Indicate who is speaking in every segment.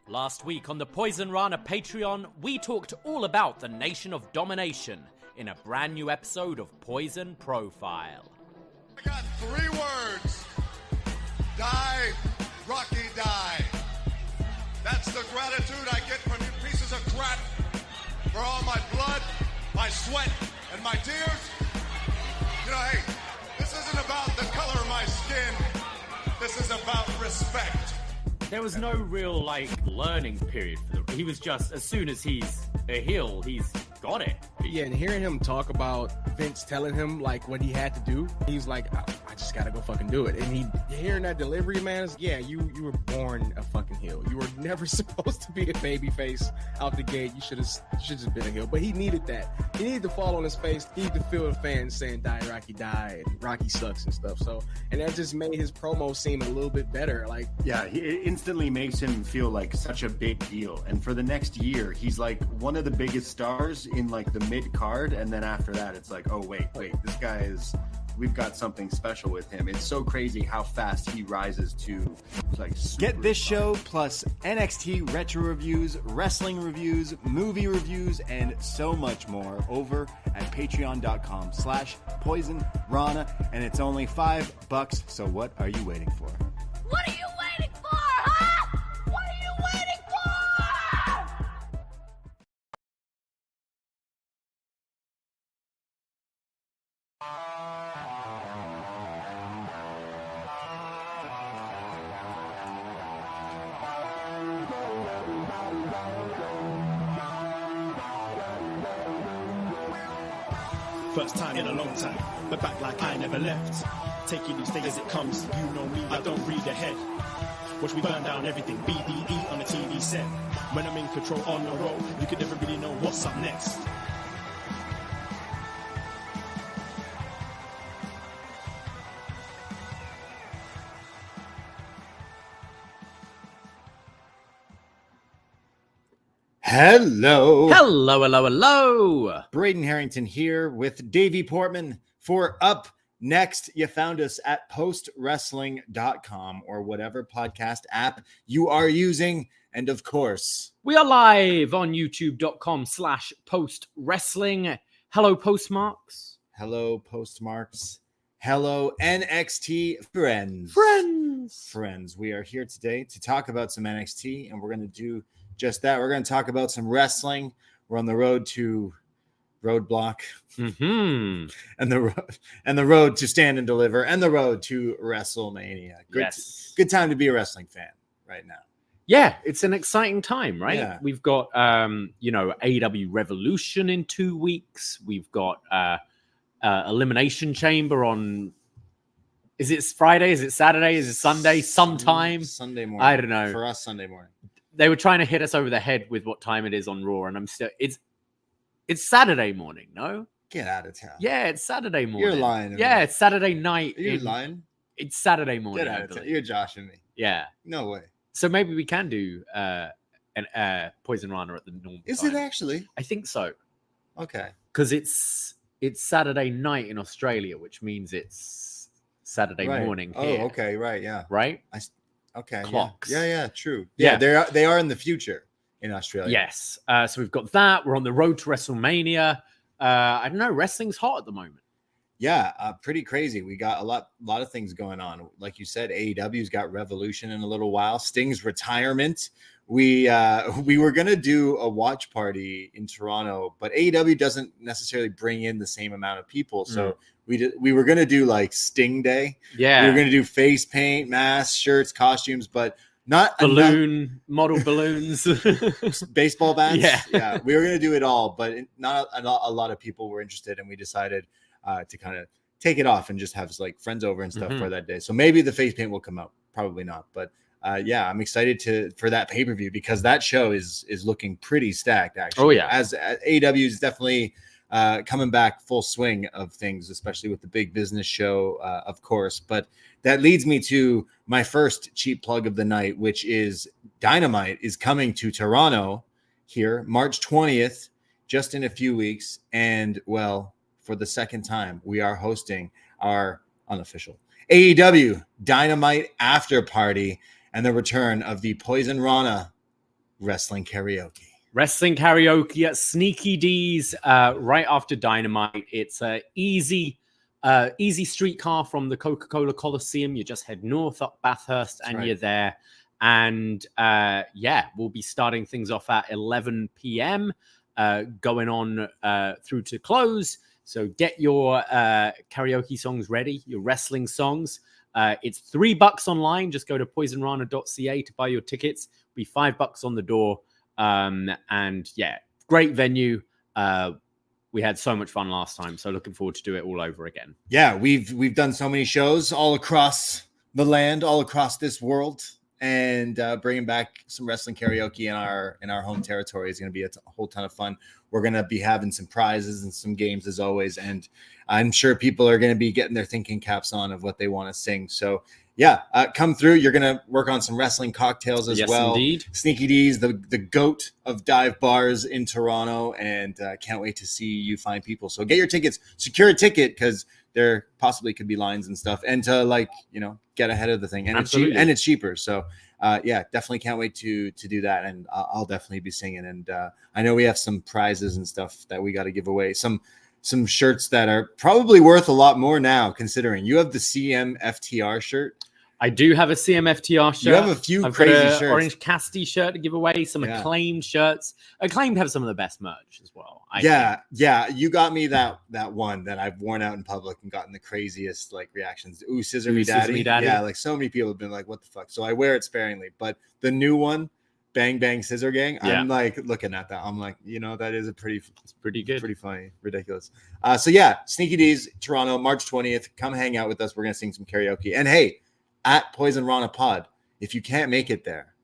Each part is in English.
Speaker 1: Last week on the Poisonrana Patreon, we talked all about the Nation of Domination in a brand new episode of Poison Profile.
Speaker 2: I got 3 words. Die, Rocky, die. That's the gratitude I get from you pieces of crap for all my blood, my sweat, and my tears. You know, hey, this isn't about the color of my skin. This is about respect.
Speaker 1: There was no real, learning period for them. He was just, as soon as he's a heel, he's got it.
Speaker 3: Yeah, and hearing him talk about Vince telling him, what he had to do, he's like, I just gotta go fucking do it. And hearing that delivery, man, you were born a fucking heel. You were never supposed to be a baby face out the gate. You should have just been a heel. But he needed that. He needed to fall on his face. He needed to feel the fans saying, die, Rocky, die, and Rocky sucks and stuff. So, and that just made his promo seem a little bit better.
Speaker 4: Yeah, it instantly makes him feel like such a big deal. And for the next year, he's like one of the biggest stars in the mid card. And then after that, it's like, oh, wait, this guy is... We've got something special with him. It's so crazy how fast he rises to
Speaker 5: Get this show plus NXT retro reviews, wrestling reviews, movie reviews, and so much more over at patreon.com/poisonrana. And it's only $5. So what are you waiting for?
Speaker 6: What are you waiting for, huh? What are you waiting for?
Speaker 7: First time in a long time, but back like I never left. Taking these things as it comes, you know me, I don't read ahead. Watch me burn down everything, BDE on the TV set. When I'm in control on the road, you could never really know what's up next.
Speaker 5: Hello. Braden Herrington here with Davie Portman for Up Next. You found us at postwrestling.com or whatever podcast app you are using. And of course,
Speaker 1: we are live on youtube.com/postwrestling. Hello, Postmarks.
Speaker 5: Hello, Postmarks. Hello, NXT friends. We are here today to talk about some NXT, and we're going to do just that. We're going to talk about some wrestling. We're on the road to Roadblock, and the road to Stand and Deliver, and the road to WrestleMania. Good time to be a wrestling fan right now.
Speaker 1: Yeah, it's an exciting time, right?
Speaker 5: Yeah.
Speaker 1: We've got AEW Revolution in 2 weeks. We've got Elimination Chamber on. Is it Friday? Is it Saturday? Is it Sunday? Sometime
Speaker 5: Sunday morning.
Speaker 1: I don't know.
Speaker 5: For us, Sunday morning.
Speaker 1: They were trying to hit us over the head with what time it is on Raw, and I'm still. It's Saturday morning. No,
Speaker 5: get out of town.
Speaker 1: Yeah, it's Saturday morning.
Speaker 5: You're lying.
Speaker 1: Yeah, it's Saturday night.
Speaker 5: You're lying.
Speaker 1: It's Saturday morning.
Speaker 5: Get out of town. You're joshing me.
Speaker 1: Yeah.
Speaker 5: No way.
Speaker 1: So maybe we can do an Poisonrana at the normal
Speaker 5: Is
Speaker 1: time.
Speaker 5: it actually?
Speaker 1: I think so.
Speaker 5: Okay.
Speaker 1: Because it's Saturday night in Australia, which means it's Saturday morning here.
Speaker 5: Oh, okay, right, yeah.
Speaker 1: Right?
Speaker 5: Okay.
Speaker 1: Clocks.
Speaker 5: Yeah, true. Yeah, they are in the future in Australia.
Speaker 1: Yes. So we've got that. We're on the road to WrestleMania. I don't know. Wrestling's hot at the moment.
Speaker 5: Yeah, pretty crazy. We got a lot of things going on. Like you said, AEW's got Revolution in a little while. Sting's retirement. We were gonna do a watch party in Toronto, but AEW doesn't necessarily bring in the same amount of people. So we were gonna do like Sting Day.
Speaker 1: Yeah,
Speaker 5: we were gonna do face paint, masks, shirts, costumes, but not
Speaker 1: model balloons,
Speaker 5: baseball bats.
Speaker 1: Yeah,
Speaker 5: we were gonna do it all, but not a lot of people were interested, and we decided to kind of take it off and just have like friends over and stuff for that day. So maybe the face paint will come out. Probably not, but yeah, I'm excited for that pay-per-view because that show is looking pretty stacked actually.
Speaker 1: Oh yeah,
Speaker 5: as AEW is definitely coming back full swing of things, especially with the big business show, of course. But that leads me to my first cheap plug of the night, which is Dynamite is coming to Toronto here March 20th, just in a few weeks. And well, for the second time, we are hosting our unofficial AEW Dynamite after party and the return of the Poisonrana wrestling karaoke.
Speaker 1: Wrestling karaoke at Sneaky D's right after Dynamite. It's a easy streetcar from the Coca-Cola Coliseum. You just head north up Bathurst and you're there. And yeah, we'll be starting things off at 11 p.m. Going on through to close. So get your karaoke songs ready, your wrestling songs. It's $3 online. Just go to Poisonrana.ca to buy your tickets. It'll be $5 on the door. And yeah, great venue. We had so much fun last time. So looking forward to do it all over again.
Speaker 5: Yeah, we've done so many shows all across the land, all across this world. And bringing back some wrestling karaoke in our home territory is going to be a whole ton of fun. We're going to be having some prizes and some games as always. And I'm sure people are going to be getting their thinking caps on of what they want to sing. So yeah, come through. You're going to work on some wrestling cocktails as well.
Speaker 1: Yes, indeed.
Speaker 5: Sneaky D's, the goat of dive bars in Toronto. And can't wait to see you find people. So get your tickets, secure a ticket because there possibly could be lines and stuff, and to get ahead of the thing, and it's cheaper. So yeah, definitely can't wait to do that, and I'll definitely be singing. And I know we have some prizes and stuff that we got to give away. Some shirts that are probably worth a lot more now, considering you have the CMFTR shirt. I
Speaker 1: do have a CMFTR shirt.
Speaker 5: You have a few crazy shirts.
Speaker 1: Orange Cassidy shirt to give away. Some Acclaimed shirts. Acclaimed have some of the best merch as well.
Speaker 5: Yeah. You got me that one that I've worn out in public and gotten the craziest reactions. Ooh, Scissor Me Daddy. Yeah, so many people have been like, "What the fuck?" So I wear it sparingly. But the new one, Bang Bang Scissor Gang, I'm looking at that. I'm like, that is it's pretty good, pretty funny, ridiculous. So yeah, Sneaky D's, Toronto, March 20th. Come hang out with us. We're gonna sing some karaoke. And hey, at Poisonrana Pod, if you can't make it there,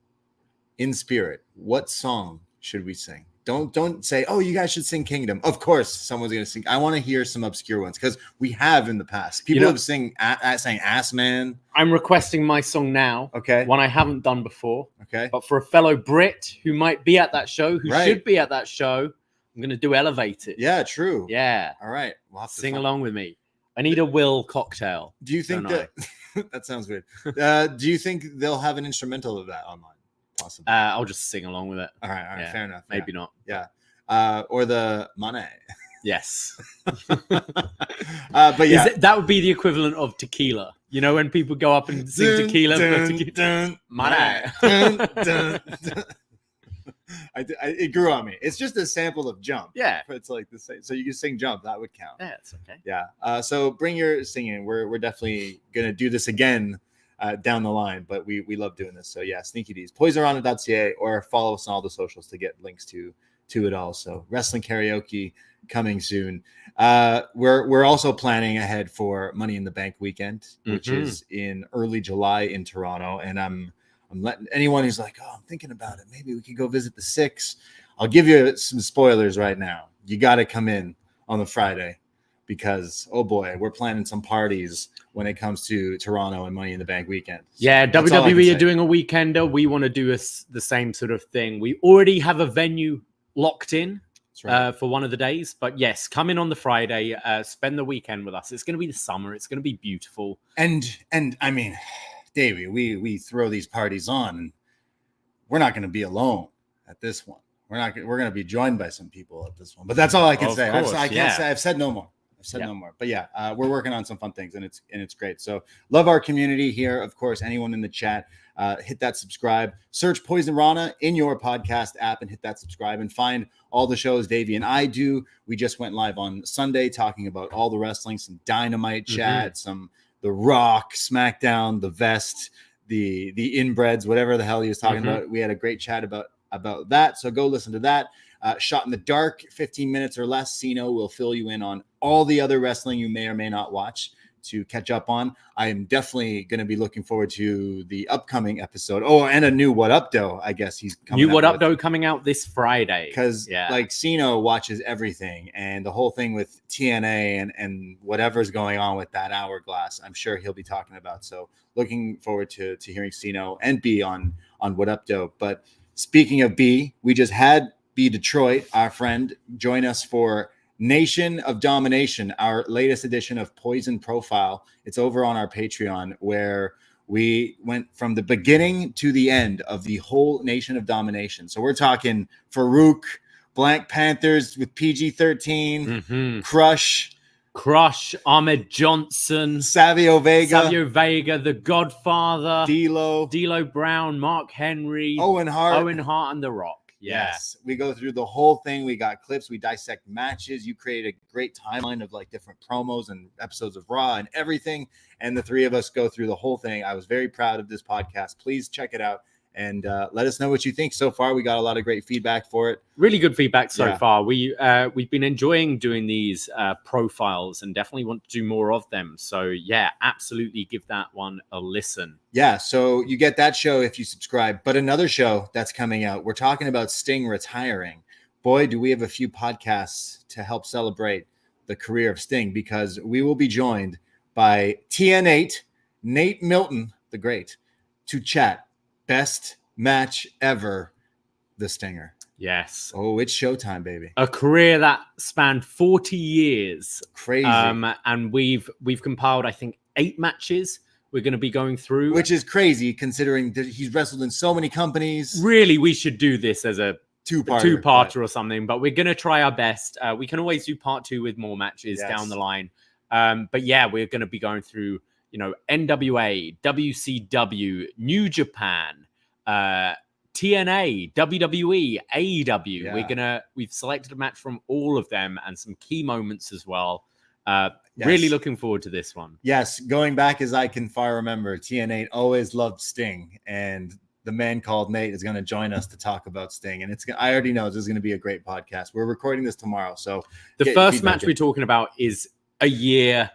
Speaker 5: in spirit, what song should we sing? Don't say, "Oh, you guys should sing Kingdom." Of course, someone's gonna sing. I want to hear some obscure ones because we have in the past. People have sang Ass Man. I'm requesting my song now. Okay, one I haven't done before. Okay, but for a fellow Brit who might be at that show, who should be at that show, I'm gonna do Elevated. Yeah, true. Yeah. All right, we'll have to sing along with me. I need a Will cocktail. Do you think that that sounds weird? Do you think they'll have an instrumental of that online? Possibly. I'll just sing along with it. All right, yeah, fair enough. Maybe not. Yeah. Or the money. Yes. But yeah, that would be the equivalent of tequila. When people go up and sing tequila. Money. It grew on me. It's just a sample of Jump. Yeah, it's like the same. So you can sing Jump. That would count. Yeah, it's okay. Yeah. So bring your singing. We're definitely gonna do this again down the line. But we love doing this. So yeah, Sneaky D's, Poisonrana.ca, or follow us on all the socials to get links to it all. So wrestling karaoke coming soon. We're also planning ahead for Money in the Bank weekend, which is in early July in Toronto, and I'm letting anyone who's like, "Oh, I'm thinking about it. Maybe we could go visit the Six." I'll give you some spoilers right now. You got to come in on the Friday because, oh boy, we're planning some parties when it comes to Toronto and Money in the Bank weekend. So yeah, WWE are doing a weekender. We want to do the same sort of thing. We already have a venue locked in for one of the days. But yes, come in on the Friday, spend the weekend with us. It's going to be the summer. It's going to be beautiful. And I mean, Davey, we throw these parties on, and we're not going to be alone at this one. We're going to be joined by some people at this one. But that's all I can say. I can't say. I've said no more. No more. But yeah, we're working on some fun things, and it's great. So love our community here. Of course, anyone in the chat, hit that subscribe. Search Poisonrana in your podcast app and hit that subscribe and find all the shows Davey and I do. We just went live on Sunday talking about all the wrestling, some Dynamite chat, some The Rock, SmackDown, the Vest, the inbreds, whatever the hell he was talking about. We had a great chat about about that. So go listen to that. Shot in the Dark, 15 minutes or less. Sino will fill you in on all the other wrestling you may or may not watch to catch up on. I am definitely going to be looking forward to the upcoming episode. Oh, and a new What Up Doe, I guess he's coming
Speaker 1: New What Up Doe coming out this Friday.
Speaker 5: Because like Sino watches everything, and the whole thing with TNA and whatever's going on with that hourglass, I'm sure he'll be talking about. So looking forward to hearing Sino and B on What Up Doe. But speaking of B, we just had B Detroit, our friend, join us for Nation of Domination, our latest edition of Poison Profile. It's over on our Patreon, where we went from the beginning to the end of the whole Nation of Domination. So we're talking Farouk, Black Panthers with PG-13, Crush,
Speaker 1: Ahmed Johnson,
Speaker 5: Savio Vega,
Speaker 1: The Godfather,
Speaker 5: D'Lo
Speaker 1: Brown, Mark Henry,
Speaker 5: Owen Hart,
Speaker 1: and The Rock.
Speaker 5: Yes, we go through the whole thing. We got clips, we dissect matches. You create a great timeline of like different promos and episodes of Raw and everything. And the three of us go through the whole thing. I was very proud of this podcast. Please check it out and let us know what you think. So far, we got a lot of great feedback for it.
Speaker 1: Really good feedback so far. We've been enjoying doing these profiles and definitely want to do more of them. So yeah, absolutely give that one a listen.
Speaker 5: Yeah, so you get that show if you subscribe. But another show that's coming out, we're talking about Sting retiring. Boy, do we have a few podcasts to help celebrate the career of Sting, because we will be joined by TN8, Nate Milton, the great, to chat best match ever, the Stinger.
Speaker 1: Yes.
Speaker 5: Oh, it's showtime, baby.
Speaker 1: A career that spanned 40 years.
Speaker 5: Crazy.
Speaker 1: And we've compiled, I think, 8 matches we're going to be going through.
Speaker 5: Which is crazy considering that he's wrestled in so many companies.
Speaker 1: Really, we should do this as a two-parter
Speaker 5: but
Speaker 1: or something, but we're going to try our best. We can always do part 2 with more matches down the line. But yeah, we're going to be going through, NWA, WCW, New Japan, TNA, WWE, AEW.
Speaker 5: Yeah.
Speaker 1: We've selected a match from all of them and some key moments as well. Really looking forward to this one.
Speaker 5: Yes, going back as I can far remember, TN8 always loved Sting, and the man called Nate is going to join us to talk about Sting. And I already know this is going to be a great podcast. We're recording this tomorrow. So
Speaker 1: the first match we're talking about is a year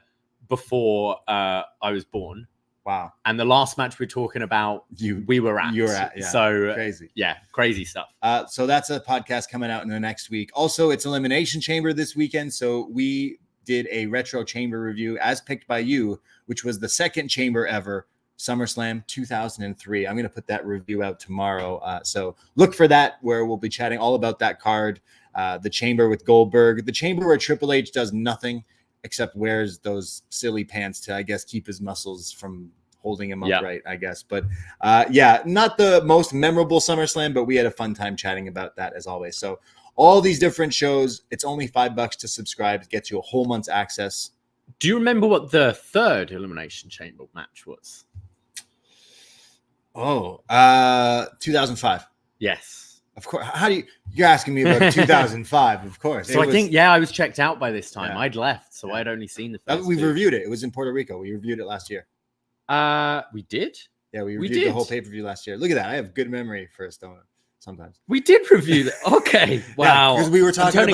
Speaker 1: before I was born.
Speaker 5: Wow.
Speaker 1: And the last match we're talking about, we were at.
Speaker 5: You were at, yeah.
Speaker 1: So
Speaker 5: crazy.
Speaker 1: Yeah, crazy stuff.
Speaker 5: So that's a podcast coming out in the next week. Also, it's Elimination Chamber this weekend. So we did a retro chamber review as picked by you, which was the second chamber ever, SummerSlam 2003. I'm going to put that review out tomorrow. So look for that, where we'll be chatting all about that card, the chamber with Goldberg, the chamber where Triple H does nothing except wears those silly pants to, I guess, keep his muscles from holding him upright, I guess. But not the most memorable SummerSlam, but we had a fun time chatting about that as always. So all these different shows, it's only $5 to subscribe. It gets you a whole month's access.
Speaker 1: Do you remember what the third Elimination Chamber match was?
Speaker 5: 2005.
Speaker 1: Yes.
Speaker 5: Of course. You're asking me about 2005, of course.
Speaker 1: So I was checked out by this time.
Speaker 5: Yeah.
Speaker 1: I'd left, so I'd only seen the first
Speaker 5: We've
Speaker 1: 2.
Speaker 5: reviewed it. It was in Puerto Rico. We reviewed it last year.
Speaker 1: We did?
Speaker 5: Yeah, we reviewed the whole pay-per-view last year. Look at that. I have good memory for a stoner sometimes.
Speaker 1: We did review that. Okay. Wow.
Speaker 5: Because we were talking
Speaker 1: we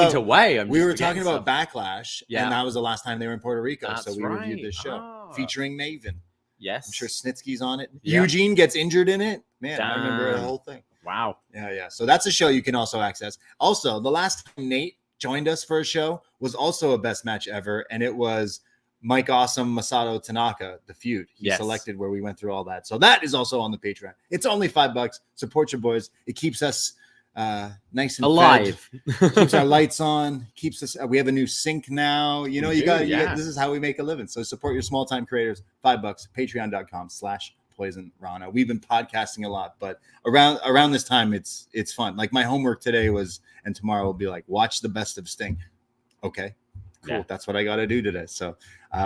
Speaker 1: were
Speaker 5: talking about Backlash, and that was the last time they were in Puerto Rico.
Speaker 1: That's
Speaker 5: so we reviewed this show featuring Maven.
Speaker 1: Yes.
Speaker 5: I'm sure Snitsky's on it.
Speaker 1: Yeah.
Speaker 5: Eugene gets injured in it. Man,
Speaker 1: Damn.
Speaker 5: I remember the whole thing.
Speaker 1: Wow.
Speaker 5: Yeah. So that's a show you can also access. Also, the last time Nate joined us for a show was also a best match ever, and it was Mike Awesome, Masato Tanaka, the feud. He selected where we went through all that. So that is also on the Patreon. It's only $5. Support your boys. It keeps us nice and
Speaker 1: alive.
Speaker 5: Keeps our lights on. Keeps us. We have a new sink now. You got. This is how we make a living. So support your small time creators. $5. Patreon.com/Poisonrana. We've been podcasting a lot, but around this time, it's fun. Like my homework today was, and tomorrow will be like, watch the best of Sting. Okay. Cool. Yeah. That's what I got to do today. So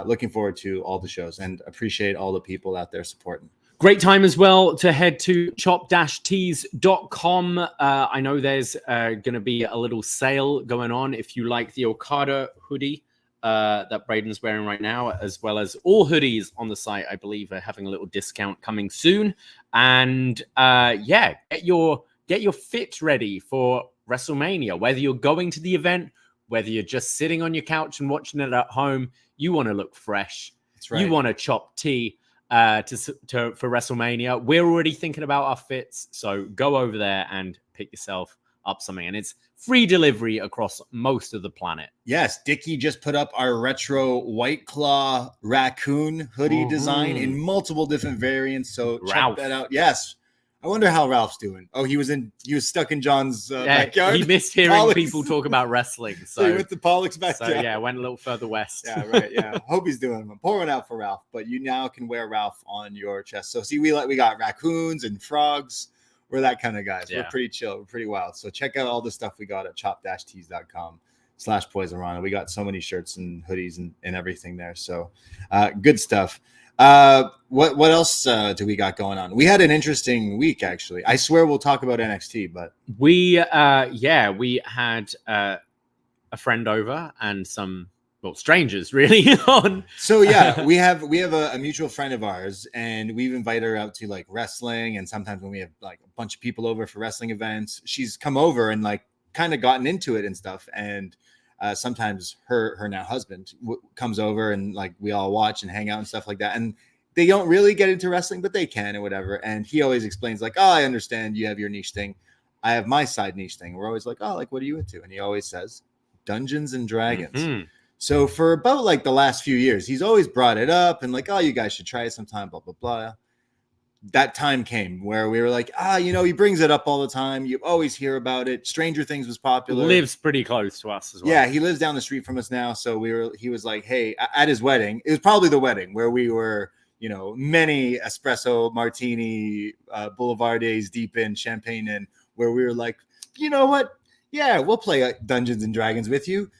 Speaker 5: looking forward to all the shows and appreciate all the people out there supporting.
Speaker 1: Great time as well to head to chop-tees.com. I know there's going to be a little sale going on if you like the Okada hoodie that Braden's wearing right now, as well as all hoodies on the site, I believe, are having a little discount coming soon. And get your get your fit ready for WrestleMania. Whether you're going to the event, whether you're just sitting on your couch and watching it at home, you want to look fresh.
Speaker 5: That's right.
Speaker 1: You want to chop tea for WrestleMania. We're already thinking about our fits, so go over there and pick yourself up something. And it's free delivery across most of the planet.
Speaker 5: Yes, Dickie just put up our retro White Claw raccoon hoodie design in multiple different variants. So check that out. Yes. I wonder how Ralph's doing. Oh, he was stuck in John's backyard.
Speaker 1: He missed hearing people talk about wrestling. So
Speaker 5: he went to Pollock's backyard.
Speaker 1: So yeah, went a little further west.
Speaker 5: Yeah, right. Yeah. Hope he's doing one. Pour one out for Ralph, but you now can wear Ralph on your chest. So see, we got raccoons and frogs. We're that kind of guys. Yeah. We're pretty chill. We're pretty wild. So check out all the stuff we got at chop-tees.com/Poisonrana. We got so many shirts and hoodies and everything there. So good stuff. What else do we got going on? We had an interesting week, actually. I swear we'll talk about NXT, but
Speaker 1: we had a friend over and some strangers really on.
Speaker 5: So yeah, we have a mutual friend of ours, and we've invited her out to like wrestling, and sometimes when we have like a bunch of people over for wrestling events, she's come over and like kind of gotten into it and stuff. And sometimes her now husband comes over and like we all watch and hang out and stuff like that. And they don't really get into wrestling, but they can or whatever. And he always explains like, oh, I understand you have your niche thing. I have my side niche thing. We're always like, oh, like, what are you into? And he always says Dungeons and Dragons. Mm-hmm. So for about like the last few years, he's always brought it up and like, oh, you guys should try it sometime, blah, blah, blah. That time came where we were like, he brings it up all the time. You always hear about it. Stranger Things was popular.
Speaker 1: Lives pretty close to us as well.
Speaker 5: Yeah, he lives down the street from us now. So he was like, hey, at his wedding, it was probably the wedding where we were, many espresso martini boulevard days deep in champagne in, where we were like, you know what? Yeah, we'll play Dungeons and Dragons with you.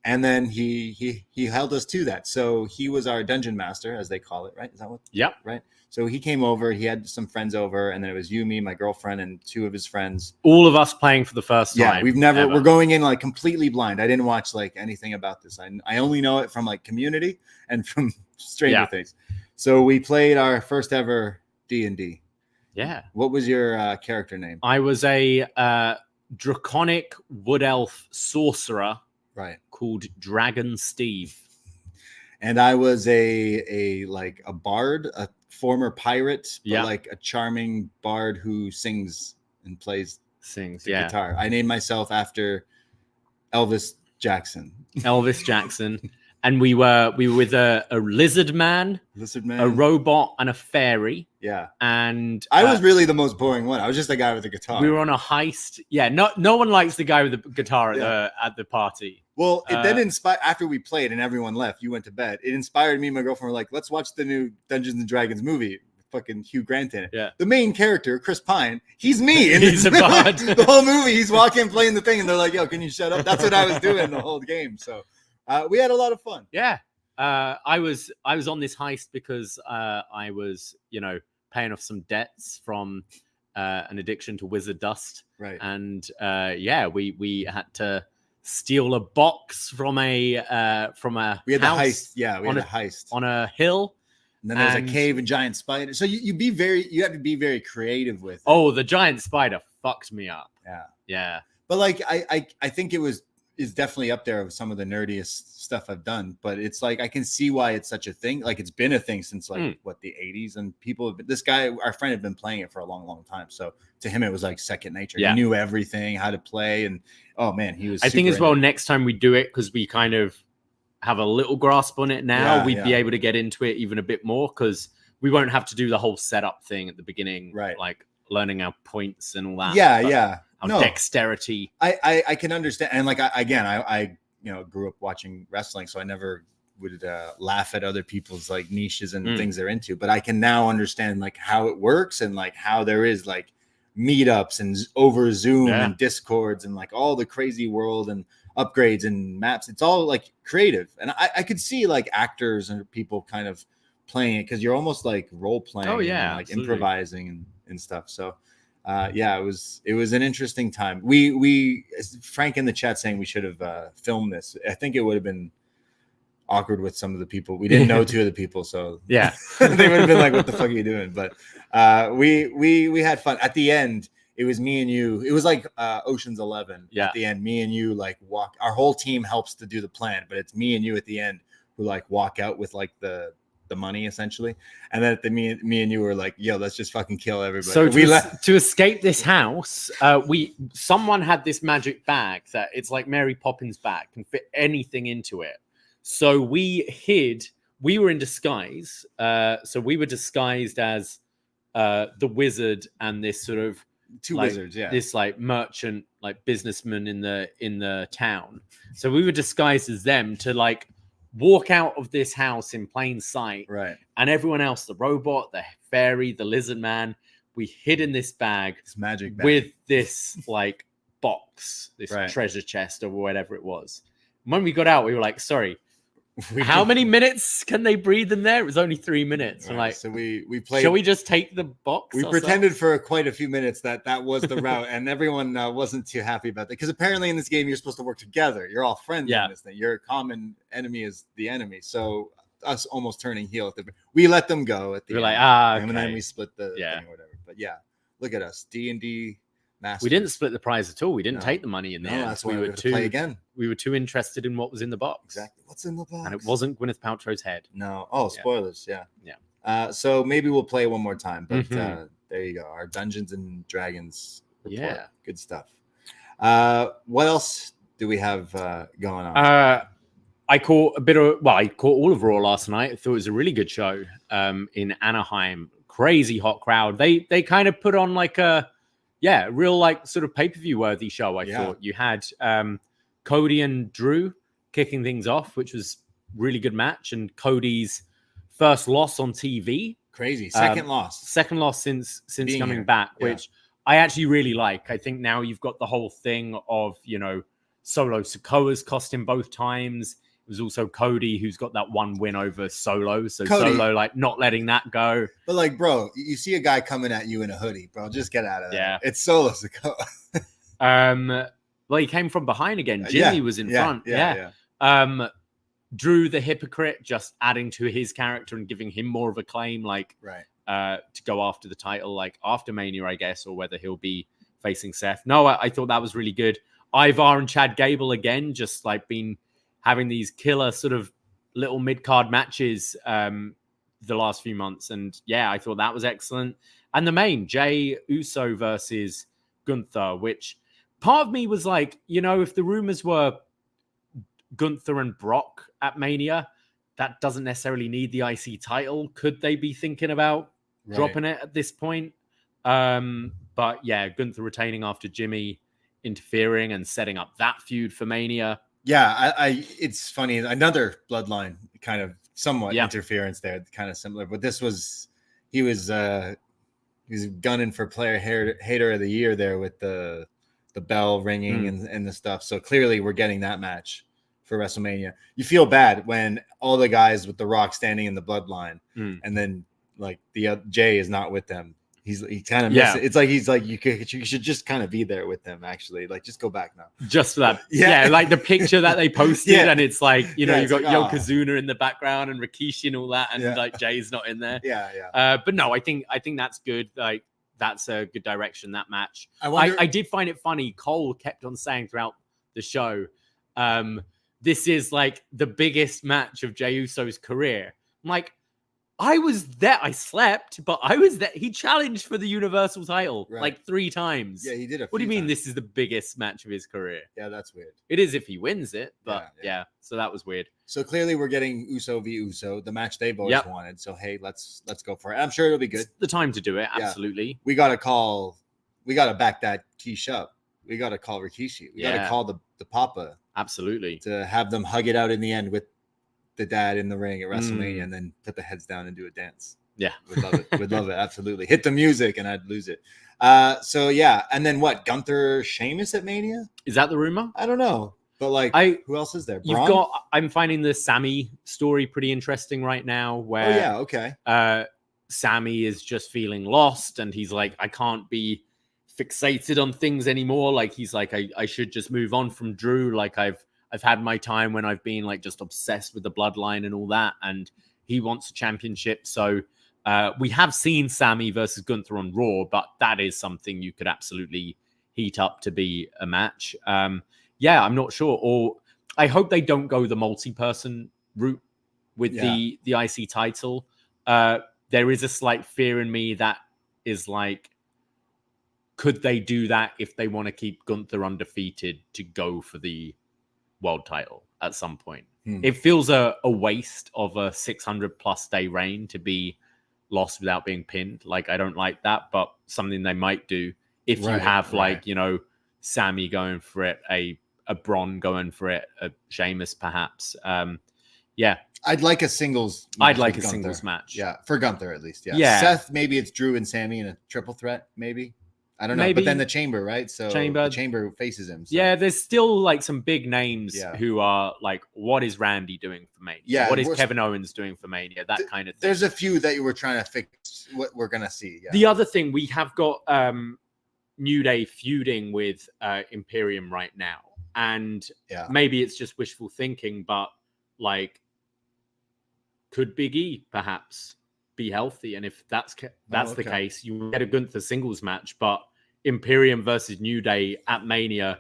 Speaker 5: And then he held us to that. So he was our dungeon master, as they call it, right? Is that what?
Speaker 1: Yep.
Speaker 5: Right. So he came over, he had some friends over, and then it was you, me, my girlfriend, and two of his friends.
Speaker 1: All of us playing for the first time.
Speaker 5: Yeah, we're going in like completely blind. I didn't watch like anything about this. I only know it from like Community and from Stranger Things. So we played our first ever D&D.
Speaker 1: Yeah.
Speaker 5: What was your character name?
Speaker 1: I was a draconic wood elf sorcerer.
Speaker 5: Right.
Speaker 1: Called Dragon Steve.
Speaker 5: And I was a bard, a former pirate, but like a charming bard who sings and plays the guitar. I named myself after Elvis Jackson. And we were with a lizard man, a robot, and a fairy. Yeah.
Speaker 1: And
Speaker 5: I was really the most boring one. I was just the guy with the guitar.
Speaker 1: We were on a heist. Yeah. No one likes the guy with the guitar at the party.
Speaker 5: Well, it then inspired, after we played and everyone left, you went to bed. It inspired me and my girlfriend were like, let's watch the new Dungeons and Dragons movie. Fucking Hugh Grant in it.
Speaker 1: Yeah.
Speaker 5: The main character, Chris Pine, he's me. And
Speaker 1: he's a bard.
Speaker 5: The whole movie, he's walking, playing the thing, and they're like, yo, can you shut up? That's what I was doing the whole game. So we had a lot of fun.
Speaker 1: Yeah. I was on this heist because I was, paying off some debts from an addiction to wizard dust.
Speaker 5: Right.
Speaker 1: And we had to steal a box from a
Speaker 5: we had
Speaker 1: house
Speaker 5: the heist. Yeah, we had a heist
Speaker 1: on a hill.
Speaker 5: And then there's a cave and giant spider. So you have to be very creative with it.
Speaker 1: Oh, the giant spider fucked me up.
Speaker 5: Yeah.
Speaker 1: Yeah.
Speaker 5: But like I think is definitely up there with some of the nerdiest stuff I've done, but it's like I can see why it's such a thing. Like it's been a thing since the 80s, and people this guy, our friend, had been playing it for a long time. So to him it was like second nature.
Speaker 1: Yeah.
Speaker 5: He knew everything, how to play, and oh man, he was
Speaker 1: I think as well next time we do it, because we kind of have a little grasp on it now, we'd be able to get into it even a bit more, because we won't have to do the whole setup thing at the beginning,
Speaker 5: right?
Speaker 1: Like learning our points and all that. Dexterity.
Speaker 5: I can understand, and like I grew up watching wrestling, so I never would laugh at other people's like niches and things they're into, but I can now understand like how it works, and like how there is like meetups and over Zoom and Discords and like all the crazy world and upgrades and maps. It's all like creative, and I could see like actors and people kind of playing it, because you're almost like role playing and like absolutely improvising and stuff. So it was an interesting time. We Frank in the chat saying we should have filmed this. I think it would have been awkward with some of the people. We didn't know two of the people, so they would have been like, what the fuck are you doing? But we had fun. At the end, it was me and you. It was like Ocean's 11
Speaker 1: Yeah.
Speaker 5: at the end. Me and you like walk. Our whole team helps to do the plan, but it's me and you at the end who like walk out with like the money essentially. And then me and you were like, yo, let's just fucking kill everybody.
Speaker 1: So
Speaker 5: we
Speaker 1: to escape this house, someone had this magic bag that it's like Mary Poppins' bag, can fit anything into it. So we were in disguise. So we were disguised as the wizard and this sort of
Speaker 5: two
Speaker 1: like,
Speaker 5: wizards, yeah.
Speaker 1: this like merchant, like businessman in the town. So we were disguised as them to like walk out of this house in plain sight.
Speaker 5: Right.
Speaker 1: And everyone else, the robot, the fairy, the lizard man, we hid in this bag,
Speaker 5: This magic bag.
Speaker 1: with this like box, this
Speaker 5: Right.
Speaker 1: treasure chest or whatever it was. When we got out, we were like, sorry,
Speaker 5: We
Speaker 1: how
Speaker 5: did-
Speaker 1: many minutes can they breathe in there? It was only 3 minutes. I'm
Speaker 5: Right,
Speaker 1: like,
Speaker 5: so we played.
Speaker 1: shall we just take the box?
Speaker 5: We
Speaker 1: ourselves?
Speaker 5: pretended for quite a few minutes that was the route, and everyone wasn't too happy about that because apparently in this game you're supposed to work together. You're all friends
Speaker 1: Yeah.
Speaker 5: in this thing. Your common enemy is the enemy. So us almost turning heel, we let them go at the
Speaker 1: We were
Speaker 5: end.
Speaker 1: like,
Speaker 5: and then
Speaker 1: okay.
Speaker 5: we split the
Speaker 1: Yeah.
Speaker 5: thing or whatever. But yeah, look at us, D&D masters.
Speaker 1: We didn't split the prize at all. We didn't
Speaker 5: No.
Speaker 1: take the money in
Speaker 5: No,
Speaker 1: there.
Speaker 5: that's why we have to play again.
Speaker 1: We were too interested in what was in the box.
Speaker 5: Exactly. What's in the box?
Speaker 1: And it wasn't Gwyneth Paltrow's head.
Speaker 5: No. Oh,
Speaker 1: Yeah.
Speaker 5: spoilers. Yeah.
Speaker 1: Yeah.
Speaker 5: So maybe we'll play one more time. But
Speaker 1: Mhm.
Speaker 5: there you go. Our Dungeons and Dragons report.
Speaker 1: Yeah.
Speaker 5: Good stuff. What else do we have going on?
Speaker 1: I caught all of Raw last night. I thought it was a really good show in Anaheim. Crazy hot crowd. They kind of put on like a real like sort of pay-per-view worthy show. I
Speaker 5: Yeah.
Speaker 1: thought you had Cody and Drew kicking things off, which was really good match, and Cody's first loss on TV.
Speaker 5: Crazy. Second loss.
Speaker 1: Second loss since
Speaker 5: Being
Speaker 1: coming
Speaker 5: here.
Speaker 1: back,
Speaker 5: Yeah.
Speaker 1: which I actually really like. I think now you've got the whole thing of, Solo Sikoa's cost him both times. It was also Cody who's got that one win over Solo. So
Speaker 5: Cody-
Speaker 1: Solo like not letting that go.
Speaker 5: But like, bro, you see a guy coming at you in a hoodie, bro. Just get out of there.
Speaker 1: Yeah.
Speaker 5: It's Solo Sikoa.
Speaker 1: Well, he came from behind again. Jimmy was in front. Yeah. Drew the hypocrite just adding to his character and giving him more of a claim, like
Speaker 5: Right.
Speaker 1: to go after the title, like after Mania, I guess, or whether he'll be facing Seth. No, I thought that was really good. Ivar and Chad Gable again, just like been having these killer sort of little mid-card matches the last few months. And yeah, I thought that was excellent. And the main, Jay Uso versus Gunther, which part of me was like, if the rumors were Gunther and Brock at Mania, that doesn't necessarily need the IC title. Could they be thinking about dropping it at this point? But yeah, Gunther retaining after Jimmy interfering and setting up that feud for Mania.
Speaker 5: Yeah, it's funny. Another bloodline kind of somewhat
Speaker 1: Yeah.
Speaker 5: interference there, kind of similar. But this was he was gunning for player hater of the year there with the bell ringing and the stuff. So clearly we're getting that match for WrestleMania. You feel bad when all the guys with the Rock standing in the bloodline, and then like the Jay is not with them. He kind of misses. It's like he's like you should just kind of be there with them. Actually, like just go back now.
Speaker 1: Just for that,
Speaker 5: Yeah.
Speaker 1: like the picture that they posted,
Speaker 5: Yeah.
Speaker 1: and it's like
Speaker 5: Yeah,
Speaker 1: you've
Speaker 5: it's
Speaker 1: got
Speaker 5: like,
Speaker 1: Yokozuna in the background and Rikishi and all that, and
Speaker 5: Yeah.
Speaker 1: like Jay's not in there.
Speaker 5: Yeah.
Speaker 1: But no, I think that's good. Like that's a good direction, that match.
Speaker 5: I wonder.
Speaker 1: I did find it funny. Cole kept on saying throughout the show, this is like the biggest match of Jey Uso's career. I'm like, I was there. I slept, but I was there. He challenged for the Universal title
Speaker 5: Right.
Speaker 1: like 3 times.
Speaker 5: Yeah, he did.
Speaker 1: What do you mean this is the biggest match of his career?
Speaker 5: Yeah, that's weird.
Speaker 1: It is if he wins it, but
Speaker 5: Yeah.
Speaker 1: yeah. So that was weird.
Speaker 5: So clearly we're getting Uso v Uso, the match they've always
Speaker 1: Yep.
Speaker 5: wanted. So hey, let's go for it. I'm sure it'll be good.
Speaker 1: It's the time to do it.
Speaker 5: Yeah.
Speaker 1: Absolutely.
Speaker 5: We gotta back that quiche up. We gotta call Rikishi. We gotta
Speaker 1: Yeah.
Speaker 5: call the Papa
Speaker 1: Absolutely.
Speaker 5: to have them hug it out in the end with the dad in the ring at WrestleMania,
Speaker 1: Mm.
Speaker 5: and then put the heads down and do a dance.
Speaker 1: Yeah.
Speaker 5: Would love it. Would love it. Absolutely. Hit the music and I'd lose it. So yeah, and then what? Gunther Sheamus at Mania?
Speaker 1: Is that the rumor?
Speaker 5: I don't know, but like, who else is there?
Speaker 1: You've
Speaker 5: Braun?
Speaker 1: got. I'm finding the Sammy story pretty interesting right now.
Speaker 5: Oh
Speaker 1: Where
Speaker 5: yeah, okay.
Speaker 1: Sammy is just feeling lost, and he's like, I can't be fixated on things anymore. Like he's like, I should just move on from Drew. Like I've had my time when I've been like just obsessed with the bloodline and all that, and he wants a championship. So We have seen Sammy versus Gunther on Raw, but that is something you could absolutely heat up to be a match. Yeah, I'm not sure. Or I hope they don't go the multi-person route with the IC title. There is a slight fear in me that is like, could they do that if they want to keep Gunther undefeated to go for the world title at some point? It feels a waste of a 600+ day reign to be lost without being pinned. Like, I don't like that, but something they might do if you have like, you know, Sammy going for it, a Braun going for it, a Sheamus perhaps. Yeah.
Speaker 5: I'd like a singles
Speaker 1: match.
Speaker 5: Yeah, for Gunther at least. Yeah. Seth, maybe it's Drew and Sammy in a triple threat, maybe. I don't know.
Speaker 1: Maybe.
Speaker 5: But then the Chamber, right? So the Chamber faces him. So.
Speaker 1: Yeah, there's still like some big names who are like, what is Randy doing for Mania?
Speaker 5: Yeah,
Speaker 1: what is Kevin Owens doing for Mania? That kind of thing.
Speaker 5: There's a few that you were trying to fix what we're going to see. Yeah.
Speaker 1: The other thing, we have got New Day feuding with Imperium right now. And maybe it's just wishful thinking, but like, could Big E perhaps be healthy? And if that's the case, you get a Gunther singles match, but Imperium versus New Day at Mania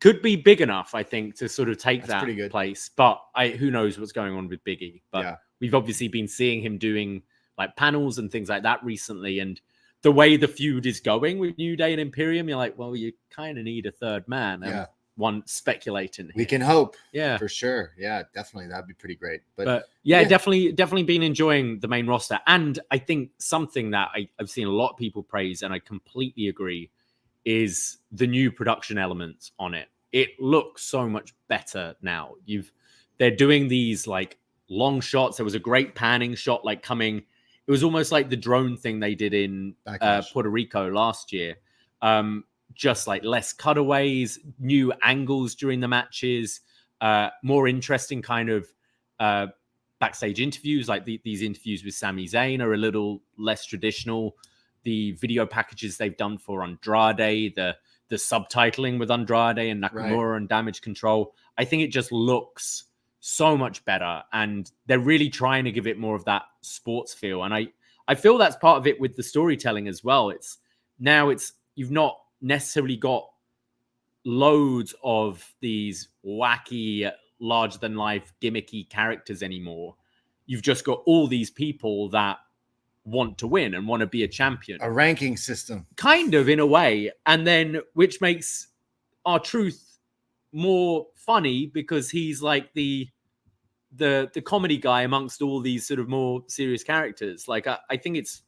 Speaker 1: could be big enough, I think, to sort of take that place. But who knows what's going on with Big E? But we've obviously been seeing him doing like panels and things like that recently. And the way the feud is going with New Day and Imperium, you're like, well, you kind of need a third man. And one speculating.
Speaker 5: We can hope.
Speaker 1: Yeah,
Speaker 5: for sure. Yeah, definitely. That'd be pretty great. But
Speaker 1: definitely been enjoying the main roster. And I think something that I've seen a lot of people praise, and I completely agree, is the new production elements on it. It looks so much better now. They're doing these like long shots. There was a great panning shot, like coming. It was almost like the drone thing they did in Puerto Rico last year. Just like less cutaways, new angles during the matches, more interesting kind of backstage interviews. Like these interviews with Sami Zayn are a little less traditional. The video packages they've done for Andrade, the subtitling with Andrade and Nakamura and Damage Control, I think it just looks so much better. And they're really trying to give it more of that sports feel. And I feel that's part of it with the storytelling as well. You've not necessarily got loads of these wacky, larger than life, gimmicky characters anymore. You've just got all these people that want to win and want to be a champion.
Speaker 5: A ranking system.
Speaker 1: Kind of, in a way. And then, which makes R-Truth more funny because he's like the comedy guy amongst all these sort of more serious characters. Like, I think it's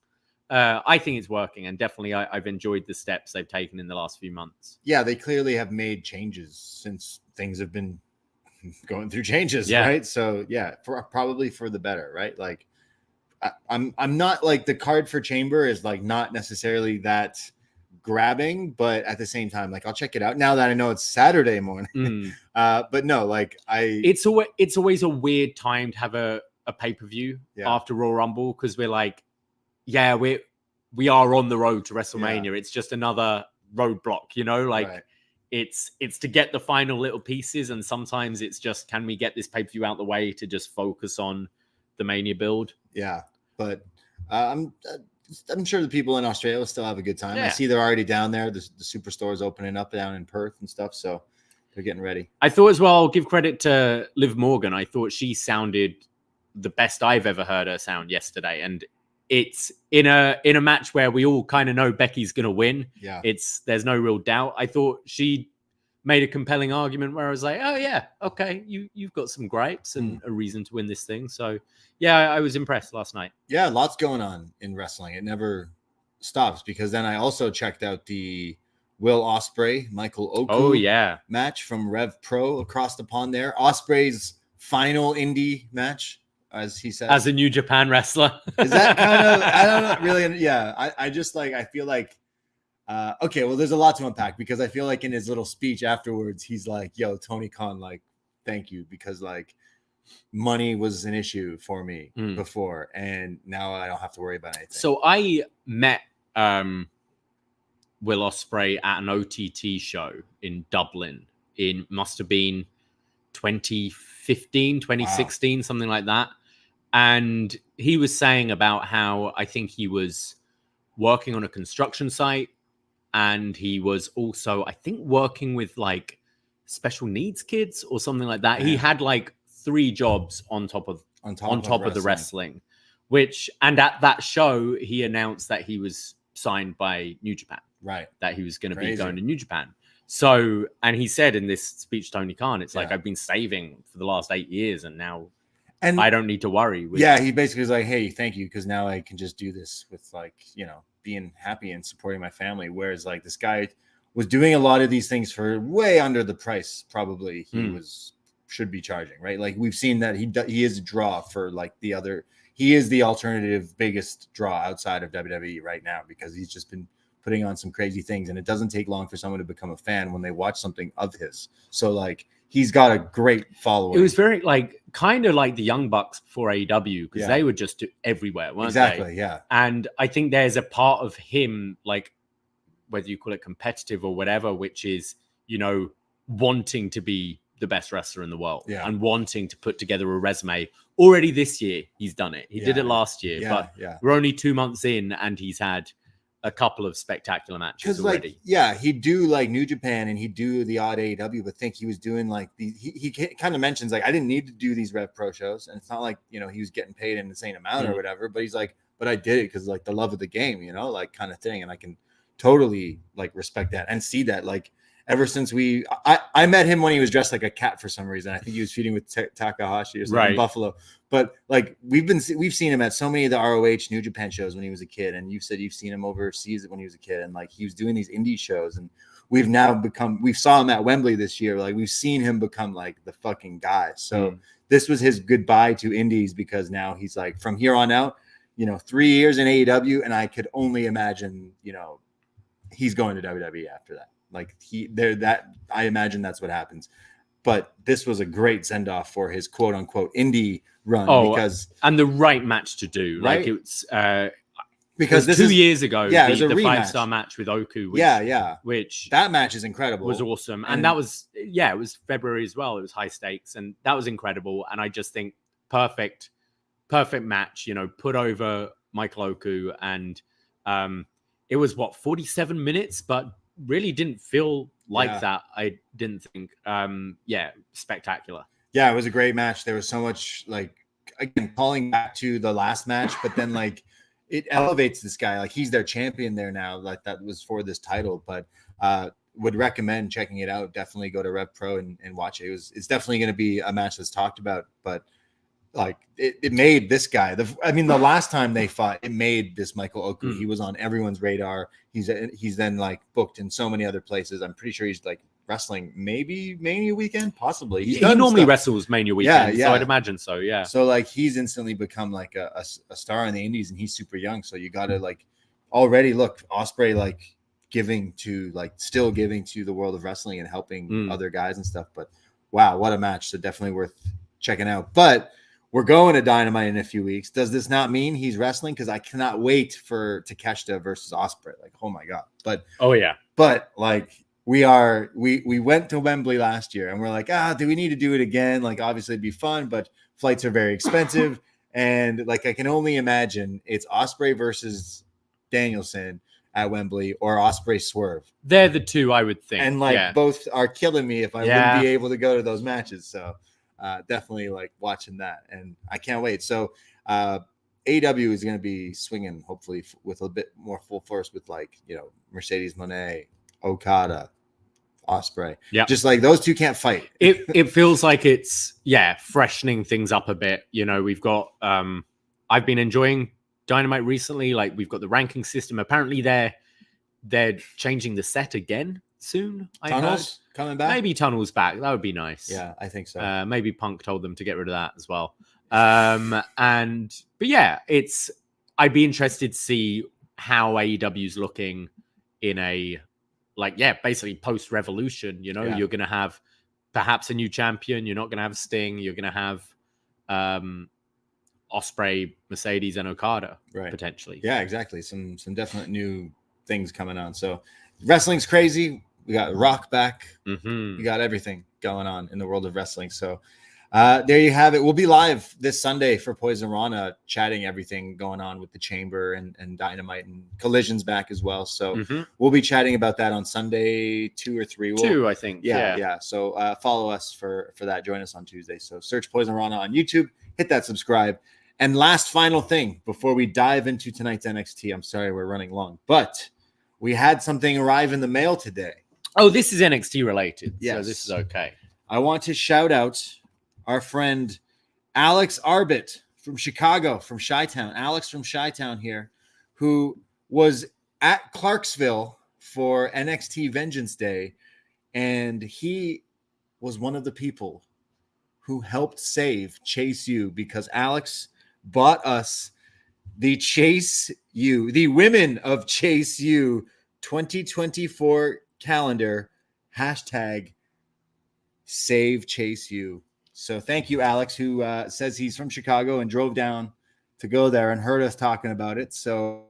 Speaker 1: working, and definitely I've enjoyed the steps they've taken in the last few months. Yeah,
Speaker 5: they clearly have made changes since things have been going through changes, right? So probably for the better, right? Like I'm not like the card for Chamber is like not necessarily that grabbing, but at the same time, like I'll check it out now that I know it's Saturday morning. But no, like
Speaker 1: it's always a weird time to have a pay-per-view after Royal Rumble, because we're like, we are on the road to WrestleMania. Yeah. It's just another roadblock, you know, like it's to get the final little pieces. And sometimes it's just, can we get this pay-per-view out the way to just focus on the Mania build?
Speaker 5: Yeah. But I'm sure the people in Australia will still have a good time. Yeah. I see they're already down there. The superstore is opening up down in Perth and stuff. So they're getting ready.
Speaker 1: I thought as well, I'll give credit to Liv Morgan. I thought she sounded the best I've ever heard her sound yesterday. And it's in a match where we all kind of know Becky's going to win. Yeah. There's no real doubt. I thought she made a compelling argument where I was like, oh yeah, okay, you've got some gripes and a reason to win this thing. So yeah, I was impressed last night.
Speaker 5: Yeah, lots going on in wrestling. It never stops, because then I also checked out the Will Ospreay, Michael Oku match from Rev Pro across the pond there. Ospreay's final indie match, as he said,
Speaker 1: as a New Japan wrestler.
Speaker 5: Is that kind of, I don't know, really? Yeah, I just like, I feel like, okay, well, there's a lot to unpack, because I feel like in his little speech afterwards, he's like, yo, Tony Khan, like, thank you, because like money was an issue for me before, and now I don't have to worry about anything.
Speaker 1: So I met Will Ospreay at an OTT show in Dublin. Must have been 2015, 2016, something like that. And he was saying about how I think he was working on a construction site, and he was also, I think, working with like special needs kids or something like that. He had like 3 jobs on top of the wrestling, which, and at that show, he announced that he was signed by New Japan,
Speaker 5: right?
Speaker 1: That he was going to be going to New Japan. So, and he said in this speech, Tony Khan, it's like, I've been saving for the last 8 years, and now I don't need to worry.
Speaker 5: He basically was like, hey, thank you, because now I can just do this with like, you know, being happy and supporting my family. Whereas like this guy was doing a lot of these things for way under the price probably he should be charging, right? Like we've seen that he is a draw for like he is the alternative biggest draw outside of WWE right now, because he's just been putting on some crazy things, and it doesn't take long for someone to become a fan when they watch something of his. So like he's got a great following.
Speaker 1: It was very like kind of like the Young Bucks before AEW, because they were just everywhere, weren't they?
Speaker 5: Exactly, yeah.
Speaker 1: And I think there's a part of him, like whether you call it competitive or whatever, which is, you know, wanting to be the best wrestler in the world and wanting to put together a resume. Already this year, he's done it. He did it last year, but we're only 2 months in, and he's had a couple of spectacular matches already.
Speaker 5: Like, he'd do like New Japan and he'd do the odd AEW, but think he was doing like he kind of mentions like, I didn't need to do these Rev Pro shows, and it's not like, you know, he was getting paid an insane amount or whatever, but he's like, but I did it because like the love of the game, you know, like kind of thing. And I can totally like respect that and see that. Like ever since I met him when he was dressed like a cat for some reason. I think he was feuding with Takahashi or something in Buffalo. But like we've seen him at so many of the ROH New Japan shows when he was a kid, and you said you've seen him overseas when he was a kid, and like he was doing these indie shows, and we saw him at Wembley this year. Like we've seen him become like the fucking guy. So this was his goodbye to indies, because now he's like, from here on out, you know, 3 years in AEW, and I could only imagine, you know, he's going to WWE after that. Like I imagine that's what happens. But this was a great send-off for his quote-unquote indie run,
Speaker 1: and the right match to do.
Speaker 5: Right?
Speaker 1: Like it's
Speaker 5: because
Speaker 1: this 2 years ago,
Speaker 5: it was
Speaker 1: the
Speaker 5: a rematch.
Speaker 1: 5-star match with Oku. Which
Speaker 5: that match is incredible.
Speaker 1: Was awesome, and that was it was February as well. It was high stakes, and that was incredible. And I just think perfect match. You know, put over Michael Oku, and it was 47 minutes, but really didn't feel like that. I didn't think. Spectacular.
Speaker 5: Yeah, it was a great match. There was so much, like, again, calling back to the last match, but then like it elevates this guy. Like he's their champion there now. Like that was for this title, but would recommend checking it out. Definitely go to Rev Pro and watch it. It's definitely going to be a match that's talked about, but like it made this guy, the last time they fought, it made this Michael Oku. He was on everyone's radar. He's then like booked in so many other places. I'm pretty sure he's like wrestling maybe Mania weekend, possibly.
Speaker 1: He normally wrestles Mania weekend, so I'd imagine so. Yeah.
Speaker 5: So like he's instantly become like a star in the indies, and he's super young. So you got to like already look Ospreay like still giving to the world of wrestling and helping other guys and stuff. But wow, what a match! So definitely worth checking out. But we're going to Dynamite in a few weeks. Does this not mean he's wrestling? Because I cannot wait for Takeshita versus Ospreay. Like, oh my god! But like we went to Wembley last year, and we're like, do we need to do it again? Like, obviously it'd be fun, but flights are very expensive, and like I can only imagine it's Ospreay versus Danielson at Wembley or Ospreay Swerve.
Speaker 1: They're the two I would think,
Speaker 5: and like both are killing me if I wouldn't be able to go to those matches. So. Definitely like watching that, and I can't wait. So AEW is going to be swinging hopefully with a bit more full force with like, you know, Mercedes Moné, Okada, Ospreay. Yeah, just like those two can't fight.
Speaker 1: It feels like it's freshening things up a bit. You know, we've got I've been enjoying Dynamite recently. Like we've got the ranking system. Apparently they're changing the set again soon.
Speaker 5: Tunnels coming back.
Speaker 1: Maybe Tunnels back. That would be nice.
Speaker 5: Yeah, I think so.
Speaker 1: Maybe Punk told them to get rid of that as well. But yeah, I'd be interested to see how AEW's looking in a basically post Revolution. You know, you're going to have perhaps a new champion. You're not going to have Sting. You're going to have Ospreay, Mercedes, and Okada potentially.
Speaker 5: Yeah, exactly. Some definite new things coming on. So wrestling's crazy. We got Rock back. We got everything going on in the world of wrestling. So there you have it. We'll be live this Sunday for Poisonrana, chatting everything going on with the Chamber and Dynamite, and Collision's back as well. So we'll be chatting about that on Sunday, 2 or 3.
Speaker 1: 2, I think.
Speaker 5: Yeah. So follow us for that. Join us on Tuesday. So search Poisonrana on YouTube. Hit that subscribe. And last final thing before we dive into tonight's NXT. I'm sorry we're running long, but we had something arrive in the mail today.
Speaker 1: Oh, this is NXT related.
Speaker 5: Yes.
Speaker 1: So this is okay.
Speaker 5: I want to shout out our friend Alex Arbit from Chicago, from Chi-Town. Alex from Chi-Town here, who was at Clarksville for NXT Vengeance Day, and he was one of the people who helped save Chase U, because Alex bought us the Chase U, the Women of Chase U 2024 calendar, hashtag Save Chase U. So thank you, Alex, who says he's from Chicago and drove down to go there and heard us talking about it. So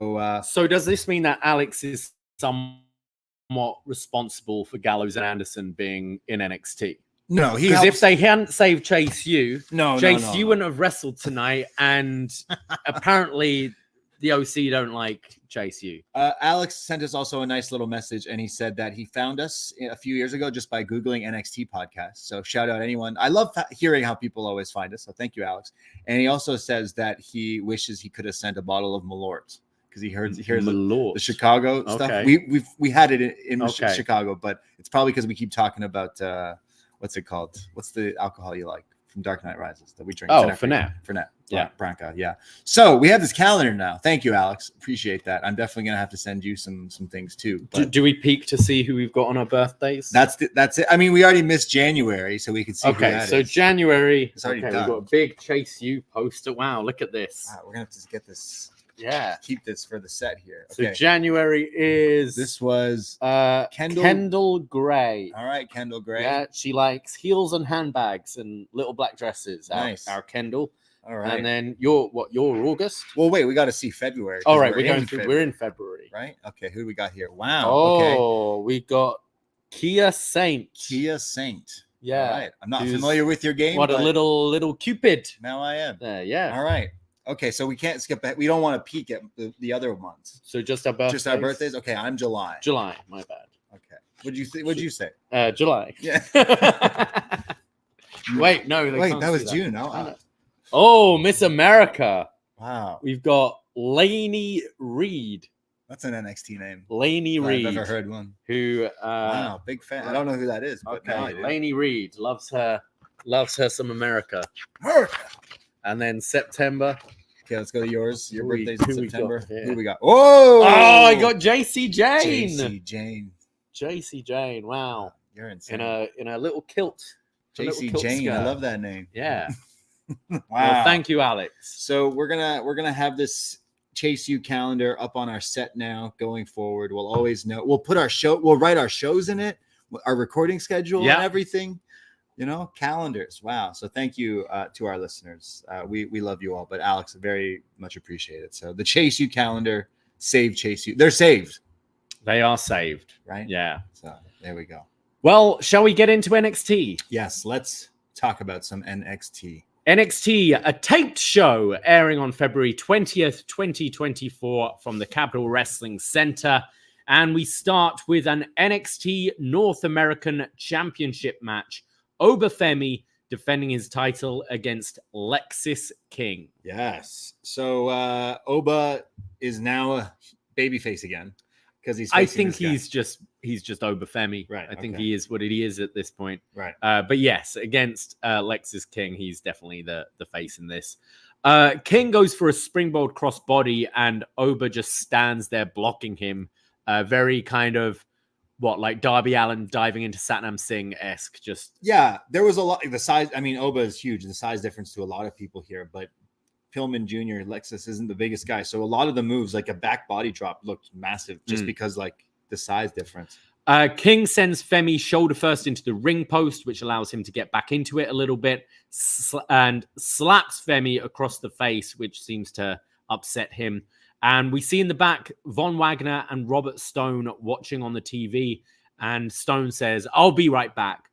Speaker 1: does this mean that Alex is somewhat responsible for Gallows and Anderson being in NXT?
Speaker 5: no, he
Speaker 1: Because
Speaker 5: helps.
Speaker 1: if they hadn't saved Chase U,
Speaker 5: no,
Speaker 1: Chase U wouldn't have wrestled tonight, and apparently the OC don't like Chase U.
Speaker 5: Alex sent us also a nice little message, and he said that he found us a few years ago just by Googling NXT podcast. So shout out anyone. I love hearing how people always find us. So thank you, Alex. And he also says that he wishes he could have sent a bottle of Malort, because he hears the Chicago stuff.
Speaker 1: Okay.
Speaker 5: We had it in
Speaker 1: Okay.
Speaker 5: Chicago, but it's probably because we keep talking about what's it called? What's the alcohol you like from Dark Knight Rises that we drink?
Speaker 1: Oh, Fernet.
Speaker 5: Yeah, Branca. Yeah. So we have this calendar now. Thank you, Alex. Appreciate that. I'm definitely gonna have to send you some things too. But
Speaker 1: Do we peek to see who we've got on our birthdays?
Speaker 5: that's it. I mean, we already missed January, so we can see. Who
Speaker 1: okay.
Speaker 5: that
Speaker 1: So
Speaker 5: is.
Speaker 1: January.
Speaker 5: It's already
Speaker 1: okay,
Speaker 5: done.
Speaker 1: we've got a big Chase U poster. Wow, look at this.
Speaker 5: Wow, we're gonna have to get this.
Speaker 1: Yeah.
Speaker 5: Keep this for the set here.
Speaker 1: So
Speaker 5: Okay.
Speaker 1: January is
Speaker 5: This was
Speaker 1: Kendall Gray.
Speaker 5: all right. Kendall Gray.
Speaker 1: Yeah, she likes heels and handbags and little black dresses.
Speaker 5: Nice.
Speaker 1: Our Kendall.
Speaker 5: All right.
Speaker 1: And then you're August?
Speaker 5: Well, wait. We got to see February. 'cause
Speaker 1: All right,
Speaker 5: February,
Speaker 1: we're in February.
Speaker 5: right. Okay. Who do we got here? Wow. Okay.
Speaker 1: Oh, we got Kia Saint.
Speaker 5: Kia Saint.
Speaker 1: Yeah.
Speaker 5: All right. I'm not
Speaker 1: Who's-
Speaker 5: familiar with your game.
Speaker 1: What a
Speaker 5: but
Speaker 1: little Cupid.
Speaker 5: Now I am.
Speaker 1: Yeah.
Speaker 5: All right. Okay. So we can't skip that. We don't want to peek at the other months.
Speaker 1: So just our birthdays.
Speaker 5: Just our birthdays. Okay. I'm July.
Speaker 1: July, my bad.
Speaker 5: Okay. What'd you say?
Speaker 1: July.
Speaker 5: Yeah.
Speaker 1: Wait, no. they
Speaker 5: Wait,
Speaker 1: can't
Speaker 5: that was
Speaker 1: see
Speaker 5: June.
Speaker 1: Oh, Miss America.
Speaker 5: Wow.
Speaker 1: We've got Lainey Reed.
Speaker 5: That's an NXT name.
Speaker 1: Lainey
Speaker 5: If
Speaker 1: Reed.
Speaker 5: I've ever heard one.
Speaker 1: Who
Speaker 5: Wow. Big fan. I don't know who that is, but now I
Speaker 1: okay,
Speaker 5: do.
Speaker 1: Lainey Reed loves her some America.
Speaker 5: America.
Speaker 1: And then September.
Speaker 5: Okay, let's go to yours. Your
Speaker 1: Who we-
Speaker 5: birthday's in
Speaker 1: who we got?
Speaker 5: September.
Speaker 1: Yeah.
Speaker 5: Who we got? Oh,
Speaker 1: I got JC Jayne.
Speaker 5: Jayne.
Speaker 1: JC Jayne. Wow.
Speaker 5: You're insane.
Speaker 1: In a little kilt. A little
Speaker 5: JC
Speaker 1: kilt
Speaker 5: Jayne. I
Speaker 1: skirt.
Speaker 5: love that name.
Speaker 1: Yeah.
Speaker 5: Wow.
Speaker 1: Well, thank you, Alex.
Speaker 5: So we're gonna have this Chase U calendar up on our set now going forward. We'll always know. We'll write our shows in it, our recording schedule
Speaker 1: Yeah.
Speaker 5: and everything. Calendars. Wow. So thank you to our listeners. We love you all, but Alex, very much appreciated. So the Chase U calendar, save Chase U. They're saved,
Speaker 1: They are saved.
Speaker 5: right?
Speaker 1: Yeah.
Speaker 5: So there we go.
Speaker 1: Well, shall we get into NXT?
Speaker 5: Yes, let's talk about some NXT.
Speaker 1: NXT, a taped show airing on February 20th, 2024 from the Capitol Wrestling Center. And we start with an NXT North American Championship match. Oba Femi defending his title against Lexis King.
Speaker 5: Yes. So Oba is now a babyface again because he's.
Speaker 1: I
Speaker 5: facing
Speaker 1: think
Speaker 5: this guy.
Speaker 1: he's just Oba Femi.
Speaker 5: Right,
Speaker 1: I think
Speaker 5: okay.
Speaker 1: he is what he is at this point.
Speaker 5: Right.
Speaker 1: But yes, against Lexis King, he's definitely the face in this. King goes for a springboard crossbody, and Oba just stands there blocking him. Very kind of like Darby Allin diving into Satnam Singh-esque. Just
Speaker 5: There was a lot. The size. I mean, Oba is huge. The size difference to a lot of people here, but Pillman Jr. Lexis isn't the biggest guy, so a lot of the moves, like a back body drop, looked massive just because like the size difference.
Speaker 1: King sends Femi shoulder first into the ring post, which allows him to get back into it a little bit, and slaps Femi across the face, which seems to upset him. And we see in the back Von Wagner and Robert Stone watching on the TV, and Stone says, "I'll be right back."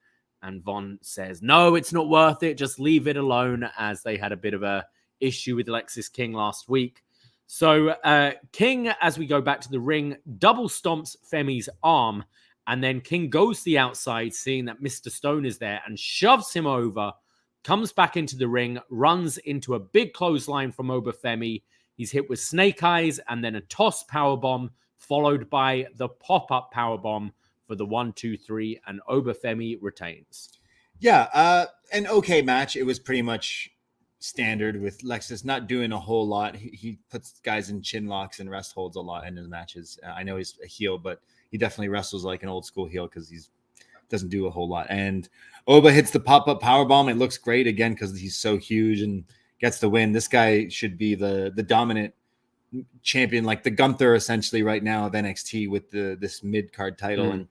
Speaker 1: And Von says, no, it's not worth it. Just leave it alone, as they had a bit of a issue with Lexis King last week. So King, as we go back to the ring, double stomps Femi's arm. And then King goes to the outside, seeing that Mr. Stone is there, and shoves him over, comes back into the ring, runs into a big clothesline from Femi. He's hit with snake eyes and then a toss powerbomb, followed by the pop-up powerbomb for the 1, 2, 3, and Femi retains.
Speaker 5: Yeah, an okay match. It was pretty much standard with Lexis not doing a whole lot. He puts guys in chin locks and rest holds a lot in his matches. I know he's a heel, but he definitely wrestles like an old school heel because he doesn't do a whole lot. And Oba hits the pop-up powerbomb. It looks great again because he's so huge and gets the win. This guy should be the dominant champion, like the Gunther essentially right now of NXT with this mid-card title and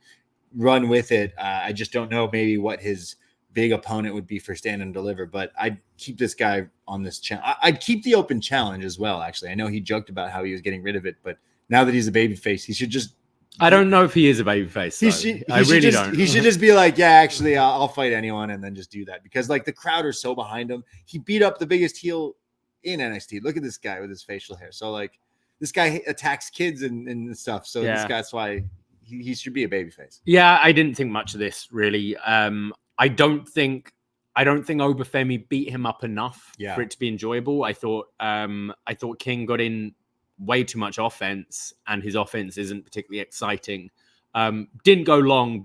Speaker 5: run with it. I just don't know maybe what his big opponent would be for Stand and Deliver, but I'd keep this guy on this channel. I'd keep the open challenge as well, actually. I know he joked about how he was getting rid of it, but now that he's a babyface, he should just...
Speaker 1: I don't know if he is a babyface. I really don't.
Speaker 5: He should just be like, yeah, actually, I'll fight anyone, and then just do that. Because like the crowd are so behind him. He beat up the biggest heel in NXT. Look at this guy with his facial hair. So like this guy attacks kids and stuff. So this guy's why he should be a babyface. Yeah,
Speaker 1: I didn't think much of this really. I don't think Femi beat him up enough for it to be enjoyable. I thought King got in way too much offense, and his offense isn't particularly exciting. Didn't go long,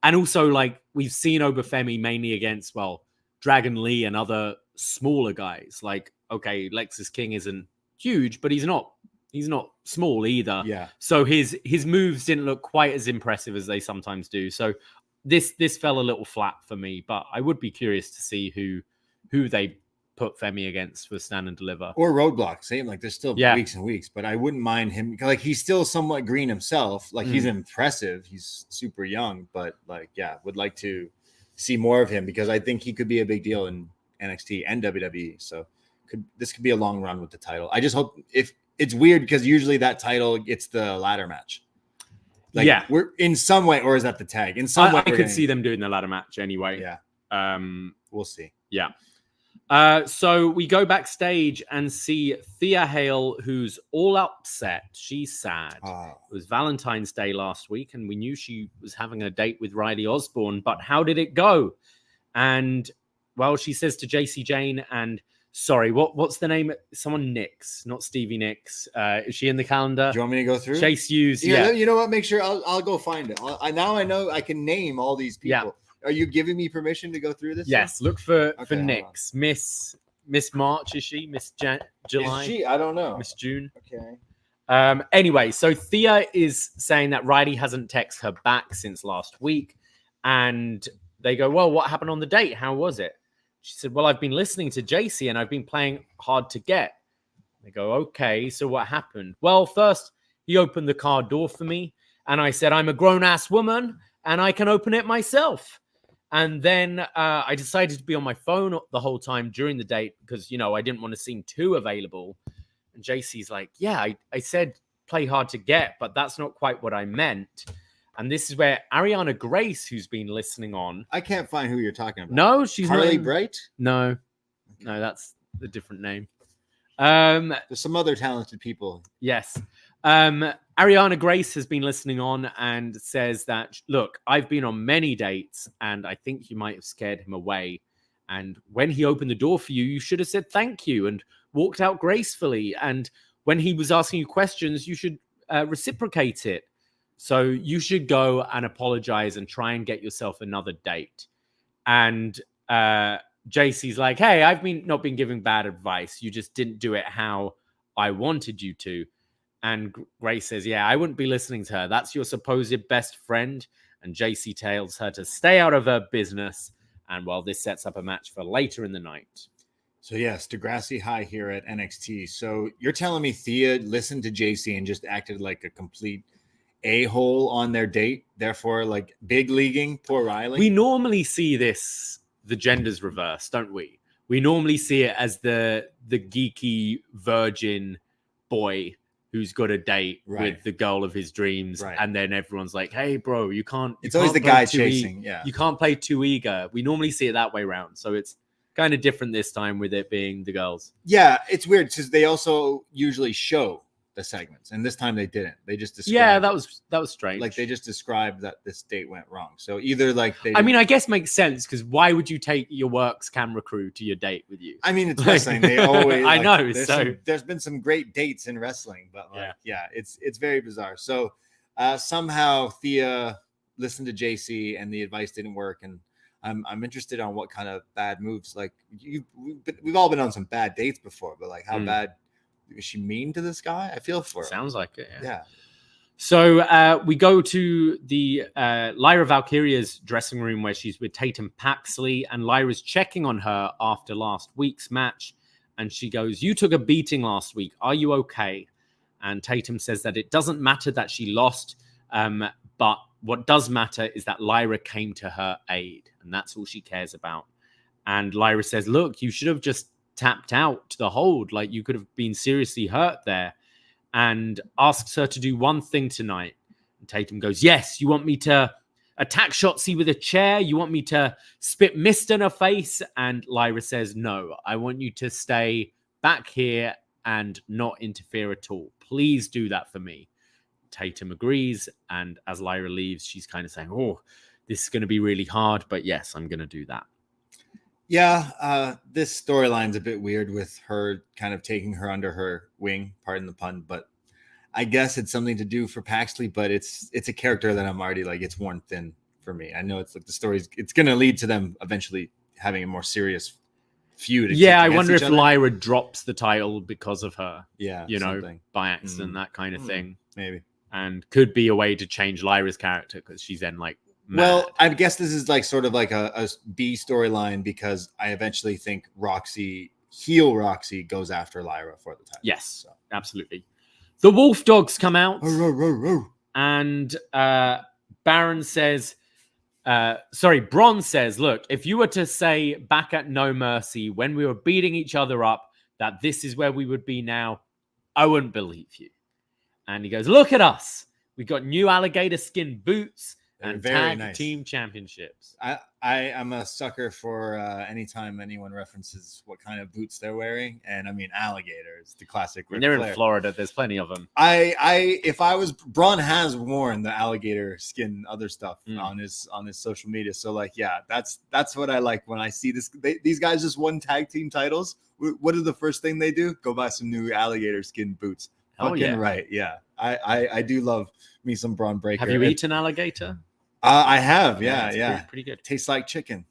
Speaker 1: and also like we've seen Femi mainly against Dragon Lee and other smaller guys. Like, okay, Lexis King isn't huge, but he's not small either. Yeah. So his moves didn't look quite as impressive as they sometimes do. So this fell a little flat for me, but I would be curious to see who they put Femi against for Stand and Deliver
Speaker 5: or Roadblock. Same, like there's still weeks and weeks, but I wouldn't mind him. Like he's still somewhat green himself. Like he's impressive. He's super young, but would like to see more of him because I think he could be a big deal in NXT and WWE. So this could be a long run with the title. I just hope if it's weird because usually that title gets the ladder match. Like we're in some way, or is that the tag? In some way,
Speaker 1: I could see them doing the ladder match anyway.
Speaker 5: Yeah. We'll see.
Speaker 1: Yeah. So we go backstage and see Thea Hale, who's all upset. She's sad. It was Valentine's Day last week, and we knew she was having a date with Riley Osborne, but how did it go? And, she says to Jacy Jayne and, sorry, what's the name? Someone Nicks, not Stevie Nicks. Is she in the calendar?
Speaker 5: Do you want me to go through?
Speaker 1: Chase Hughes,
Speaker 5: You know what? Make sure I'll go find it. Now I know I can name all these people. Yeah. Are you giving me permission to go through this?
Speaker 1: Yes. Look for Nyx. Miss March, is she? Miss July?
Speaker 5: Is she? I don't know.
Speaker 1: Miss June.
Speaker 5: Okay.
Speaker 1: Anyway, so Thea is saying that Riley hasn't texted her back since last week. And they go, well, what happened on the date? How was it? She said, well, I've been listening to Jacy and I've been playing Hard to Get. They go, okay, so what happened? Well, first, he opened the car door for me. And I said, I'm a grown-ass woman and I can open it myself. And then I decided to be on my phone the whole time during the date because, I didn't want to seem too available. And Jacy's like, yeah, I said play Hard to Get, but that's not quite what I meant. And this is where Ariana Grace, who's been listening on.
Speaker 5: I can't find who you're talking about.
Speaker 1: No, she's
Speaker 5: Harley
Speaker 1: not.
Speaker 5: Bright?
Speaker 1: No, that's a different name.
Speaker 5: There's some other talented people.
Speaker 1: Yes. Ariana Grace has been listening on and says that, look, I've been on many dates and I think you might have scared him away. And when he opened the door for you, you should have said thank you and walked out gracefully. And when he was asking you questions, you should reciprocate it. So you should go and apologize and try and get yourself another date. And Jacy's like, hey, I've not been giving bad advice. You just didn't do it how I wanted you to. And Grace says, yeah, I wouldn't be listening to her. That's your supposed best friend. And Jacy tells her to stay out of her business. And this sets up a match for later in the night.
Speaker 5: So yes, Degrassi High here at NXT. So you're telling me Thea listened to Jacy and just acted like a complete a-hole on their date, therefore like big leaguing poor Riley?
Speaker 1: We normally see the genders reversed, don't we? We normally see it as the geeky virgin boy who's got a date
Speaker 5: Right.
Speaker 1: with the girl of his dreams.
Speaker 5: Right.
Speaker 1: And then everyone's like, hey, bro, you can't.
Speaker 5: It's always the
Speaker 1: play
Speaker 5: guy
Speaker 1: too
Speaker 5: chasing. Yeah.
Speaker 1: You can't play too eager. We normally see it that way around. So it's kind of different this time with it being the girls.
Speaker 5: Yeah, it's weird because they also usually show the segments, and this time they didn't. They just described.
Speaker 1: Yeah, that was strange.
Speaker 5: like they just described that this date went wrong. So either like they.
Speaker 1: I mean, I guess makes sense because why would you take your work's camera crew to your date with you?
Speaker 5: I mean, it's wrestling. They always.
Speaker 1: I know.
Speaker 5: There's been some great dates in wrestling, but it's very bizarre. So somehow Thea listened to Jacy, and the advice didn't work, and I'm interested on what kind of bad moves. Like we've all been on some bad dates before, but like how bad is she mean to this guy? I feel for her.
Speaker 1: Sounds like it.
Speaker 5: Yeah.
Speaker 1: So we go to the Lyra Valkyria's dressing room where she's with Tatum Paxley, and Lyra's checking on her after last week's match. And she goes, you took a beating last week. Are you okay? And Tatum says that it doesn't matter that she lost, but what does matter is that Lyra came to her aid, and that's all she cares about. And Lyra says, look, you should have just tapped out to the hold. Like you could have been seriously hurt there. And asks her to do one thing tonight. And Tatum goes, yes, you want me to attack Shotzi with a chair? You want me to spit mist in her face? And Lyra says, no, I want you to stay back here and not interfere at all. Please do that for me. Tatum agrees. And as Lyra leaves, she's kind of saying, oh, this is going to be really hard. But yes, I'm going to do that.
Speaker 5: Yeah, this storyline's a bit weird with her kind of taking her under her wing, pardon the pun, but I guess it's something to do for Paxley, but it's a character that I'm already like, it's worn thin for me. I know it's like the story's, it's going to lead to them eventually having a more serious feud.
Speaker 1: Yeah, I wonder if Lyra drops the title because of her.
Speaker 5: Yeah,
Speaker 1: you know,
Speaker 5: something.
Speaker 1: by accident, that kind of thing.
Speaker 5: Maybe.
Speaker 1: And could be a way to change Lyra's character because she's then like, mad.
Speaker 5: Well, I guess this is like sort of like a B storyline because I eventually think heel Roxy goes after Lyra for the title.
Speaker 1: Yes,
Speaker 5: so.
Speaker 1: Absolutely. The Wolf Dogs come out and Bron says, look, if you were to say back at No Mercy when we were beating each other up that this is where we would be now, I wouldn't believe you. And he goes, look at us. We got new alligator skin boots. And tag team championships.
Speaker 5: I'm a sucker for anytime anyone references what kind of boots they're wearing, and I mean alligators, the classic.
Speaker 1: When they're in Florida, there's plenty of them.
Speaker 5: If I was Braun has worn the alligator skin other stuff on his social media, so like yeah, that's what I like when I see this. These guys just won tag team titles. What is the first thing they do? Go buy some new alligator skin boots. Fucking right, yeah. I do love me some Braun Breaker.
Speaker 1: Have you eaten alligator?
Speaker 5: I have, yeah.
Speaker 1: Pretty good.
Speaker 5: Tastes like chicken.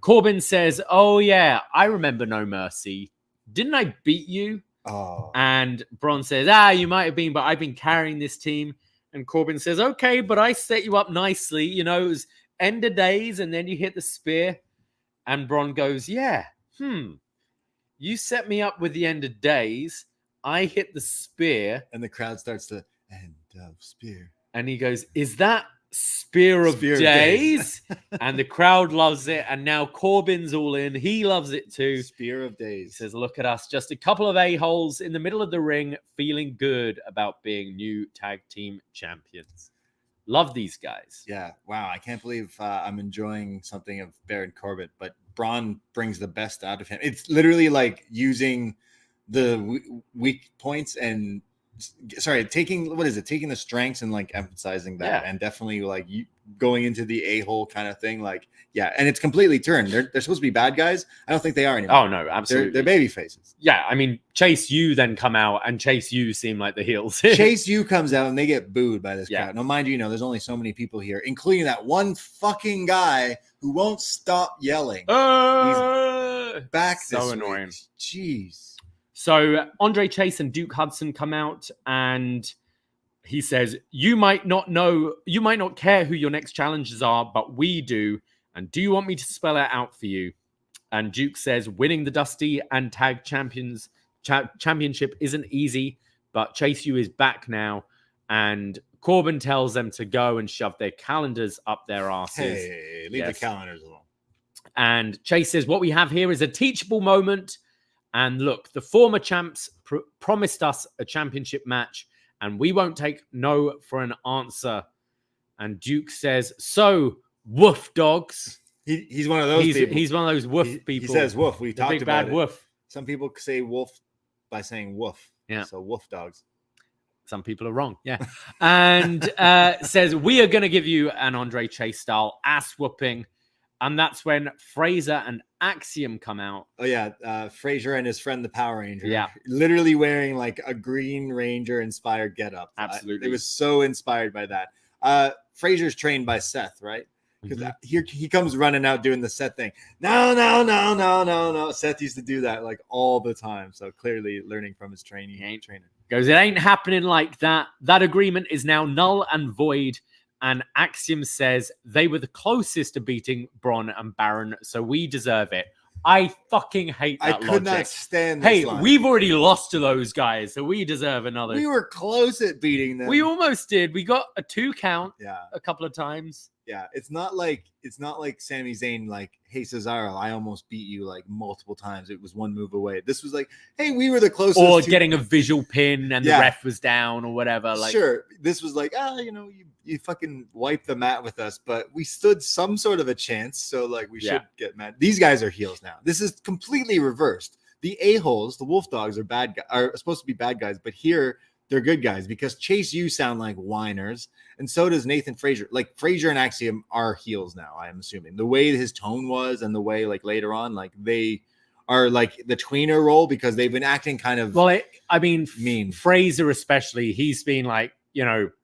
Speaker 1: Corbin says, oh yeah, I remember No Mercy. Didn't I beat you?
Speaker 5: Oh.
Speaker 1: And Braun says, you might have been, but I've been carrying this team. And Corbin says, okay, but I set you up nicely. You know, it was end of days and then you hit the spear. And Braun goes, yeah, you set me up with the end of days. I hit the spear.
Speaker 5: And the crowd starts to end of spear.
Speaker 1: And he goes, is that Spear of Days? And the crowd loves it. And now Corbin's all in. He loves it too.
Speaker 5: Spear of Days.
Speaker 1: He says, look at us. Just a couple of a-holes in the middle of the ring feeling good about being new tag team champions. Love these guys.
Speaker 5: Yeah. Wow. I can't believe I'm enjoying something of Baron Corbin, but Braun brings the best out of him. It's literally like using the weak points and taking the strengths and like emphasizing that, and definitely like you going into the a-hole kind of thing, like and it's completely turned. They're supposed to be bad guys. I don't think they are anymore.
Speaker 1: Oh no, absolutely,
Speaker 5: they're baby faces.
Speaker 1: Yeah, I mean Chase U then come out and Chase U seem like the heels.
Speaker 5: Chase U comes out and they get booed by this crowd. Now mind you, there's only so many people here, including that one fucking guy who won't stop yelling. He's back this
Speaker 1: so annoying.
Speaker 5: Week. Jeez.
Speaker 1: So Andre Chase and Duke Hudson come out and he says, you might not care who your next challengers are, but we do. And do you want me to spell it out for you? And Duke says, winning the Dusty and Tag Championship isn't easy, but Chase U is back now. And Corbin tells them to go and shove their calendars up their asses.
Speaker 5: Hey, leave the calendars alone.
Speaker 1: And Chase says, what we have here is a teachable moment. And look, the former champs promised us a championship match, and we won't take no for an answer. And Duke says, so, woof, dogs.
Speaker 5: He's one of those people.
Speaker 1: He's one of those woof people.
Speaker 5: He says woof. We
Speaker 1: The
Speaker 5: talked
Speaker 1: big
Speaker 5: about
Speaker 1: bad
Speaker 5: it.
Speaker 1: woof.
Speaker 5: Some people say wolf by saying woof.
Speaker 1: Yeah.
Speaker 5: So woof dogs.
Speaker 1: Some people are wrong. Yeah. And says, we are going to give you an Andre Chase style ass whooping. And that's when Fraser and Axiom come out.
Speaker 5: Oh yeah, Fraser and his friend the Power Ranger.
Speaker 1: Yeah.
Speaker 5: Literally wearing like a Green Ranger inspired getup.
Speaker 1: Absolutely.
Speaker 5: It was so inspired by that. Fraser's trained by Seth, right? Because here he comes running out doing the Seth thing. No. Seth used to do that like all the time. So clearly learning from his trainer.
Speaker 1: Goes, it ain't happening like that. That agreement is now null and void. And Axiom says they were the closest to beating Braun and Baron, so we deserve it. I fucking hate that logic.
Speaker 5: I could not stand this line.
Speaker 1: We've already lost to those guys, so we deserve another.
Speaker 5: We were close at beating them.
Speaker 1: We almost did. We got a 2 count a couple of times.
Speaker 5: Yeah, it's not like Sami Zayn like, hey Cesaro, I almost beat you like multiple times. It was 1 move away. This was like, hey, we were the closest.
Speaker 1: Or getting a visual pin and the ref was down or whatever. Like,
Speaker 5: sure, this was like, you fucking wiped the mat with us, but we stood some sort of a chance. So like, we should get mad. These guys are heels now. This is completely reversed. The a-holes, the Wolf Dogs, are supposed to be bad guys, but here they're good guys because Chase U sound like whiners, and so does Nathan Frazier. Like Frazier and Axiom are heels now, I'm assuming. The way his tone was and the way like later on, like they are like the tweener role because they've been acting kind of
Speaker 1: mean. Frazier especially, he's been like,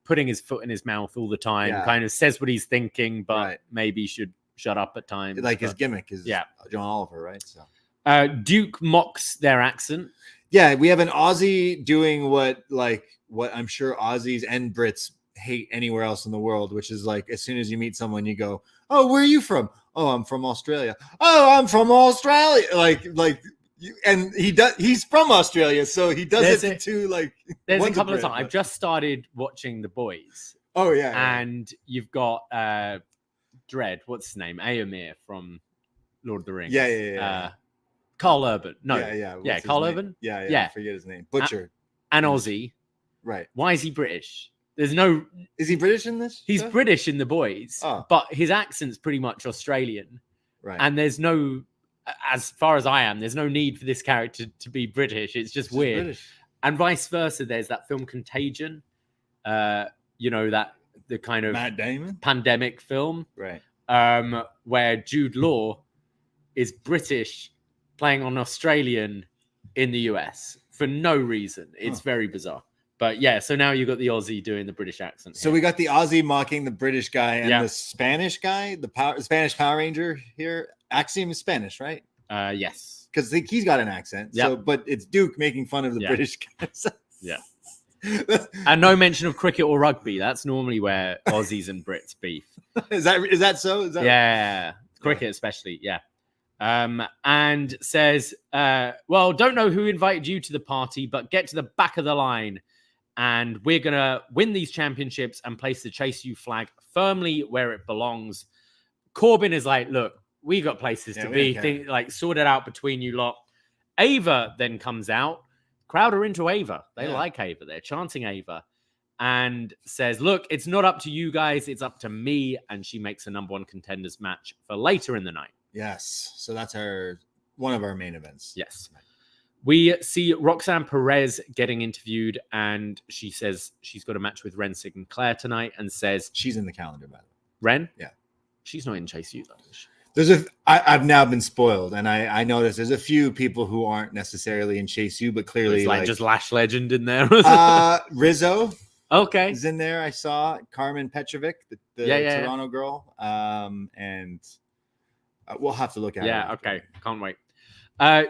Speaker 1: putting his foot in his mouth all the time, kind of says what he's thinking, but maybe should shut up at times.
Speaker 5: Like his gimmick is John Oliver, right? So
Speaker 1: Duke mocks their accent.
Speaker 5: Yeah, we have an Aussie doing what I'm sure Aussies and Brits hate anywhere else in the world, which is like as soon as you meet someone, you go, "Oh, where are you from?" "Oh, I'm from Australia." "Oh, I'm from Australia." And he's from Australia, so he does it to like.
Speaker 1: There's a couple of times. I've just started watching The Boys.
Speaker 5: Oh yeah,
Speaker 1: and you've got Dredd. What's his name? Aemir from Lord of the Rings.
Speaker 5: Yeah.
Speaker 1: Carl Urban. No.
Speaker 5: Yeah.
Speaker 1: Carl Urban.
Speaker 5: Yeah. I forget his name. Butcher.
Speaker 1: And Aussie.
Speaker 5: Right.
Speaker 1: Why is he British? There's no.
Speaker 5: Is he British in this?
Speaker 1: He's British in The Boys, but his accent's pretty much Australian.
Speaker 5: Right.
Speaker 1: And there's no, as far as I am, there's no need for this character to be British. It's just weird.
Speaker 5: British.
Speaker 1: And vice versa. There's that film Contagion. That the kind of
Speaker 5: Matt Damon
Speaker 1: pandemic film,
Speaker 5: right?
Speaker 1: Where Jude Law is British playing on Australian in the US for no reason. It's very bizarre. But yeah, so now you've got the Aussie doing the British accent.
Speaker 5: So we got the Aussie mocking the British guy and the Spanish guy, the Spanish Power Ranger here. Axiom is Spanish, right?
Speaker 1: Yes.
Speaker 5: Because he's got an accent.
Speaker 1: Yep.
Speaker 5: So, but it's Duke making fun of the British guys.
Speaker 1: Yeah. And no mention of cricket or rugby. That's normally where Aussies and Brits beef.
Speaker 5: Is that so?
Speaker 1: Cricket especially, and says, well, don't know who invited you to the party, but get to the back of the line, and we're going to win these championships and place the Chase U flag firmly where it belongs. Corbin is like, look, we got places to be. Sort it out between you lot. Ava then comes out. Crowd are into Ava. They like Ava. They're chanting Ava. And says, look, it's not up to you guys. It's up to me. And she makes a number 1 contenders match for later in the night.
Speaker 5: Yes. So that's one of our main events.
Speaker 1: Yes. We see Roxanne Perez getting interviewed. And she says she's got a match with Wren Sinclair tonight. And says
Speaker 5: she's in the calendar, by the way.
Speaker 1: Wren?
Speaker 5: Yeah.
Speaker 1: She's not in Chase U, though.
Speaker 5: I've now been spoiled, and I noticed there's a few people who aren't necessarily in Chase U, but clearly
Speaker 1: it's like just Lash Legend in there.
Speaker 5: Rizzo,
Speaker 1: okay,
Speaker 5: is in there. I saw Carmen Petrovic, the Toronto girl, and we'll have to look at it.
Speaker 1: Yeah, okay, can't wait.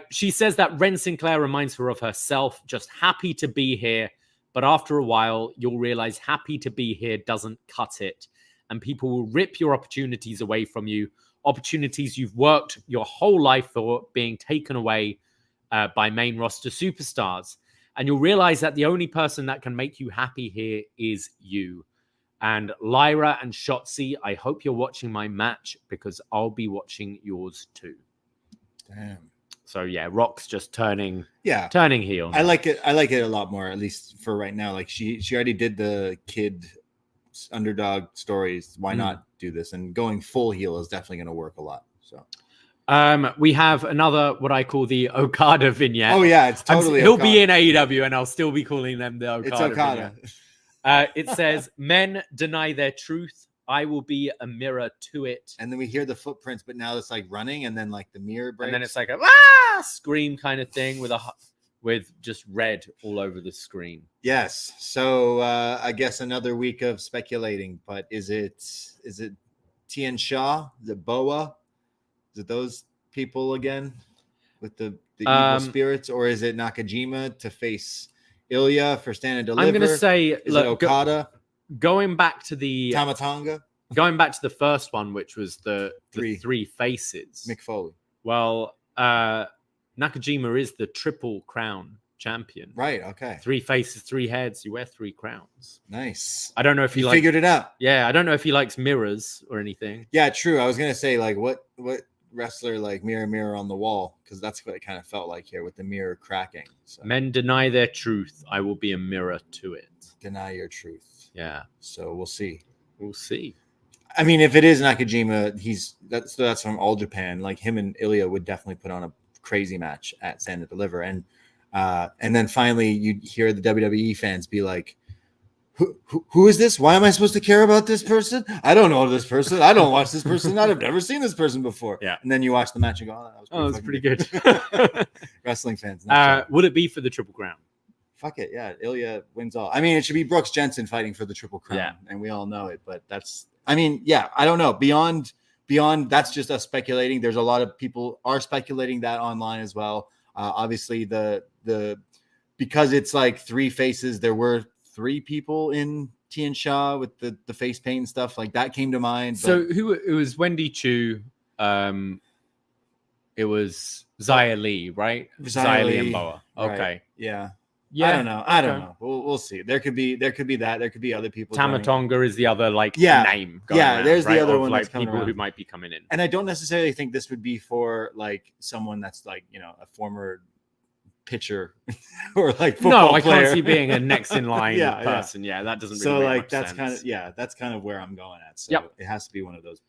Speaker 1: She says that Wren Sinclair reminds her of herself, just happy to be here, but after a while, you'll realize happy to be here doesn't cut it, and people will rip your opportunities away from you. Opportunities you've worked your whole life for being taken away by main roster superstars. And you'll realize that the only person that can make you happy here is you. And Lyra and Shotzi, I hope you're watching my match because I'll be watching yours too.
Speaker 5: Damn.
Speaker 1: So yeah, Rox just turning
Speaker 5: Yeah,
Speaker 1: heel.
Speaker 5: I like it. I like it a lot more, at least for right now. Like she already did the kid underdog stories. Why not do this? And going full heel is definitely going to work a lot. So.
Speaker 1: We have another what I call the Okada vignette.
Speaker 5: Oh yeah, it's totally.
Speaker 1: He'll
Speaker 5: Okada.
Speaker 1: be in AEW, and I'll still be calling them the Okada.
Speaker 5: It's Okada.
Speaker 1: It says, "Men deny their truth. I will be a mirror to it."
Speaker 5: And then we hear the footprints, but now it's like running, and then like the mirror breaks.
Speaker 1: And then it's like a scream kind of thing with just red all over the screen.
Speaker 5: Yes. So I guess another week of speculating, but is it Tien Shaw, the Boa? Is it those people again with the evil spirits, or is it Nakajima to face Ilia for stand and deliver?
Speaker 1: I'm going to say,
Speaker 5: is it Okada?
Speaker 1: Going back to the
Speaker 5: Tamatanga?
Speaker 1: Going back to the first one, which was the three faces.
Speaker 5: Mick Foley.
Speaker 1: Well, Nakajima is the Triple Crown champion.
Speaker 5: Right. Okay.
Speaker 1: 3 faces, 3 heads. You wear 3 crowns.
Speaker 5: Nice.
Speaker 1: I don't know if he
Speaker 5: figured it out.
Speaker 1: Yeah, I don't know if he likes mirrors or anything.
Speaker 5: Yeah, true. I was gonna say like what wrestler like mirror on the wall, because that's what it kind of felt like here with the mirror cracking. So.
Speaker 1: Men deny their truth. I will be a mirror to it.
Speaker 5: Deny your truth.
Speaker 1: Yeah.
Speaker 5: So we'll see.
Speaker 1: We'll see.
Speaker 5: I mean, if it is Nakajima, that's from All Japan. Like him and Ilia would definitely put on a crazy match at Stand and Deliver, and then finally you hear the WWE fans be like, Who is this? Why am I supposed to care about this person? I don't know this person. I don't watch this person. I've never seen this person before.
Speaker 1: Yeah.
Speaker 5: And then you watch the match and go, that was
Speaker 1: pretty good.
Speaker 5: Wrestling fans.
Speaker 1: Would it be for the Triple Crown?
Speaker 5: Fuck it. Yeah. Ilia wins all. I mean, it should be Brooks Jensen fighting for the Triple Crown.
Speaker 1: Yeah.
Speaker 5: And we all know it. But I don't know. Beyond that's just us speculating. There's a lot of people are speculating that online as well. Obviously, because it's like 3 faces, there were 3 people in Tien Shaw with the face paint and stuff like that came to mind.
Speaker 1: So it was Wendy Chu. It was Xia Li, right? Xia Li and Boa. Okay.
Speaker 5: Right. Yeah.
Speaker 1: Yeah.
Speaker 5: I don't know. We'll see. There could be that. There could be other people.
Speaker 1: Tamatonga is the other name.
Speaker 5: There's the other one
Speaker 1: like
Speaker 5: that's coming
Speaker 1: people
Speaker 5: around.
Speaker 1: who might be coming in.
Speaker 5: And I don't necessarily think this would be for like someone that's like, a former pitcher or like football
Speaker 1: I
Speaker 5: player.
Speaker 1: can't see being a next in line
Speaker 5: Yeah,
Speaker 1: person. Yeah, that doesn't really
Speaker 5: so
Speaker 1: make
Speaker 5: like
Speaker 1: much
Speaker 5: that's
Speaker 1: sense.
Speaker 5: that's kind of where I'm going at. So it has to be one of those.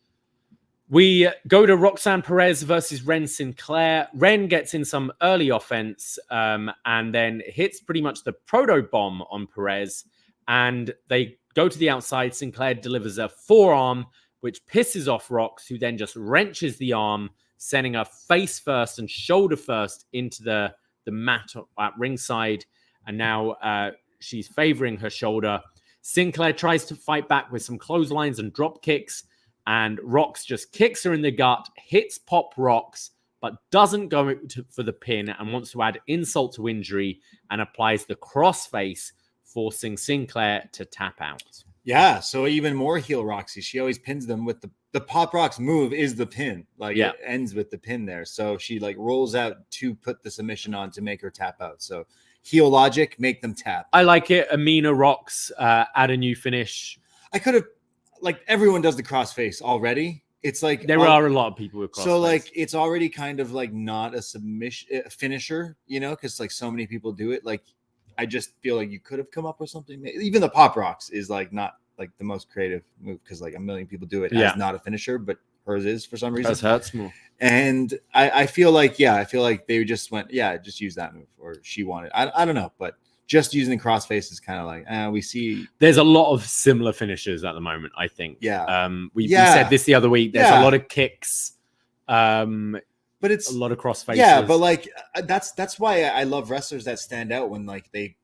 Speaker 1: We go to Roxanne Perez versus Wren Sinclair. Wren gets in some early offense and then hits pretty much the proto bomb on Perez. And they go to the outside. Sinclair delivers a forearm, which pisses off Rox, who then just wrenches the arm, sending her face first and shoulder first into the mat at ringside. And now she's favoring her shoulder. Sinclair tries to fight back with some clotheslines and drop kicks. And Rox just kicks her in the gut, hits Pop Rox, but doesn't go for the pin and wants to add insult to injury and applies the crossface, forcing Sinclair to tap out.
Speaker 5: Yeah, so even more heel Roxy. She always pins them with the Pop Rocks move is the pin. It ends with the pin there. So she like rolls out to put the submission on to make her tap out. So heel logic, make them tap.
Speaker 1: I like it. Amina Rox, add a new finish.
Speaker 5: I could have, like everyone does the crossface already. It's like
Speaker 1: there are a lot of people with crossface.
Speaker 5: So like it's already kind of like not a finisher, because like so many people do it. Like I just feel like you could have come up with something. Even the Pop Rocks is like not like the most creative move because like a million people do it as not a finisher, but hers is for some reason.
Speaker 1: Hers hurts more.
Speaker 5: And I feel like they just went just use that move, or she wanted. I don't know, but just using the crossface is kind of like we see. There's
Speaker 1: a lot of similar finishes at the moment, I think.
Speaker 5: Yeah.
Speaker 1: We said this the other week. There's a lot of kicks.
Speaker 5: But it's
Speaker 1: a lot of crossfaces.
Speaker 5: Yeah, but like that's why I love wrestlers that stand out when like they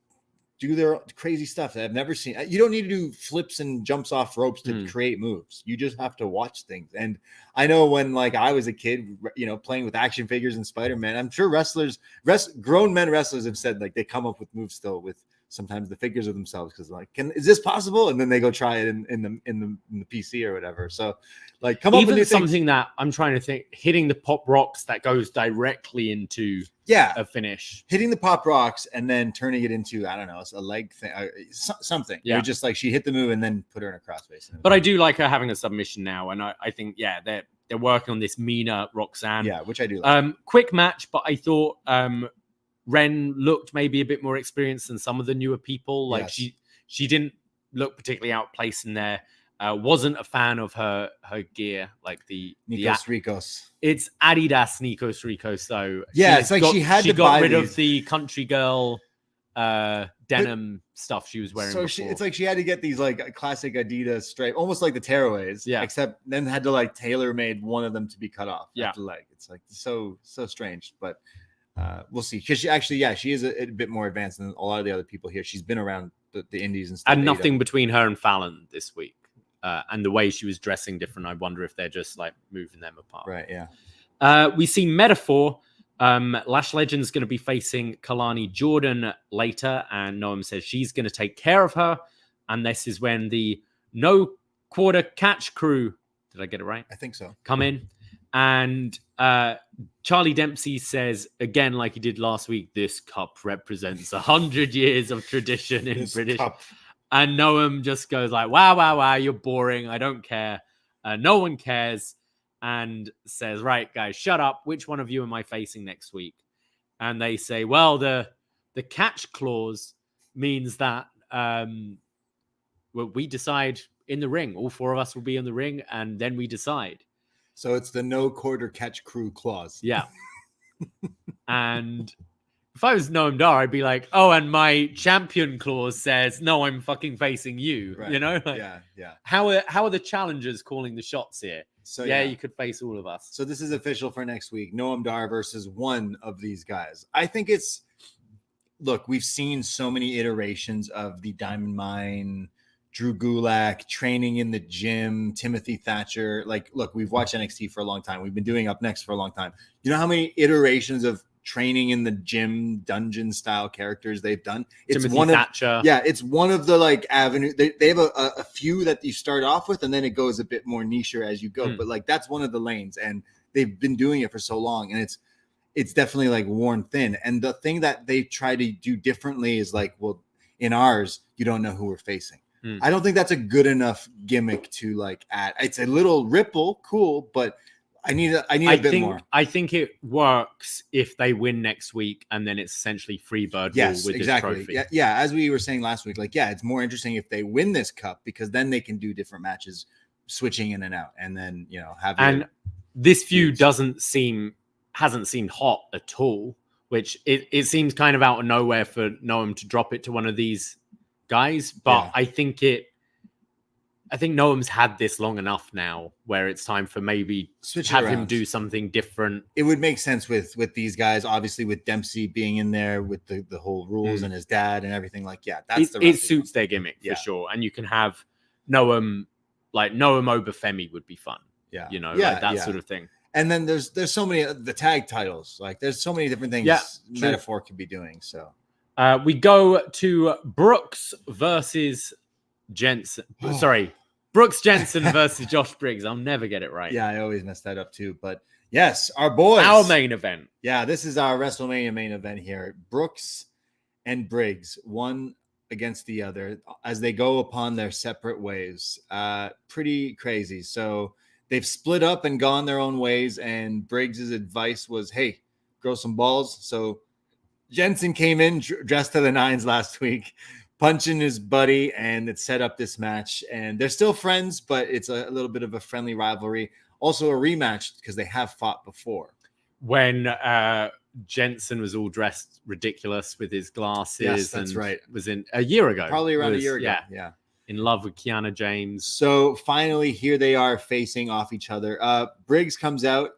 Speaker 5: do their crazy stuff that I've never seen. You don't need to do flips and jumps off ropes to create moves. You just have to watch things. And I know when like I was a kid, playing with action figures and Spider-Man, I'm sure grown men wrestlers have said like they come up with moves still with sometimes the figures of themselves because like, is this possible? And then they go try it in the PC or whatever. So like come up with
Speaker 1: something that I'm trying to think, hitting the Pop Rocks that goes directly into a finish,
Speaker 5: hitting the Pop Rocks and then turning it into, I don't know, a leg thing, something. You're just like she hit the move and then put her in a crossface.
Speaker 1: But I do like her having a submission now. And I think, they're they're working on this Mina Roxanne.
Speaker 5: Yeah, which I do like.
Speaker 1: Quick match, but I thought Wren looked maybe a bit more experienced than some of the newer people. Like
Speaker 5: Yes.
Speaker 1: she didn't look particularly outplaced in there. Wasn't a fan of her gear, like the
Speaker 5: Nikos Ricos.
Speaker 1: It's Adidas Nikos Ricos though.
Speaker 5: Yeah, it's like she had to
Speaker 1: got
Speaker 5: buy
Speaker 1: rid
Speaker 5: these.
Speaker 1: of the country girl denim stuff she was wearing.
Speaker 5: So it's like she had to get these like classic Adidas stripe, almost like the tearaways.
Speaker 1: Yeah.
Speaker 5: Except then had to like tailor made one of them to be cut off.
Speaker 1: Yeah.
Speaker 5: At the leg. It's like so strange, but we'll see. Because she actually, she is a bit more advanced than a lot of the other people here. She's been around the indies and stuff.
Speaker 1: And nothing between her and Fallon this week. And the way she was dressing different, I wonder if they're just like moving them apart.
Speaker 5: Right, yeah.
Speaker 1: We see Metaphor. Lash Legend's going to be facing Kelani Jordan later, and Noam says she's going to take care of her. And this is when the No Quarter Catch crew, did I get it right?
Speaker 5: I think so.
Speaker 1: Come in. And Charlie Dempsey says, again, like he did last week, this cup represents 100 years of tradition in
Speaker 5: This
Speaker 1: British.
Speaker 5: cup.
Speaker 1: And Noam just goes like, wow, you're boring. I don't care. No one cares. And says, right, guys, shut up. Which one of you am I facing next week? And they say, well, the catch clause means that we decide in the ring. All four of us will be in the ring, and then we decide.
Speaker 5: So it's the No Quarter Catch crew clause.
Speaker 1: Yeah. And if I was Noam Dar, I'd be like, oh, and my champion clause says, no, I'm fucking facing you.
Speaker 5: Right.
Speaker 1: You know? Like,
Speaker 5: Yeah.
Speaker 1: How are the challengers calling the shots here?
Speaker 5: So
Speaker 1: yeah, you could face all of us.
Speaker 5: So this is official for next week. Noam Dar versus one of these guys. I think look, we've seen so many iterations of the Diamond Mine, Drew Gulak, training in the gym, Timothy Thatcher. Like, look, we've watched NXT for a long time. We've been doing UpNXT for a long time. You know how many iterations of training in the gym, dungeon style characters they've done? It's
Speaker 1: Timothy
Speaker 5: one
Speaker 1: Thatcher.
Speaker 5: of it's one of the like avenue. They have a few that you start off with, and then it goes a bit more niche as you go. But like that's one of the lanes, and they've been doing it for so long, and it's definitely like worn thin. And the thing that they try to do differently is like, well, in ours, you don't know who we're facing. I don't think that's a good enough gimmick to like add. It's a little ripple, cool, but I need a bit more.
Speaker 1: I think it works if they win next week, and then it's essentially free bird rule with
Speaker 5: exactly.
Speaker 1: this trophy.
Speaker 5: Yeah, as we were saying last week, like it's more interesting if they win this cup because then they can do different matches, switching in and out, and then have.
Speaker 1: And this feud hasn't seemed hot at all, which it seems kind of out of nowhere for Noam to drop it to one of these guys, but I think Noam's had this long enough now where it's time for maybe have him do something different.
Speaker 5: It would make sense with these guys, obviously with Dempsey being in there with the whole rules and his dad and everything. Like, it
Speaker 1: suits their gimmick for sure. And you can have Noam over Femi would be fun.
Speaker 5: Yeah.
Speaker 1: That sort of thing.
Speaker 5: And then there's so many the tag titles. Like there's so many different things Metaphor could be doing. So
Speaker 1: we go to Brooks versus Jensen. Sorry, Brooks Jensen versus Josh Briggs. I'll never get it right.
Speaker 5: Yeah, I always mess that up too. But yes, our boys.
Speaker 1: Our main event. Yeah,
Speaker 5: this is our WrestleMania main event here. Brooks and Briggs, one against the other, as they go upon their separate ways. Pretty crazy. So they've split up and gone their own ways. And Briggs' advice was, hey, grow some balls. So Jensen came in dressed to the nines last week, punching his buddy, and it set up this match. And they're still friends, but it's a little bit of a friendly rivalry. Also a rematch because they have fought before.
Speaker 1: When Jensen was all dressed ridiculous with his glasses.
Speaker 5: Yes, that's
Speaker 1: and
Speaker 5: right.
Speaker 1: Was in a year ago.
Speaker 5: Probably around a year ago. Yeah.
Speaker 1: In love with Kiana James.
Speaker 5: So finally, here they are facing off each other. Briggs comes out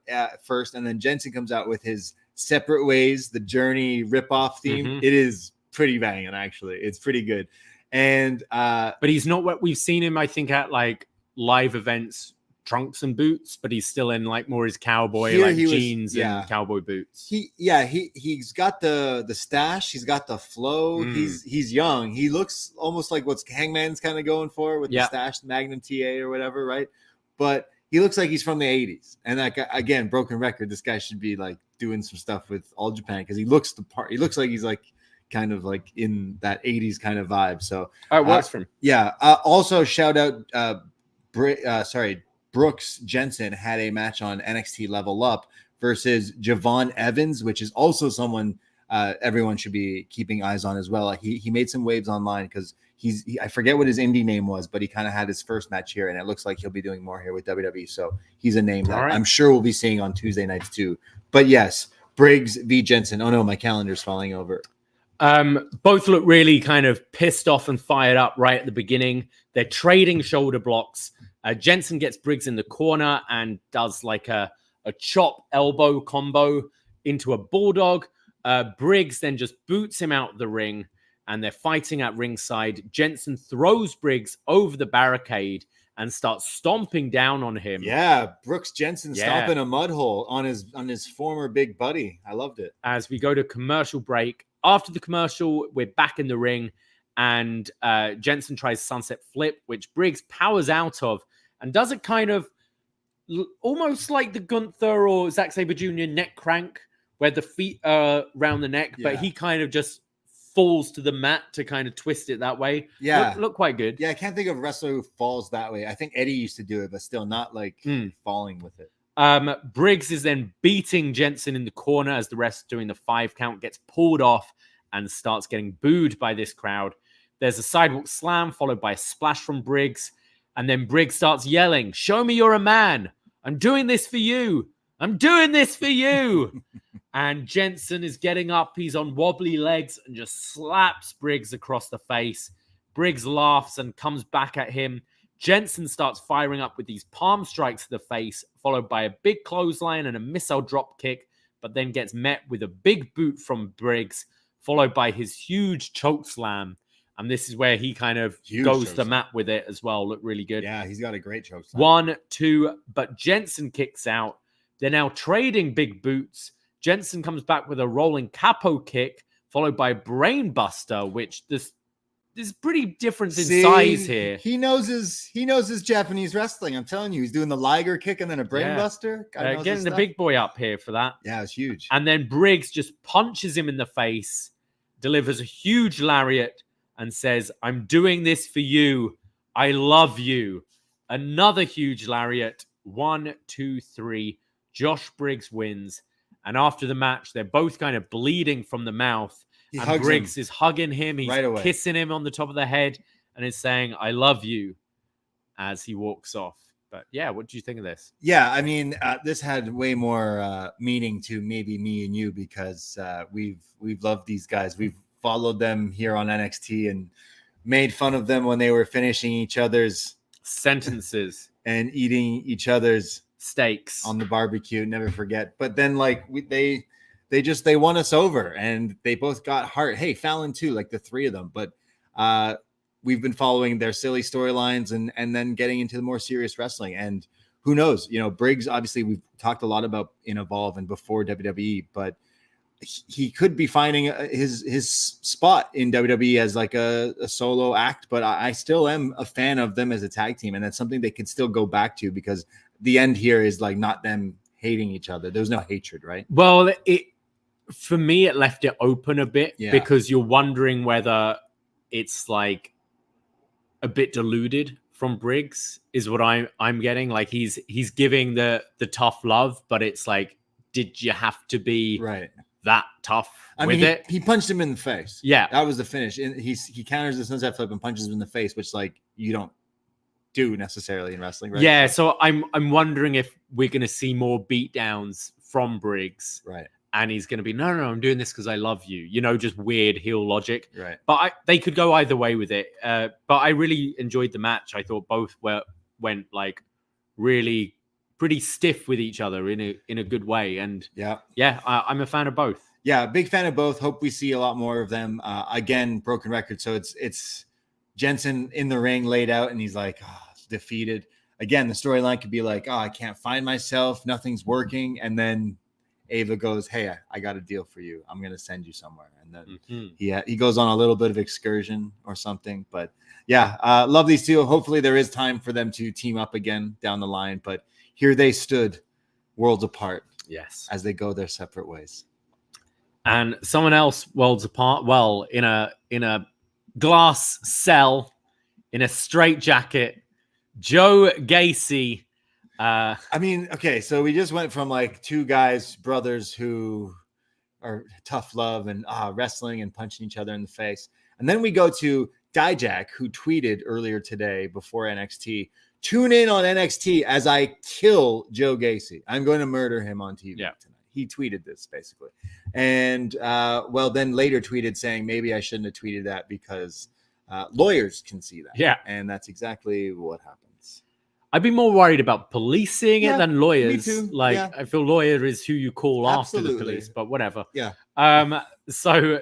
Speaker 5: first, and then Jensen comes out with his Separate Ways, the Journey ripoff theme.
Speaker 1: Mm-hmm.
Speaker 5: It is pretty banging, actually. It's pretty good. And
Speaker 1: but he's not what we've seen him, I think, at like live events, trunks and boots, but he's still in like more his cowboy jeans and cowboy boots.
Speaker 5: He's got the stash, he's got the flow. He's young. He looks almost like what's Hangman's kind of going for with the stash, Magnum TA or whatever, right? But he looks like he's from the 80s. And like again, broken record, this guy should be like doing some stuff with All Japan because he looks the part. He looks like he's like kind of like in that 80s kind of vibe. So
Speaker 1: it works for him.
Speaker 5: Yeah. Also shout out Brooks Jensen had a match on NXT Level Up versus Javon Evans, which is also someone everyone should be keeping eyes on as well. He made some waves online because I forget what his indie name was, but he kind of had his first match here, and it looks like he'll be doing more here with WWE. So he's a name that I'm sure we'll be seeing on Tuesday nights too. But yes, Briggs v. Jensen. Oh no, my calendar's falling over.
Speaker 1: Both look really kind of pissed off and fired up right at the beginning. They're trading shoulder blocks. Jensen gets Briggs in the corner and does like a chop elbow combo into a bulldog. Briggs then just boots him out of the ring, and they're fighting at ringside. Jensen throws Briggs over the barricade and starts stomping down on him.
Speaker 5: Yeah, Brooks Jensen stomping a mud hole on his former big buddy. I loved it.
Speaker 1: As we go to commercial break. After the commercial, we're back in the ring, and Jensen tries sunset flip, which Briggs powers out of and does it kind of almost like the Gunther or Zack Sabre Jr. neck crank, where the feet are around the neck, but he kind of just falls to the mat to kind of twist it that way.
Speaker 5: Yeah.
Speaker 1: Look quite good.
Speaker 5: Yeah, I can't think of a wrestler who falls that way. I think Eddie used to do it, but still not like falling with it.
Speaker 1: Briggs is then beating Jensen in the corner as the rest doing the 5 count, gets pulled off and starts getting booed by this crowd. There's a sidewalk slam followed by a splash from Briggs. And then Briggs starts yelling, "Show me you're a man. I'm doing this for you. I'm doing this for you." And Jensen is getting up. He's on wobbly legs and just slaps Briggs across the face. Briggs laughs and comes back at him. Jensen starts firing up with these palm strikes to the face, followed by a big clothesline and a missile drop kick, but then gets met with a big boot from Briggs, followed by his huge choke slam. And this is where he kind of goes to the mat with it as well. Look really good.
Speaker 5: Yeah, he's got a great choke slam.
Speaker 1: 1, 2, but Jensen kicks out. They're now trading big boots. Jensen comes back with a rolling capo kick, followed by brainbuster, which there's pretty difference in size here.
Speaker 5: He knows his Japanese wrestling. I'm telling you, he's doing the Liger kick and then a brainbuster.
Speaker 1: Getting the big boy up here for that.
Speaker 5: Yeah, it's huge.
Speaker 1: And then Briggs just punches him in the face, delivers a huge lariat, and says, "I'm doing this for you. I love you." Another huge lariat. 1, 2, 3. Josh Briggs wins. And after the match, they're both kind of bleeding from the mouth. And Briggs is hugging him. He's kissing him on the top of the head and is saying, "I love you," as he walks off. But yeah, what do you think of this?
Speaker 5: Yeah, I mean, this had way more meaning to maybe me and you because we've loved these guys. We've followed them here on NXT and made fun of them when they were finishing each other's
Speaker 1: sentences
Speaker 5: and eating each other's
Speaker 1: steaks
Speaker 5: on the barbecue. Never forget. But then like they won us over and they both got heart. Hey, Fallon too, like the three of them. But we've been following their silly storylines and then getting into the more serious wrestling. And who knows, Briggs, obviously we've talked a lot about in Evolve and before WWE, but he could be finding his spot in WWE as like a solo act, but I still am a fan of them as a tag team. And that's something they can still go back to because the end here is like not them hating each other. There's no hatred, right?
Speaker 1: Well, for me, it left it open a bit because you're wondering whether it's like a bit diluted from Briggs is what I'm getting. Like he's giving the tough love, but it's like, did you have to be that tough with it?
Speaker 5: He punched him in the face.
Speaker 1: Yeah.
Speaker 5: That was the finish. And he counters the sunset flip and punches him in the face, which like you don't do necessarily in wrestling, right?
Speaker 1: Yeah, so I'm wondering if we're going to see more beatdowns from Briggs.
Speaker 5: Right.
Speaker 1: And he's going to be, no, I'm doing this because I love you. Just weird heel logic.
Speaker 5: Right.
Speaker 1: But they could go either way with it. But I really enjoyed the match. I thought both went like really pretty stiff with each other in a good way. And I'm a fan of both.
Speaker 5: Yeah, big fan of both. Hope we see a lot more of them. Again, broken record. So it's Jensen in the ring laid out and he's like defeated. Again, the storyline could be like, I can't find myself. Nothing's working. And then Ava goes, "Hey, I got a deal for you. I'm going to send you somewhere." And then he goes on a little bit of excursion or something. But yeah, love these two. Hopefully there is time for them to team up again down the line. But here they stood worlds apart.
Speaker 1: Yes.
Speaker 5: As they go their separate ways.
Speaker 1: And someone else worlds apart. Well, in a glass cell, in a straitjacket, Joe Gacy
Speaker 5: I mean, okay, so we just went from like two guys, brothers who are tough love and wrestling and punching each other in the face. And then we go to Djack, who tweeted earlier today before NXT, tune in on NXT as I kill Joe Gacy. I'm going to murder him on TV tonight. He tweeted this basically. And then later tweeted saying, maybe I shouldn't have tweeted that because lawyers can see that.
Speaker 1: Yeah.
Speaker 5: And that's exactly what happens.
Speaker 1: I'd be more worried about policing it than lawyers.
Speaker 5: Me too.
Speaker 1: Like,
Speaker 5: Yeah.
Speaker 1: I feel lawyer is who you call
Speaker 5: Absolutely.
Speaker 1: after the police, but whatever.
Speaker 5: Yeah.
Speaker 1: So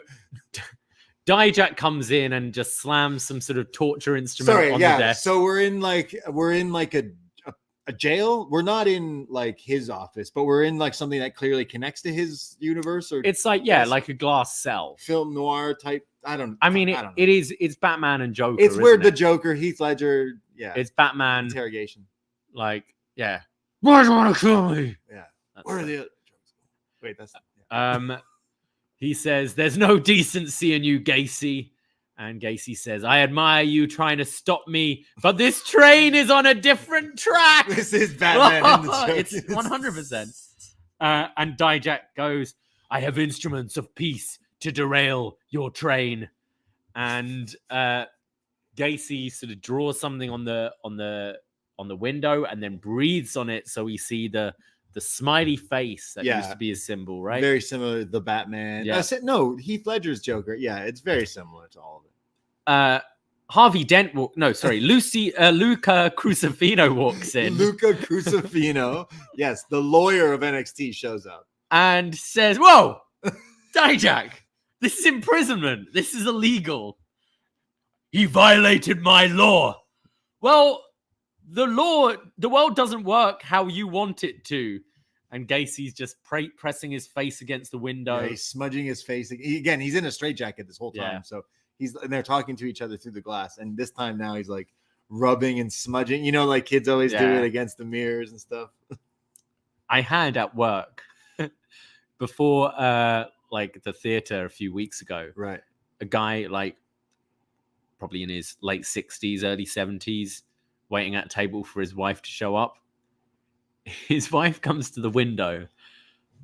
Speaker 1: Djack comes in and just slams some sort of torture instrument on the desk.
Speaker 5: So we're in like a jail. We're not in like his office, but we're in like something that clearly connects to his universe. Or
Speaker 1: It's like like a glass cell.
Speaker 5: film noir type. I don't know.
Speaker 1: It's Batman and Joker.
Speaker 5: It's where
Speaker 1: isn't
Speaker 5: the
Speaker 1: it?
Speaker 5: Joker, Heath Ledger. Yeah.
Speaker 1: It's Batman.
Speaker 5: Interrogation.
Speaker 1: Like, yeah. Why do you want to kill me?
Speaker 5: Yeah.
Speaker 1: That's
Speaker 5: Where are
Speaker 1: it.
Speaker 5: the other jokes? Wait, that's
Speaker 1: He says, "There's no decency in you, Gacy." And Gacy says, "I admire you trying to stop me, but this train is on a different track."
Speaker 5: This is Batman and the Joker.
Speaker 1: It's 100%. And Djack goes, "I have instruments of peace to derail your train." And Gacy sort of draws something on the window and then breathes on it, so we see the smiley face that used to be a symbol, right?
Speaker 5: Very similar to the Batman.
Speaker 1: Yeah.
Speaker 5: No, Heath Ledger's Joker. Yeah, it's very similar to all of it.
Speaker 1: Harvey Dent Luca Crucifino walks in
Speaker 5: Luca Crucifino, yes, the lawyer of NXT shows up
Speaker 1: and says, "Whoa, Djack, this is imprisonment. This is illegal. He violated my law." Well, the world doesn't work how you want it to. And Gacy's just pressing his face against the window.
Speaker 5: Yeah, he's smudging his face. Again, he's in a straitjacket this whole time.
Speaker 1: Yeah.
Speaker 5: So and they're talking to each other through the glass. And this time now he's like rubbing and smudging. You know, like kids always do it against the mirrors and stuff.
Speaker 1: I had at work before like the theater a few weeks ago.
Speaker 5: Right.
Speaker 1: A guy like probably in his late 60s, early 70s, waiting at a table for his wife to show up. His wife comes to the window,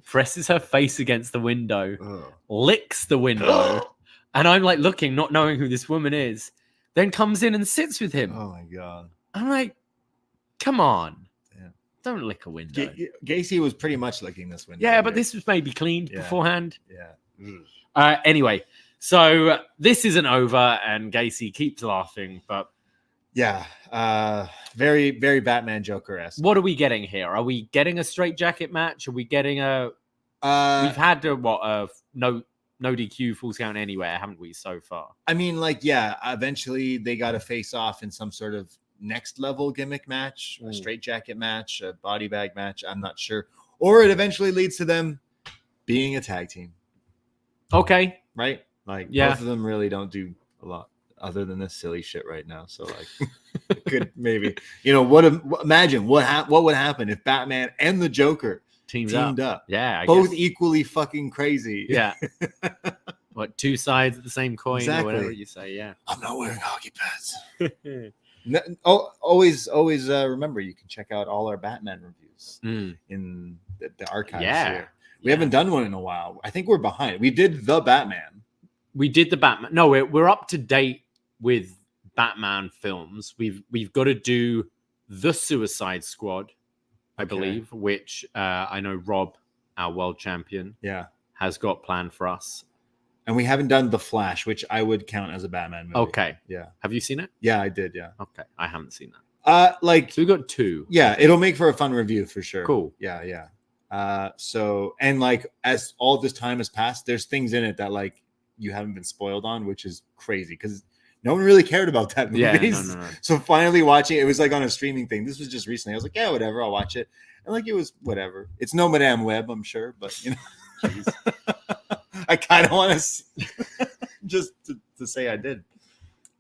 Speaker 1: presses her face against the window, licks the window, and I'm like looking, not knowing who this woman is, then comes in and sits with him.
Speaker 5: Oh my God.
Speaker 1: I'm like, come on.
Speaker 5: Yeah.
Speaker 1: Don't lick a window.
Speaker 5: Gacy was pretty much licking this window.
Speaker 1: Yeah, but this was maybe cleaned beforehand.
Speaker 5: Yeah.
Speaker 1: Anyway, so this isn't over, and Gacy keeps laughing, but
Speaker 5: yeah, very, very Batman Joker-esque.
Speaker 1: What are we getting here? Are we getting a straitjacket match? Are we getting a? We've had no DQ Falls Count Anywhere, haven't we, so far?
Speaker 5: I mean, like, yeah, eventually they got to face off in some sort of next level gimmick match, a straitjacket match, a body bag match. I'm not sure, or it eventually leads to them being a tag team.
Speaker 1: Okay,
Speaker 5: right? Like, both of them really don't do a lot other than this silly shit right now. So, like, could maybe, imagine what would happen if Batman and the Joker teamed up.
Speaker 1: Yeah,
Speaker 5: both equally fucking crazy.
Speaker 1: Yeah. What, two sides of the same coin or whatever you say? Yeah.
Speaker 5: I'm not wearing hockey pads. Always remember, you can check out all our Batman reviews in the archives here. We haven't done one in a while. I think we're behind. We did the Batman.
Speaker 1: No, we're up to date with Batman films. We've got to do the Suicide Squad, I believe, which I know Rob, our world champion, has got planned for us.
Speaker 5: And we haven't done The Flash, which I would count as a Batman movie.
Speaker 1: Okay.
Speaker 5: Yeah.
Speaker 1: Have you seen it?
Speaker 5: Yeah, I did. Yeah.
Speaker 1: Okay. I haven't seen
Speaker 5: that.
Speaker 1: So we got two.
Speaker 5: Yeah, it'll make for a fun review for sure.
Speaker 1: Cool.
Speaker 5: Yeah. So, and like, as all this time has passed, there's things in it that like you haven't been spoiled on, which is crazy because no one really cared about that movie.
Speaker 1: Yeah, no.
Speaker 5: So finally watching it, was like on a streaming thing. This was just recently. I was like, yeah, whatever, I'll watch it. And like, it was whatever. It's no Madame Web, I'm sure, but I kind of want to just to say I did.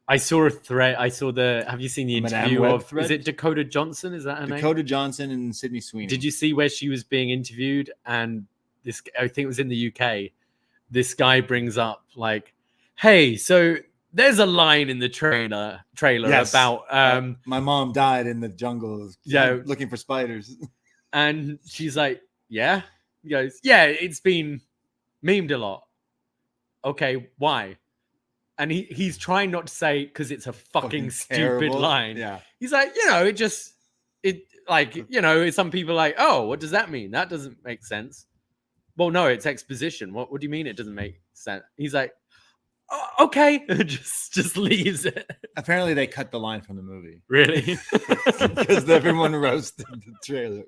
Speaker 1: I saw a thread. Have you seen the interview of, is it Dakota Johnson? Is that her name?
Speaker 5: Dakota Johnson and Sydney Sweeney.
Speaker 1: Did you see where she was being interviewed? And this, I think it was in the UK. This guy brings up like, hey, so there's a line in the trailer
Speaker 5: Yes.
Speaker 1: about
Speaker 5: my mom died in the jungle looking for spiders.
Speaker 1: and she's like, yeah. He goes, yeah, it's been memed a lot. Okay, why? And he's trying not to say because it's a fucking stupid
Speaker 5: terrible.
Speaker 1: line.
Speaker 5: Yeah.
Speaker 1: He's like, some people are like, oh, what does that mean? That doesn't make sense. Well, no, it's exposition. What do you mean it doesn't make sense? He's like, oh, okay, just leaves it.
Speaker 5: Apparently, they cut the line from the movie.
Speaker 1: Really?
Speaker 5: Because everyone roasted the trailer.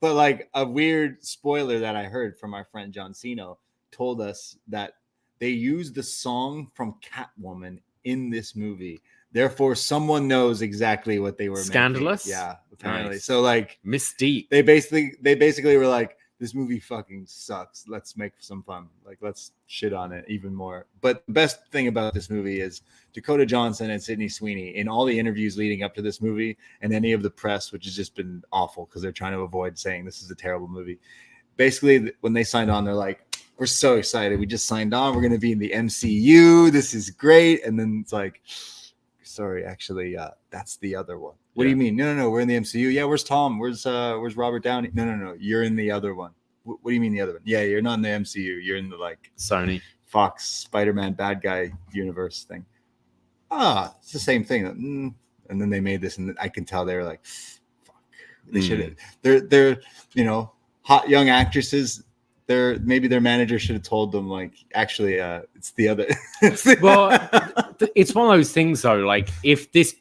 Speaker 5: But like a weird spoiler that I heard from our friend John Cino told us that they used the song from Catwoman in this movie. Therefore, someone knows exactly what they were
Speaker 1: Scandalous?
Speaker 5: making. Yeah, apparently.
Speaker 1: Nice.
Speaker 5: So like
Speaker 1: Mystique.
Speaker 5: They basically were like, this movie fucking sucks. Let's make some fun. Like, let's shit on it even more. But the best thing about this movie is Dakota Johnson and Sydney Sweeney in all the interviews leading up to this movie and any of the press, which has just been awful because they're trying to avoid saying this is a terrible movie. Basically, when they signed on, they're like, we're so excited. We just signed on. We're going to be in the MCU. This is great. And then it's like, sorry, actually, that's the other one. What do you mean? No, we're in the MCU. Yeah, where's Tom? Where's Robert Downey? No, you're in the other one. What do you mean the other one? Yeah, you're not in the MCU. You're in the like
Speaker 1: Sony,
Speaker 5: Fox, Spider-Man, bad guy universe thing. It's the same thing. And then they made this, and I can tell they were like, fuck. They should have. They're hot young actresses. Maybe their manager should have told them like, actually, it's the other.
Speaker 1: Well, it's one of those things though. Like if this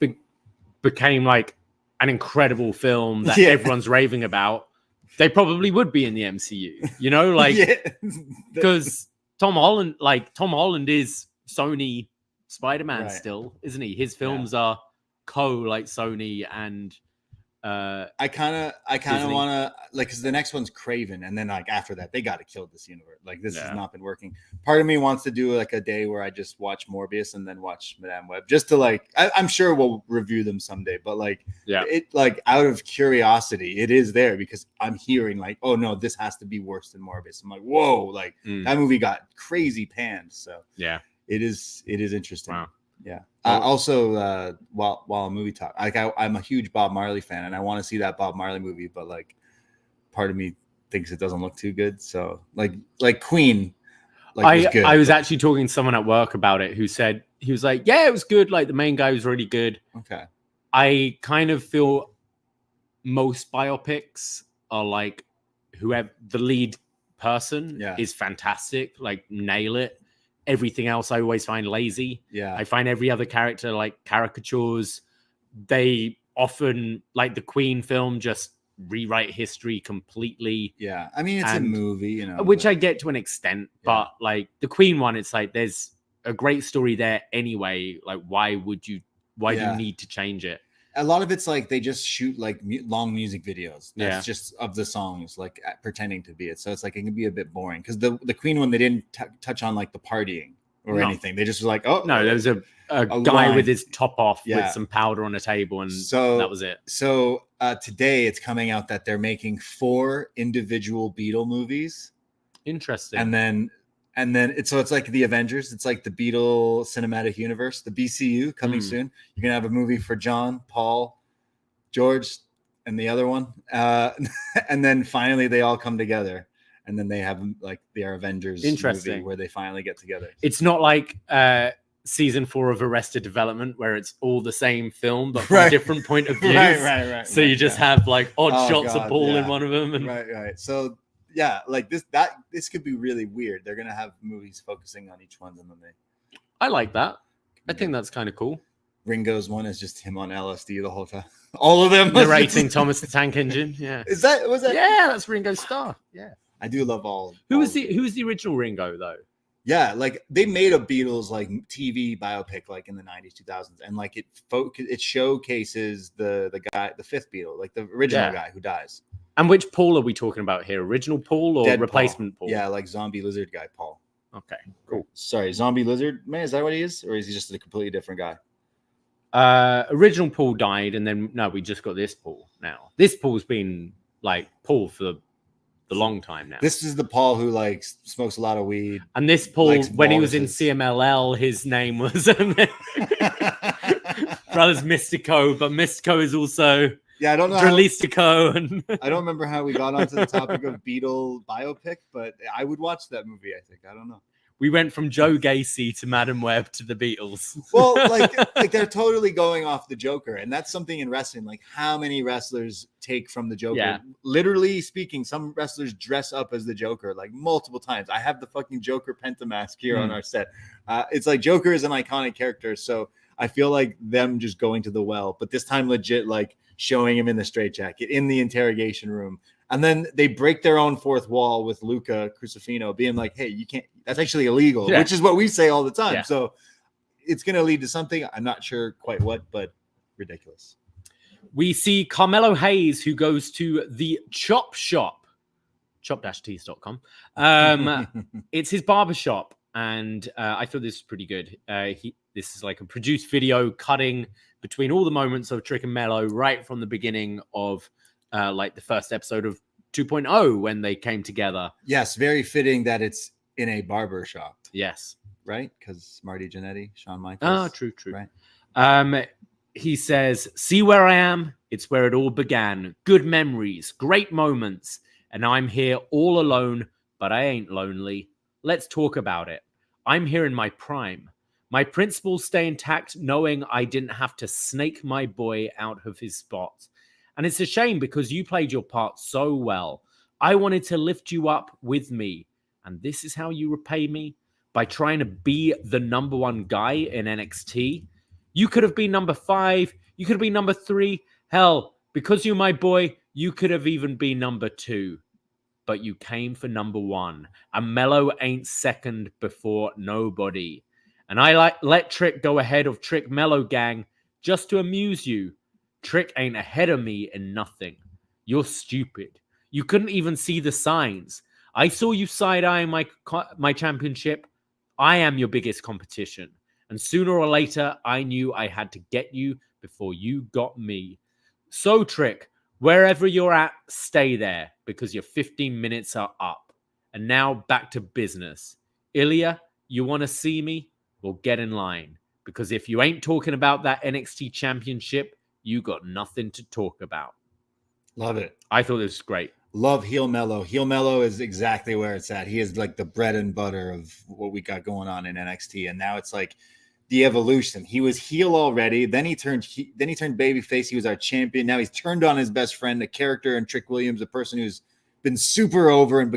Speaker 1: became like an incredible film that everyone's raving about, they probably would be in the MCU. You know, like because Tom Holland is Sony Spider-Man still, isn't he? His films are like Sony and.
Speaker 5: I kind of want to like because the next one's Craven, and then like after that they got to kill this universe. Like this has not been working. Part of me wants to do like a day where I just watch Morbius and then watch Madame Web, just to like I'm sure we'll review them someday. But like it like out of curiosity, it is there because I'm hearing like, oh no, this has to be worse than Morbius. I'm like, whoa, like that movie got crazy panned. So it is interesting.
Speaker 1: Wow.
Speaker 5: Yeah. Also, while a movie talk, like I'm a huge Bob Marley fan, and I want to see that Bob Marley movie, but like, part of me thinks it doesn't look too good. So, like Queen, was good.
Speaker 1: I was actually talking to someone at work about it who said he was like, yeah, it was good. Like the main guy was really good.
Speaker 5: Okay.
Speaker 1: I kind of feel most biopics are like whoever the lead person is fantastic, like nail it. Everything else I always find lazy.
Speaker 5: Yeah.
Speaker 1: I find every other character like caricatures. They often, like the Queen film, just rewrite history completely.
Speaker 5: Yeah. I mean, it's a movie,
Speaker 1: which I get to an extent, but like the Queen one, it's like there's a great story there anyway. Like, why do you need to change it?
Speaker 5: A lot of it's like they just shoot like long music videos. That's just of the songs, like pretending to be it. So it's like it can be a bit boring because the Queen one, they didn't touch on like the partying or anything. They just were like, oh
Speaker 1: no, there was a guy line with his top off with some powder on a table, and so that was it.
Speaker 5: So today it's coming out that they're making 4 individual Beatle movies.
Speaker 1: Interesting.
Speaker 5: And then it's like the Avengers. It's like the Beatle cinematic universe, the BCU coming soon. You're going to have a movie for John, Paul, George, and the other one. And then finally they all come together. And then they have like their Avengers movie where they finally get together.
Speaker 1: It's not like season 4 of Arrested Development where it's all the same film, but from a different point of view.
Speaker 5: Right.
Speaker 1: So you just have like odd shots of Paul in one of them. And...
Speaker 5: Right. So yeah, like this could be really weird. They're gonna have movies focusing on each one, and then
Speaker 1: I like that. I think that's kind of cool.
Speaker 5: Ringo's one is just him on LSD the whole time. All of them
Speaker 1: narrating Thomas the Tank Engine. Yeah,
Speaker 5: was that?
Speaker 1: Yeah, that's Ringo Starr. Yeah,
Speaker 5: I do love all.
Speaker 1: Who was the original Ringo though?
Speaker 5: Yeah, like they made a Beatles like TV biopic like in the 90s, 2000s, and like it showcases the guy, the 5th Beatle, like the original guy who dies.
Speaker 1: And which Paul are we talking about here? Original Paul or
Speaker 5: Dead
Speaker 1: replacement Paul?
Speaker 5: Yeah, like zombie lizard guy Paul.
Speaker 1: Okay, cool.
Speaker 5: Sorry, zombie lizard man, is that what he is, or is he just a completely different guy?
Speaker 1: Original Paul died, and then we just got this Paul now. This Paul's been like Paul for the long time now.
Speaker 5: This is the Paul who like smokes a lot of weed.
Speaker 1: And this Paul,
Speaker 5: likes
Speaker 1: when he was in
Speaker 5: walruses.
Speaker 1: CMLL, his name was Brothers Mystico, but Mystico is also
Speaker 5: Yeah, I don't know. How,
Speaker 1: Dralistico. And
Speaker 5: I don't remember how we got onto the topic of Beatle biopic, but I would watch that movie. I think I don't know.
Speaker 1: we went from Joe Gacy to Madam Web to the Beatles.
Speaker 5: Well, like they're totally going off the Joker, and that's something in wrestling. Like how many wrestlers take from the Joker?
Speaker 1: Yeah.
Speaker 5: Literally speaking, some wrestlers dress up as the Joker like multiple times. I have the fucking Joker pentamask here on our set. It's like Joker is an iconic character, so I feel like them just going to the well, but this time legit like showing him in the straitjacket in the interrogation room. And then they break their own fourth wall with Luca Crucifino being like, hey, you can't, that's actually illegal, which is what we say all the time.
Speaker 1: Yeah.
Speaker 5: So it's going to lead to something. I'm not sure quite what, but ridiculous.
Speaker 1: We see Carmelo Hayes, who goes to the Chop Shop, chop-tees.com. It's his barbershop. And I thought this was pretty good. This is like a produced video cutting between all the moments of Trick and Mello right from the beginning of like the first episode of 2.0 when they came together.
Speaker 5: Yes, very fitting that it's in a barber shop.
Speaker 1: Yes.
Speaker 5: Right? Because Marty Jannetty, Shawn Michaels.
Speaker 1: Ah, true.
Speaker 5: Right.
Speaker 1: He says, see where I am? It's where it all began. Good memories, great moments. And I'm here all alone, but I ain't lonely. Let's talk about it. I'm here in my prime. My principles stay intact, knowing I didn't have to snake my boy out of his spot. And it's a shame because you played your part so well. I wanted to lift you up with me. And this is how you repay me? By trying to be the number one guy in NXT. You could have been number 5. You could have been number 3. Hell, because you're my boy, you could have even been number 2. But you came for number 1. And Mello ain't second before nobody. And I let Trick go ahead of Trick Mello gang just to amuse you. Trick ain't ahead of me in nothing. You're stupid. You couldn't even see the signs. I saw you side-eyeing my championship. I am your biggest competition. And sooner or later, I knew I had to get you before you got me. So, Trick, wherever you're at, stay there because your 15 minutes are up. And now back to business. Ilia, you want to see me? Well, get in line. Because if you ain't talking about that NXT championship, you got nothing to talk about.
Speaker 5: Love it.
Speaker 1: I thought this was great.
Speaker 5: Love Heel Mello. Heel Mello is exactly where it's at. He is like the bread and butter of what we got going on in NXT. And now it's like the evolution. He was heel already. Then he turned babyface. He was our champion. Now he's turned on his best friend, a character in Trick Williams, a person who's been super over and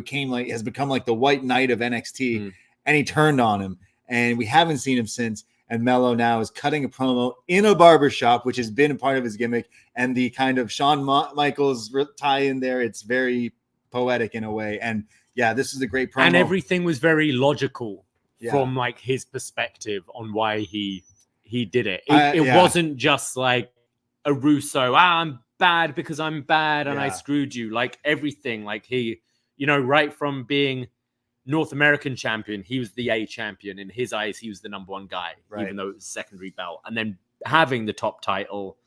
Speaker 5: has become like the white knight of NXT. And he turned on him. And we haven't seen him since. And Mello now is cutting a promo in a barbershop, which has been a part of his gimmick. And the kind of Shawn Michaels tie in there, it's very poetic in a way. And yeah, this is a great promo.
Speaker 1: And everything was very logical from like his perspective on why he did it. It wasn't just like a Russo, I'm bad because I'm bad and I screwed you. Like everything, like he, right from being North American champion, he was the A champion. In his eyes, he was the number 1 guy, even though it was a secondary belt. And then having the top title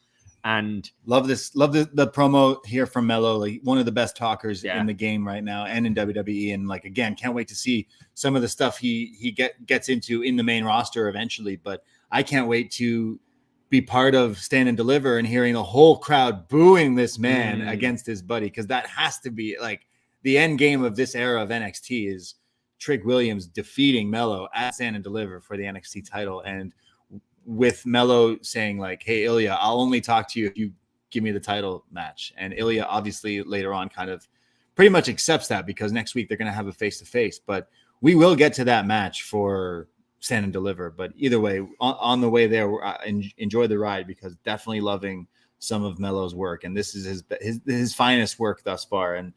Speaker 1: and
Speaker 5: love the promo here from Mello, like one of the best talkers in the game right now and in WWE. And like, again, can't wait to see some of the stuff he gets into in the main roster eventually. But I can't wait to be part of Stand and Deliver and hearing the whole crowd booing this man against his buddy. Because that has to be like the end game of this era of NXT is Trick Williams defeating Mello at Stand and Deliver for the NXT title. And with Mello saying like, hey, Ilia, I'll only talk to you if you give me the title match. And Ilia obviously later on kind of pretty much accepts that because next week they're going to have a face-to-face. But we will get to that match for Stand and Deliver. But either way, on the way there, enjoy the ride because definitely loving some of Mello's work. And this is his finest work thus far. And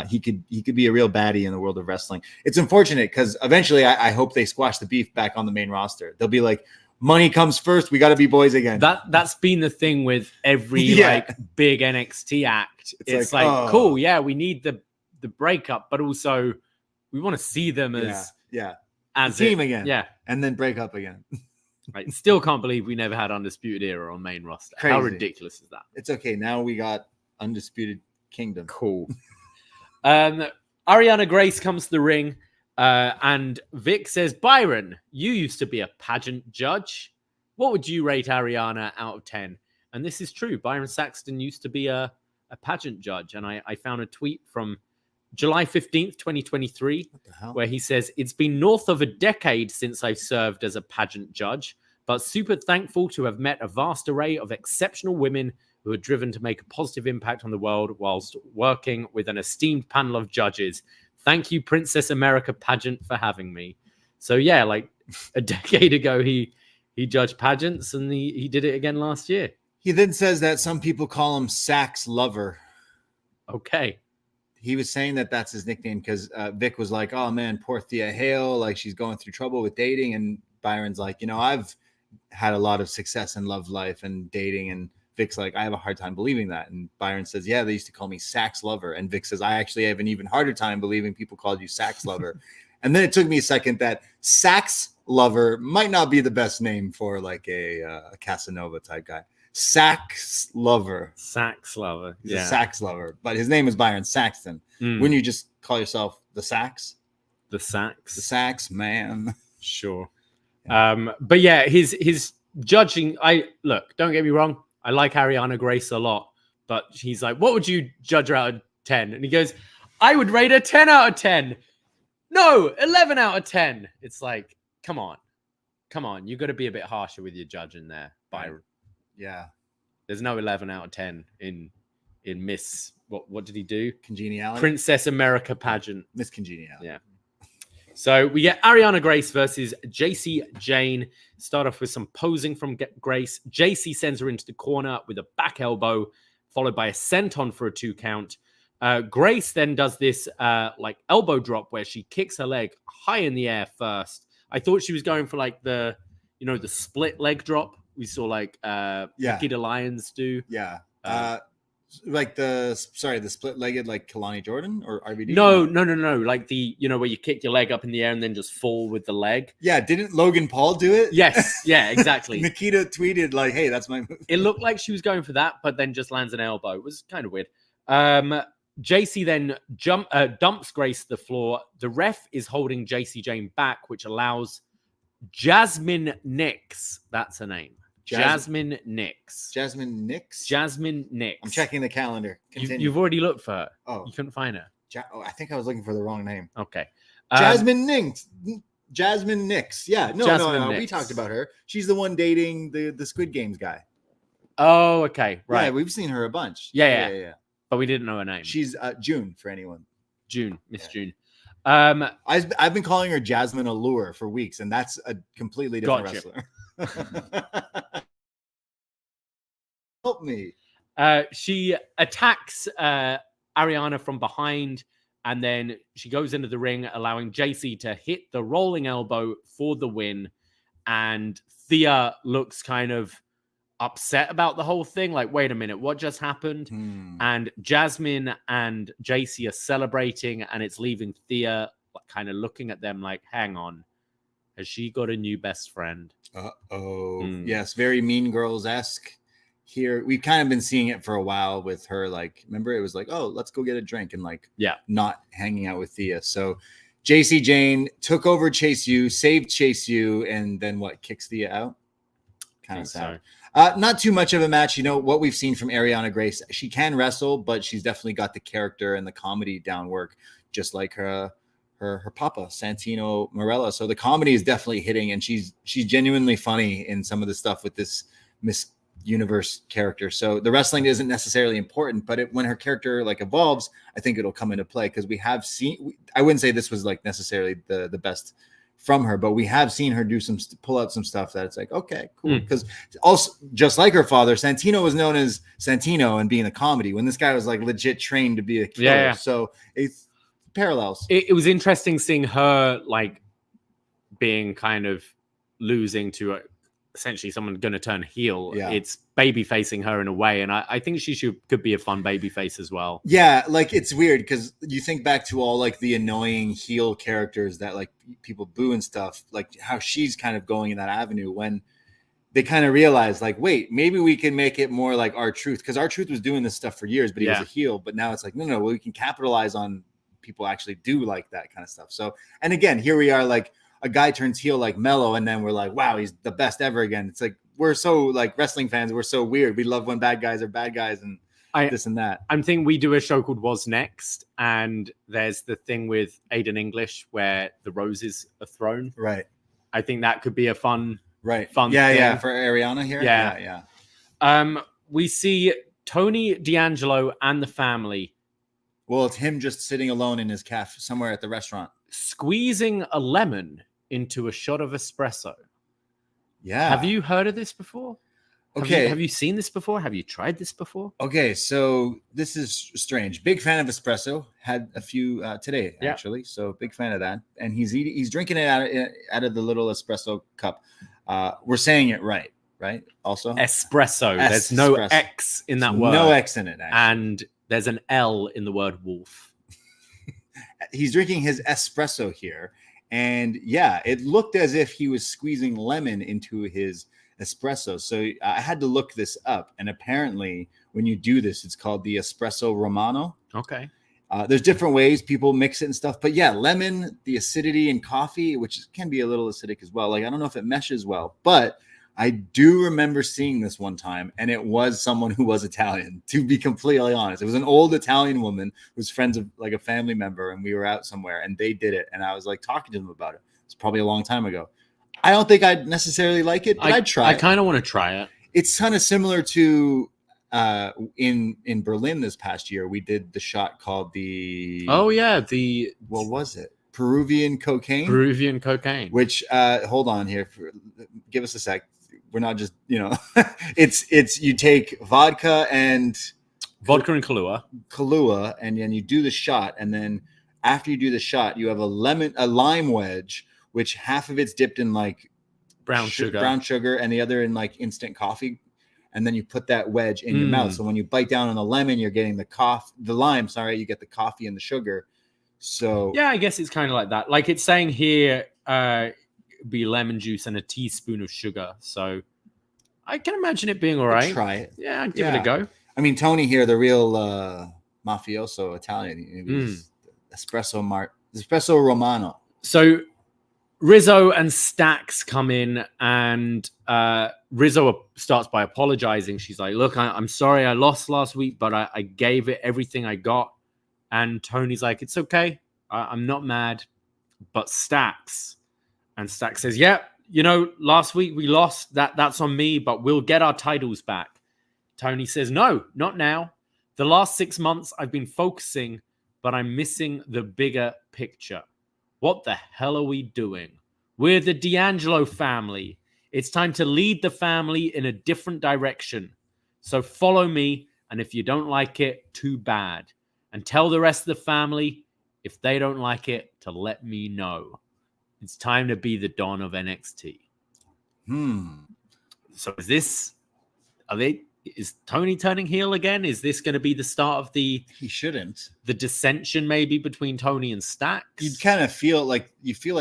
Speaker 5: he could be a real baddie in the world of wrestling. It's unfortunate because eventually I hope they squash the beef back on the main roster. They'll be like, money comes first. We got to be boys again.
Speaker 1: That's been the thing with every like big NXT act. It's like cool. Yeah, we need the breakup, but also we want to see them as
Speaker 5: as a team again.
Speaker 1: Yeah,
Speaker 5: and then break up again.
Speaker 1: Right. Still can't believe we never had Undisputed Era on main roster. Crazy. How ridiculous is that?
Speaker 5: It's okay. Now we got Undisputed Kingdom.
Speaker 1: Cool. Ariana Grace comes to the ring, and Vic says, Byron, you used to be a pageant judge. What would you rate Ariana out of 10? And this is true. Byron Saxton used to be a pageant judge. And I found a tweet from July 15th, 2023, where he says, it's been north of a decade since I've served as a pageant judge, but super thankful to have met a vast array of exceptional women who are driven to make a positive impact on the world whilst working with an esteemed panel of judges. Thank you, Princess America pageant, for having me. So yeah, like a decade ago, he judged pageants, and he did it again last year.
Speaker 5: He then says that some people call him Sax Lover.
Speaker 1: Okay.
Speaker 5: He was saying that that's his nickname because Vic was like, oh man, poor Thea Hale, like she's going through trouble with dating. And Byron's like, I've had a lot of success in love life and dating. And Vic's like, I have a hard time believing that. And Byron says, yeah, they used to call me Sax Lover. And Vic says, I actually have an even harder time believing people called you Sax Lover. And then it took me a second that Sax Lover might not be the best name for like a Casanova type guy. Sax Lover.
Speaker 1: Sax Lover.
Speaker 5: He's a sax lover. But his name is Byron Saxton. Wouldn't you just call yourself the Sax?
Speaker 1: The Sax.
Speaker 5: The Sax man.
Speaker 1: Sure. But yeah, his judging, don't get me wrong, I like Ariana Grace a lot, but he's like, what would you judge her out of 10? And he goes, I would rate her 10 out of 10. No, 11 out of 10. It's like, come on. You got to be a bit harsher with your judging there, Byron.
Speaker 5: Yeah.
Speaker 1: There's no 11 out of 10 in Miss, what did he do?
Speaker 5: Congeniality.
Speaker 1: Princess America pageant.
Speaker 5: Miss Congeniality.
Speaker 1: Yeah. So we get Ariana Grace versus Jacy Jayne. Start off with some posing from Grace. Jacy sends her into the corner with a back elbow, followed by a senton for a 2 count. Grace then does this like elbow drop where she kicks her leg high in the air first. I thought she was going for like the split leg drop we saw like Nikita Lyons do.
Speaker 5: Yeah. Like the split-legged like Kelani Jordan or RVD?
Speaker 1: No. Like the where you kick your leg up in the air and then just fall with the leg.
Speaker 5: Yeah, didn't Logan Paul do it?
Speaker 1: Yes, yeah, exactly.
Speaker 5: Nikita tweeted like, "Hey, that's my move."
Speaker 1: It looked like she was going for that, but then just lands an elbow. It was kind of weird. Jacy then dumps Grace to the floor. The ref is holding Jacy Jayne back, which allows Jasmine Nix. That's her name. Jasmine Nix.
Speaker 5: Jasmine Nix?
Speaker 1: Jasmine Nix.
Speaker 5: I'm checking the calendar.
Speaker 1: You've already looked for her.
Speaker 5: Oh.
Speaker 1: You couldn't find her.
Speaker 5: I think I was looking for the wrong name.
Speaker 1: Okay.
Speaker 5: Jasmine Nix. Jasmine Nix. Yeah. No.
Speaker 1: Nix.
Speaker 5: We talked about her. She's the one dating the Squid Games guy.
Speaker 1: Oh, okay. Right.
Speaker 5: Yeah, we've seen her a bunch.
Speaker 1: Yeah. But we didn't know her name.
Speaker 5: She's June for anyone.
Speaker 1: Miss June.
Speaker 5: I've been calling her Jasmine Allure for weeks, and that's a completely different wrestler. Help me.
Speaker 1: She attacks Ariana from behind, and then she goes into the ring, allowing Jacy to hit the rolling elbow for the win. And Thea looks kind of upset about the whole thing. Like, wait a minute, what just happened? And Jasmine and Jacy are celebrating, and it's leaving Thea kind of looking at them like, hang on, has she got a new best friend?
Speaker 5: Yes, very Mean Girls-esque. Here we've kind of been seeing it for a while with her. Like, remember, it was like, oh, let's go get a drink, and like, not hanging out with Thea. So Jacy Jayne took over Chase U, saved Chase U, and then kicks Thea out. Kind of sad. Not too much of a match. What we've seen from Ariana Grace, she can wrestle, but she's definitely got the character and the comedy down work, just like her papa, Santino Marella. So the comedy is definitely hitting, and she's genuinely funny in some of the stuff with this Miss Universe character. So the wrestling isn't necessarily important, but when her character like evolves, I think it'll come into play, because we have seen, I wouldn't say this was like necessarily the best from her, but we have seen her pull out some stuff that it's like, okay, cool. Because also, just like her father, Santino was known as Santino and being a comedy, when this guy was like legit trained to be a killer.
Speaker 1: Yeah.
Speaker 5: So it's parallels.
Speaker 1: It was interesting seeing her like being kind of losing to essentially someone going to turn heel.
Speaker 5: Yeah.
Speaker 1: It's baby facing her in a way, and I think she could be a fun baby face as well.
Speaker 5: Yeah, like it's weird because you think back to all like the annoying heel characters that like people boo and stuff, like how she's kind of going in that avenue when they kind of realize like, wait, maybe we can make it more like R-Truth, because R-Truth was doing this stuff for years, but he was a heel. But now it's like, no, we can capitalize on people actually do like that kind of stuff. So, and again, here we are, like a guy turns heel like Melo, and then we're like, wow, he's the best ever again. It's like, we're so like wrestling fans, we're so weird. We love when bad guys are bad guys and this and that.
Speaker 1: I'm thinking we do a show called Was Next, and there's the thing with Aiden English where the roses are thrown.
Speaker 5: Right.
Speaker 1: I think that could be a fun
Speaker 5: thing.
Speaker 1: Yeah,
Speaker 5: for Ariana here.
Speaker 1: Yeah. We see Tony D'Angelo and the family.
Speaker 5: Well, it's him just sitting alone in his cafe somewhere at the restaurant,
Speaker 1: squeezing a lemon into a shot of espresso.
Speaker 5: Yeah.
Speaker 1: Have you heard of this before?
Speaker 5: Okay.
Speaker 1: Have you seen this before? Have you tried this before?
Speaker 5: Okay, so this is strange. Big fan of espresso. Had a few today, actually. So big fan of that. And he's drinking it out of the little espresso cup. We're saying it right? Also,
Speaker 1: espresso. There's no X in that word.
Speaker 5: No X in it, actually.
Speaker 1: And there's an L in the word wolf.
Speaker 5: He's drinking his espresso here. And yeah, it looked as if he was squeezing lemon into his espresso. So I had to look this up. And apparently when you do this, it's called the espresso romano.
Speaker 1: Okay.
Speaker 5: There's different ways people mix it and stuff. But yeah, lemon, the acidity in coffee, which can be a little acidic as well. Like, I don't know if it meshes well, but I do remember seeing this one time, and it was someone who was Italian, to be completely honest. It was an old Italian woman who was friends of like a family member, and we were out somewhere, and they did it, and I was like talking to them about it. It's probably a long time ago. I don't think I'd necessarily like it, but I'd try it.
Speaker 1: I kind of want to try it.
Speaker 5: It's kind of similar to in Berlin this past year. We did the shot called the what was it? Peruvian cocaine. Which hold on here, give us a sec. We're not just, it's you take vodka and Kahlua, and then you do the shot, and then after you do the shot, you have a lime wedge, which half of it's dipped in like brown sugar, and the other in like instant coffee, and then you put that wedge in your mouth. So when you bite down on the lemon, you're getting the lime. Sorry, you get the coffee and the sugar. So
Speaker 1: yeah, I guess it's kind of like that. Like it's saying here, be lemon juice and a teaspoon of sugar. So I can imagine it being all right.
Speaker 5: Try it.
Speaker 1: Yeah, I'd give it a go.
Speaker 5: I mean, Tony here, the real mafioso Italian, espresso romano.
Speaker 1: So Rizzo and Stax come in, and Rizzo starts by apologizing. She's like, look, I'm sorry I lost last week, but I gave it everything I got. And Tony's like, it's okay. I'm not mad. But Stax. And Stax says, yeah, last week we lost. That's on me, but we'll get our titles back. Tony says, no, not now. The last 6 months I've been focusing, but I'm missing the bigger picture. What the hell are we doing? We're the D'Angelo family. It's time to lead the family in a different direction. So follow me, and if you don't like it, too bad. And tell the rest of the family, if they don't like it, to let me know. It's time to be the Don of NXT. So is Tony turning heel again? Is this going to be the start of the dissension maybe between Tony and Stax?
Speaker 5: You kind of feel like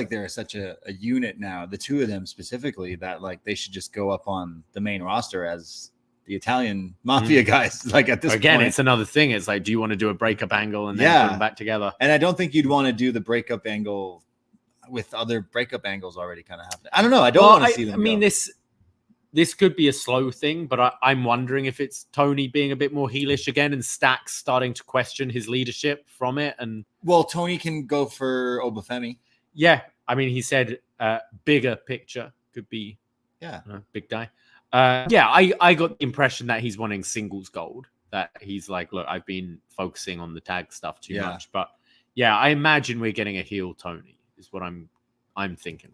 Speaker 5: they're such a unit now, the two of them specifically, that like they should just go up on the main roster as the Italian mafia guys. Like at this
Speaker 1: again,
Speaker 5: point,
Speaker 1: it's another thing. It's like, do you want to do a breakup angle and then put them back together?
Speaker 5: And I don't think you'd want to do the breakup angle with other breakup angles already kind of happening. I don't know. I don't want to see them.
Speaker 1: I mean, this could be a slow thing, but I'm wondering if it's Tony being a bit more heelish again and Stax starting to question his leadership from it. And
Speaker 5: well, Tony can go for Obafemi.
Speaker 1: Yeah, I mean, he said bigger picture could be big guy. I got the impression that he's wanting singles gold. That he's like, look, I've been focusing on the tag stuff too much, but yeah, I imagine we're getting a heel Tony. Is what I'm thinking.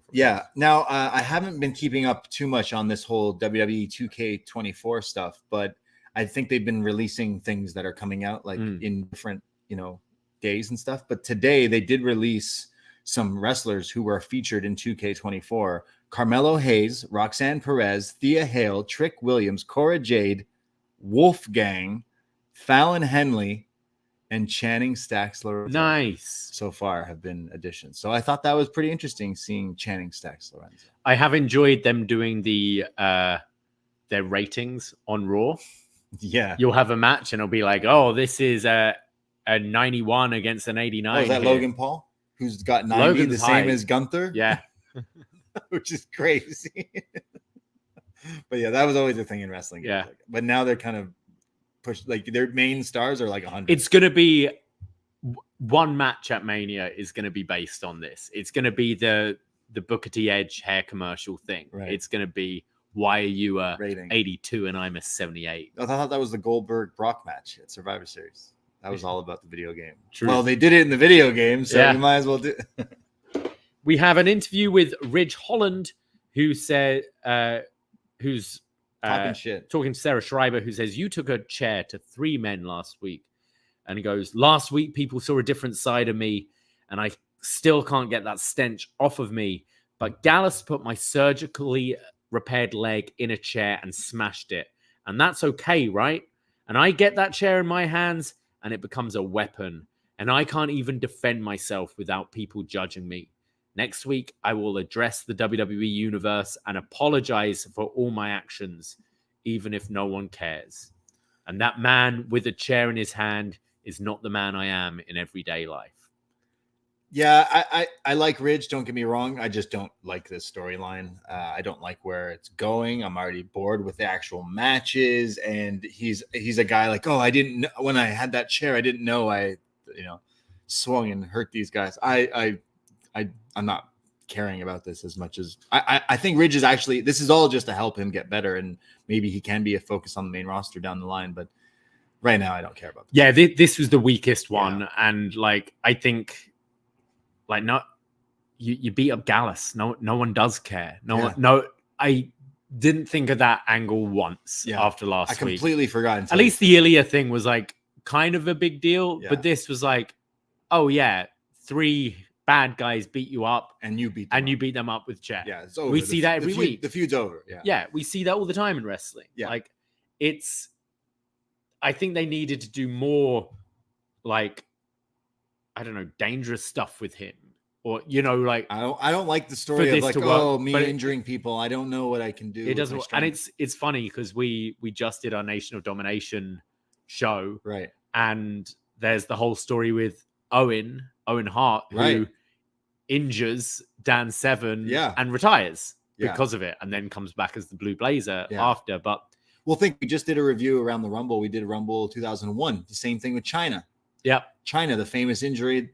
Speaker 5: Now, I haven't been keeping up too much on this whole WWE 2K24 stuff, but I think they've been releasing things that are coming out like in different, days and stuff. But today they did release some wrestlers who were featured in 2K24. Carmelo Hayes, Roxanne Perez, Thea Hale, Trick Williams, Cora Jade, Wolfgang, Fallon Henley, and Channing Stax Lorenzo.
Speaker 1: Nice.
Speaker 5: So far have been additions. So I thought that was pretty interesting seeing Channing Stax Lorenzo.
Speaker 1: I have enjoyed them doing their ratings on Raw.
Speaker 5: Yeah.
Speaker 1: You'll have a match and it'll be like, oh, this is a 91 against an 89.
Speaker 5: Oh, is that
Speaker 1: here.
Speaker 5: Logan Paul, who's got 90,
Speaker 1: Logan's
Speaker 5: the same
Speaker 1: high.
Speaker 5: as Gunther?
Speaker 1: Yeah.
Speaker 5: Which is crazy. But yeah, that was always a thing in wrestling.
Speaker 1: Yeah.
Speaker 5: But now they're kind of pushed, like their main stars are like 100.
Speaker 1: It's going to be one match at Mania is going to be based on this. It's going to be the Booker T Edge hair commercial thing.
Speaker 5: Right.
Speaker 1: It's going to be, why are you a
Speaker 5: Rating.
Speaker 1: 82 and I'm a 78?
Speaker 5: I thought that was the Goldberg Brock match at Survivor Series. That was all about the video game.
Speaker 1: True.
Speaker 5: Well, they did it in the video game, so
Speaker 1: Yeah.
Speaker 5: we might as well do.
Speaker 1: We have an interview with Ridge Holland, who said, who's
Speaker 5: Talking shit.
Speaker 1: talking to Sarah Schreiber, who says, you took a chair to 3 men last week. And he goes, last week people saw a different side of me, and I still can't get that stench off of me. But Gallus put my surgically repaired leg in a chair and smashed it. And that's okay, right? And I get that chair in my hands, and it becomes a weapon. And I can't even defend myself without people judging me. Next week, I will address the WWE Universe and apologize for all my actions, even if no one cares. And that man with a chair in his hand is not the man I am in everyday life.
Speaker 5: Yeah, I like Ridge. Don't get me wrong. I just don't like this storyline. I don't like where it's going. I'm already bored with the actual matches. And he's a guy like, oh, I didn't know when I had that chair. I didn't know I swung and hurt these guys. I'm not caring about this as much as I think Ridge is actually, this is all just to help him get better, and maybe he can be a focus on the main roster down the line. But right now, I don't care about this.
Speaker 1: Yeah, this was the weakest one. Yeah. And like, I think like you beat up Gallus. No one does care. I didn't think of that angle once after last week.
Speaker 5: I completely forgot.
Speaker 1: At least the Ilia thing was like kind of a big deal, but this was like, oh yeah, 3 bad guys beat you up,
Speaker 5: and you beat
Speaker 1: them up with chair.
Speaker 5: Yeah, it's over.
Speaker 1: We see that every week.
Speaker 5: The feud's over.
Speaker 1: Yeah, we see that all the time in wrestling.
Speaker 5: Yeah,
Speaker 1: like I think they needed to do more, like, I don't know, dangerous stuff with him, or like
Speaker 5: I don't like the story of like, injuring people. I don't know what I can do.
Speaker 1: It doesn't, and it's funny because we just did our Nation of Domination show,
Speaker 5: right? And
Speaker 1: there's the whole story with Owen Hart, who injures Dan Severn and retires because of it, and then comes back as the Blue Blazer after. But
Speaker 5: we just did a review around the Rumble. We did Rumble 2001. The same thing with China.
Speaker 1: Yep.
Speaker 5: China, the famous injury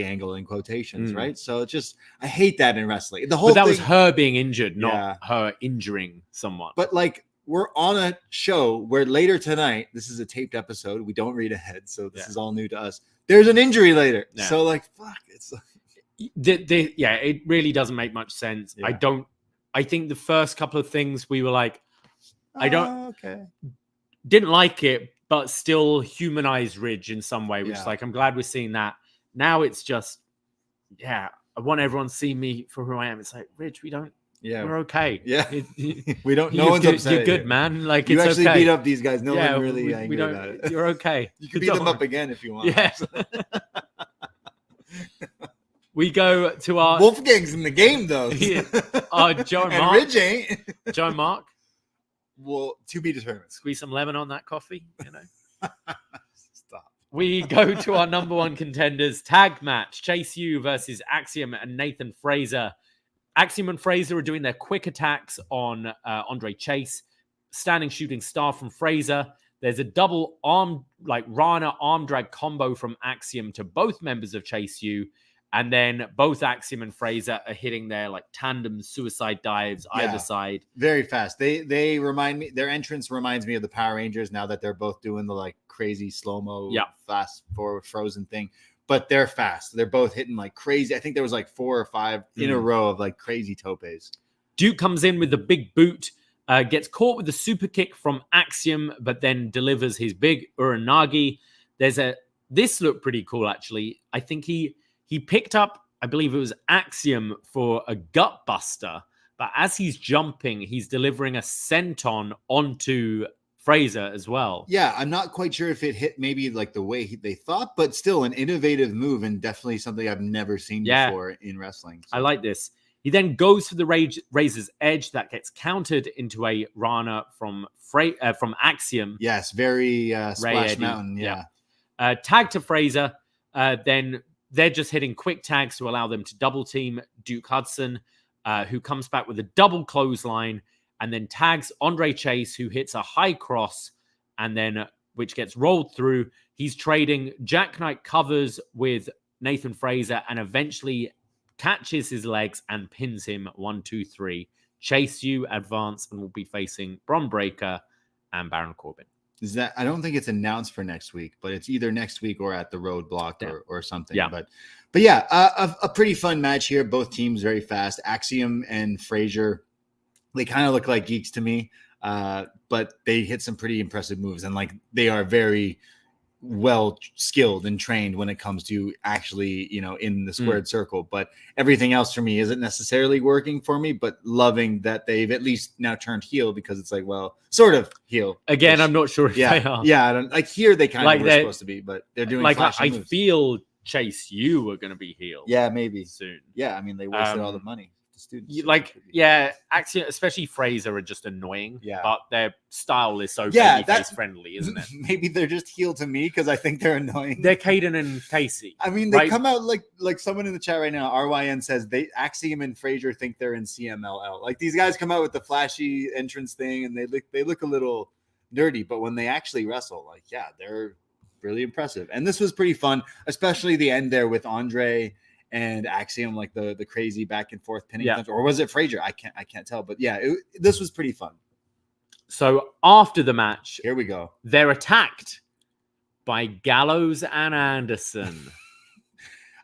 Speaker 5: angle in quotations, right? So it's just, I hate that in wrestling. The whole
Speaker 1: but that
Speaker 5: thing,
Speaker 1: was her being injured, not her injuring someone.
Speaker 5: But like, we're on a show where later tonight, this is a taped episode. We don't read ahead, so this is all new to us. There's an injury later. Yeah. So like, fuck. It's
Speaker 1: it really doesn't make much sense. Yeah. I think the first couple of things we were like, didn't like it, but still humanized Ridge in some way, which is like, I'm glad we're seeing that. Now it's just, I want everyone to see me for who I am. It's like, Ridge, we're okay.
Speaker 5: Yeah. We don't, no one's upset.
Speaker 1: You're good, man. Like,
Speaker 5: you
Speaker 1: it's
Speaker 5: actually
Speaker 1: okay.
Speaker 5: beat up these guys. No one really angry about it.
Speaker 1: You're okay.
Speaker 5: You can beat them up again if you want.
Speaker 1: Yeah. We go to our
Speaker 5: Wolfgang's in the game though.
Speaker 1: Joe and
Speaker 5: Mark. Ridge ain't.
Speaker 1: Joe and Mark.
Speaker 5: Well, to be determined.
Speaker 1: Squeeze some lemon on that coffee,
Speaker 5: Stop.
Speaker 1: We go to our number 1 contenders tag match: Chase U versus Axiom and Nathan Fraser. Axiom and Fraser are doing their quick attacks on Andre Chase. Standing shooting star from Fraser. There's a double arm, like Rana arm drag combo from Axiom to both members of Chase U. And then both Axiom and Fraser are hitting their like tandem suicide dives either side.
Speaker 5: Very fast. They remind me, their entrance reminds me of the Power Rangers now that they're both doing the like crazy slow-mo, fast forward frozen thing. But they're fast. They're both hitting like crazy. I think there was like 4 or 5 in a row of like crazy topes.
Speaker 1: Duke comes in with the big boot, gets caught with the super kick from Axiom, but then delivers his big Uranagi. This looked pretty cool, actually. I think he picked up, I believe it was Axiom for a gut buster, but as he's jumping, he's delivering a senton onto Fraser as well.
Speaker 5: Yeah, I'm not quite sure if it hit maybe like the way they thought, but still an innovative move and definitely something I've never seen before in wrestling. So.
Speaker 1: I like this. He then goes for the Razor's Edge that gets countered into a Rana from Axiom.
Speaker 5: Yes, very Splash Mountain. Yeah.
Speaker 1: Tag to Fraser. Then they're just hitting quick tags to allow them to double team Duke Hudson, who comes back with a double clothesline and then tags Andre Chase, who hits a high cross and then which gets rolled through. He's trading. Jack Knight covers with Nathan Fraser and eventually catches his legs and pins him 1, 2, 3. Chase U advance and will be facing Bron Breakker and Baron Corbin.
Speaker 5: Is that? I don't think it's announced for next week, but it's either next week or at the Roadblock or something.
Speaker 1: Yeah.
Speaker 5: But yeah, a pretty fun match here. Both teams very fast. Axiom and Fraser, they kind of look like geeks to me, but they hit some pretty impressive moves, and like they are very well skilled and trained when it comes to actually, in the squared circle. But everything else for me isn't necessarily working for me, but loving that they've at least now turned heel, because it's like, well, sort of heel.
Speaker 1: Again, I'm not sure if they are.
Speaker 5: Yeah, I don't, like here they kind
Speaker 1: Like
Speaker 5: of were supposed to be, but they're doing
Speaker 1: like
Speaker 5: flashy
Speaker 1: I
Speaker 5: moves.
Speaker 1: feel Chase U are going to be heel.
Speaker 5: Yeah, maybe
Speaker 1: soon.
Speaker 5: Yeah, I mean they wasted all the money. The students,
Speaker 1: Axiom, especially Fraser, are just annoying.
Speaker 5: Yeah.
Speaker 1: But their style is so
Speaker 5: that's
Speaker 1: babyface friendly, isn't it?
Speaker 5: Maybe they're just heel to me because I think they're annoying.
Speaker 1: They're Caden and Casey.
Speaker 5: I mean, they
Speaker 1: right?
Speaker 5: come out like someone in the chat right now. RYN says Axiom and Fraser think they're in CMLL. Like these guys come out with the flashy entrance thing, and they look a little nerdy, but when they actually wrestle, like they're really impressive. And this was pretty fun, especially the end there with Andre and Axiom, like the crazy back and forth pinning, or was it Fraser? I can't tell, but this was pretty fun.
Speaker 1: So after the match,
Speaker 5: here we go.
Speaker 1: They're attacked by Gallows and Anderson,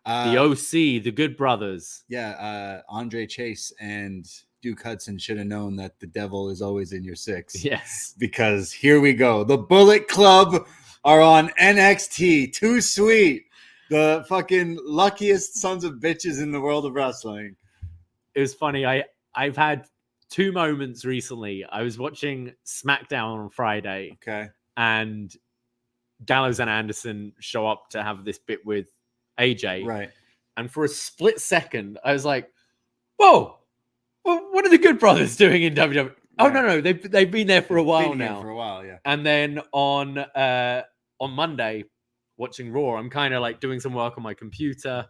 Speaker 1: the OC, the Good Brothers.
Speaker 5: Yeah, Andre Chase and Duke Hudson should have known that the devil is always in your six.
Speaker 1: Yes,
Speaker 5: because here we go. The Bullet Club are on NXT. Too sweet. The fucking luckiest sons of bitches in the world of wrestling.
Speaker 1: It was funny. I've had two moments recently. I was watching SmackDown on Friday.
Speaker 5: Okay.
Speaker 1: And Gallows and Anderson show up to have this bit with AJ.
Speaker 5: Right.
Speaker 1: And for a split second, I was like, whoa, what are the Good Brothers doing in WWE? Oh, no, they've been there for a while now.
Speaker 5: For a while, yeah.
Speaker 1: And then on Monday, watching Raw, I'm kind of like doing some work on my computer,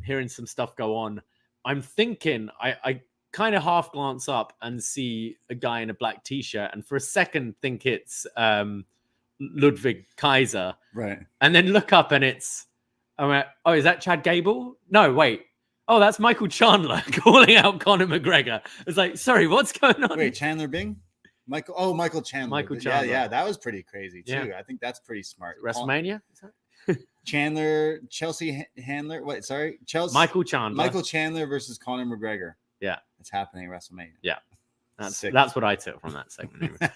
Speaker 1: hearing some stuff go on. I'm thinking, I kind of half glance up and see a guy in a black t-shirt, and for a second think it's Ludwig Kaiser.
Speaker 5: Right.
Speaker 1: And then look up and it's, oh, is that Chad Gable? No, wait. Oh, that's Michael Chandler calling out Conor McGregor. It's like, sorry, what's going on?
Speaker 5: Wait, Chandler Bing? Michael Chandler.
Speaker 1: Michael Chandler.
Speaker 5: Yeah, that was pretty crazy too.
Speaker 1: Yeah.
Speaker 5: I think that's pretty smart.
Speaker 1: WrestleMania? Is that?
Speaker 5: Chelsea Handler. Wait, sorry.
Speaker 1: Michael Chandler.
Speaker 5: Michael Chandler versus Conor McGregor.
Speaker 1: Yeah.
Speaker 5: It's happening at WrestleMania.
Speaker 1: Yeah. That's what I took from that segment. Anyway.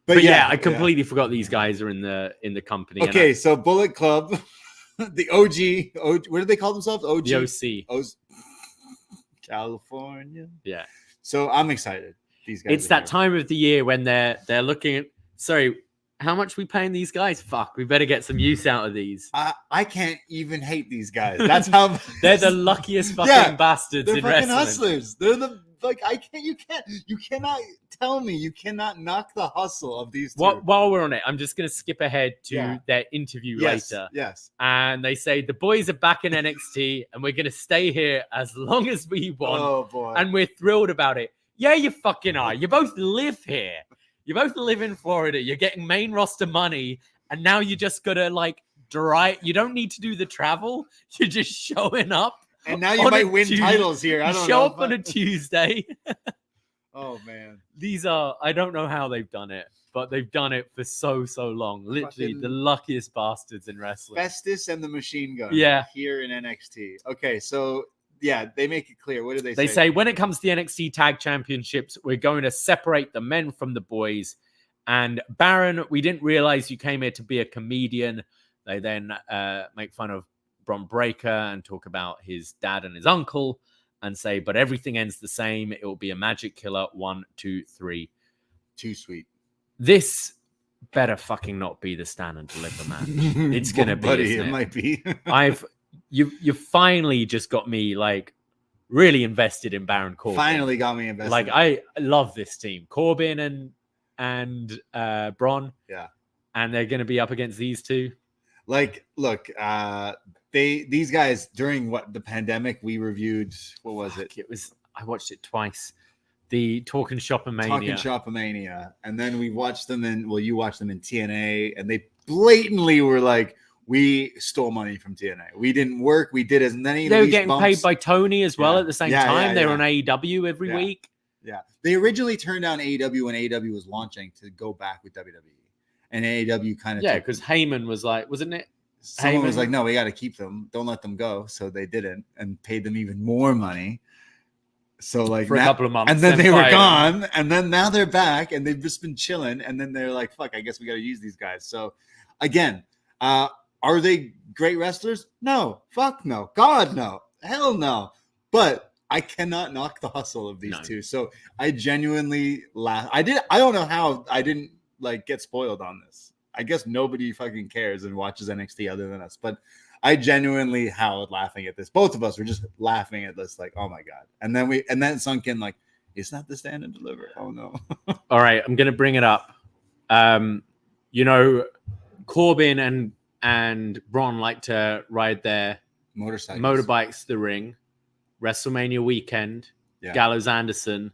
Speaker 5: but yeah,
Speaker 1: I completely forgot these guys are in the company.
Speaker 5: Okay, so Bullet Club, the OG, what do they call themselves? OG.
Speaker 1: The OC.
Speaker 5: California.
Speaker 1: Yeah.
Speaker 5: So I'm excited. These guys.
Speaker 1: It's that time of the year when they're looking at, sorry, how much we paying these guys? Fuck, we better get some use out of these.
Speaker 5: I can't even hate these guys. That's how
Speaker 1: they're the luckiest fucking bastards
Speaker 5: they're
Speaker 1: in
Speaker 5: fucking
Speaker 1: wrestling.
Speaker 5: hustlers. They're the you cannot tell me you cannot knock the hustle of these two.
Speaker 1: While we're on it, I'm just gonna skip ahead to their interview later.
Speaker 5: Yes.
Speaker 1: And they say the boys are back in NXT and we're gonna stay here as long as we want.
Speaker 5: Oh boy.
Speaker 1: And we're thrilled about it. Yeah, you fucking are. You both live here. You both live in Florida. You're getting main roster money, and now you just gotta drive. You don't need to do the travel. You're just showing up.
Speaker 5: And now you might win titles here. I don't know.
Speaker 1: Show up on a Tuesday.
Speaker 5: Oh man.
Speaker 1: These are, I don't know how they've done it, but they've done it for so long. Literally the luckiest bastards in wrestling.
Speaker 5: Festus and the Machine Gun.
Speaker 1: Yeah.
Speaker 5: Here in NXT. Okay, so they make it clear. What do they say?
Speaker 1: They say when it comes to the NXT Tag Championships, we're going to separate the men from the boys. And Baron, we didn't realize you came here to be a comedian. They then make fun of Bron Breakker and talk about his dad and his uncle and say, but everything ends the same. It will be a magic killer. 1, 2, 3.
Speaker 5: Too sweet.
Speaker 1: This better fucking not be the stand and deliver match. It's gonna be.
Speaker 5: Buddy, it might be.
Speaker 1: You finally just got me really invested in Baron Corbin.
Speaker 5: Finally got me invested.
Speaker 1: I love this team. Corbin and Bron.
Speaker 5: Yeah.
Speaker 1: And they're gonna be up against these two.
Speaker 5: Like, look, these guys during the pandemic, we reviewed, what was it?
Speaker 1: I watched it twice. The Talking Shopomania.
Speaker 5: And then we watched them you watched them in TNA, and they blatantly were like, we stole money from TNA. We didn't work. We did as many.
Speaker 1: They were getting paid by Tony as well at the same time. They were on AEW every week.
Speaker 5: Yeah. They originally turned down AEW when AEW was launching to go back with WWE. And AEW kind of
Speaker 1: because Heyman was like, wasn't it?
Speaker 5: Someone was like, no, we got to keep them. Don't let them go. So they didn't and paid them even more money. So like
Speaker 1: for a couple of months.
Speaker 5: And then they were gone. And then now they're back and they've just been chilling. And then they're like, fuck, I guess we got to use these guys. So again, are they great wrestlers? No. Fuck no. God, no. Hell no. But I cannot knock the hustle of these two. So I genuinely laugh. I don't know how I didn't like get spoiled on this. I guess nobody fucking cares and watches NXT other than us. But I genuinely howled laughing at this. Both of us were just laughing at this, like, oh my God. And then it sunk in like, it's not the stand and deliver. Oh no.
Speaker 1: All right, I'm gonna bring it up. Corbin and Braun like to ride their motorbikes to the ring. WrestleMania weekend, Gallows Anderson,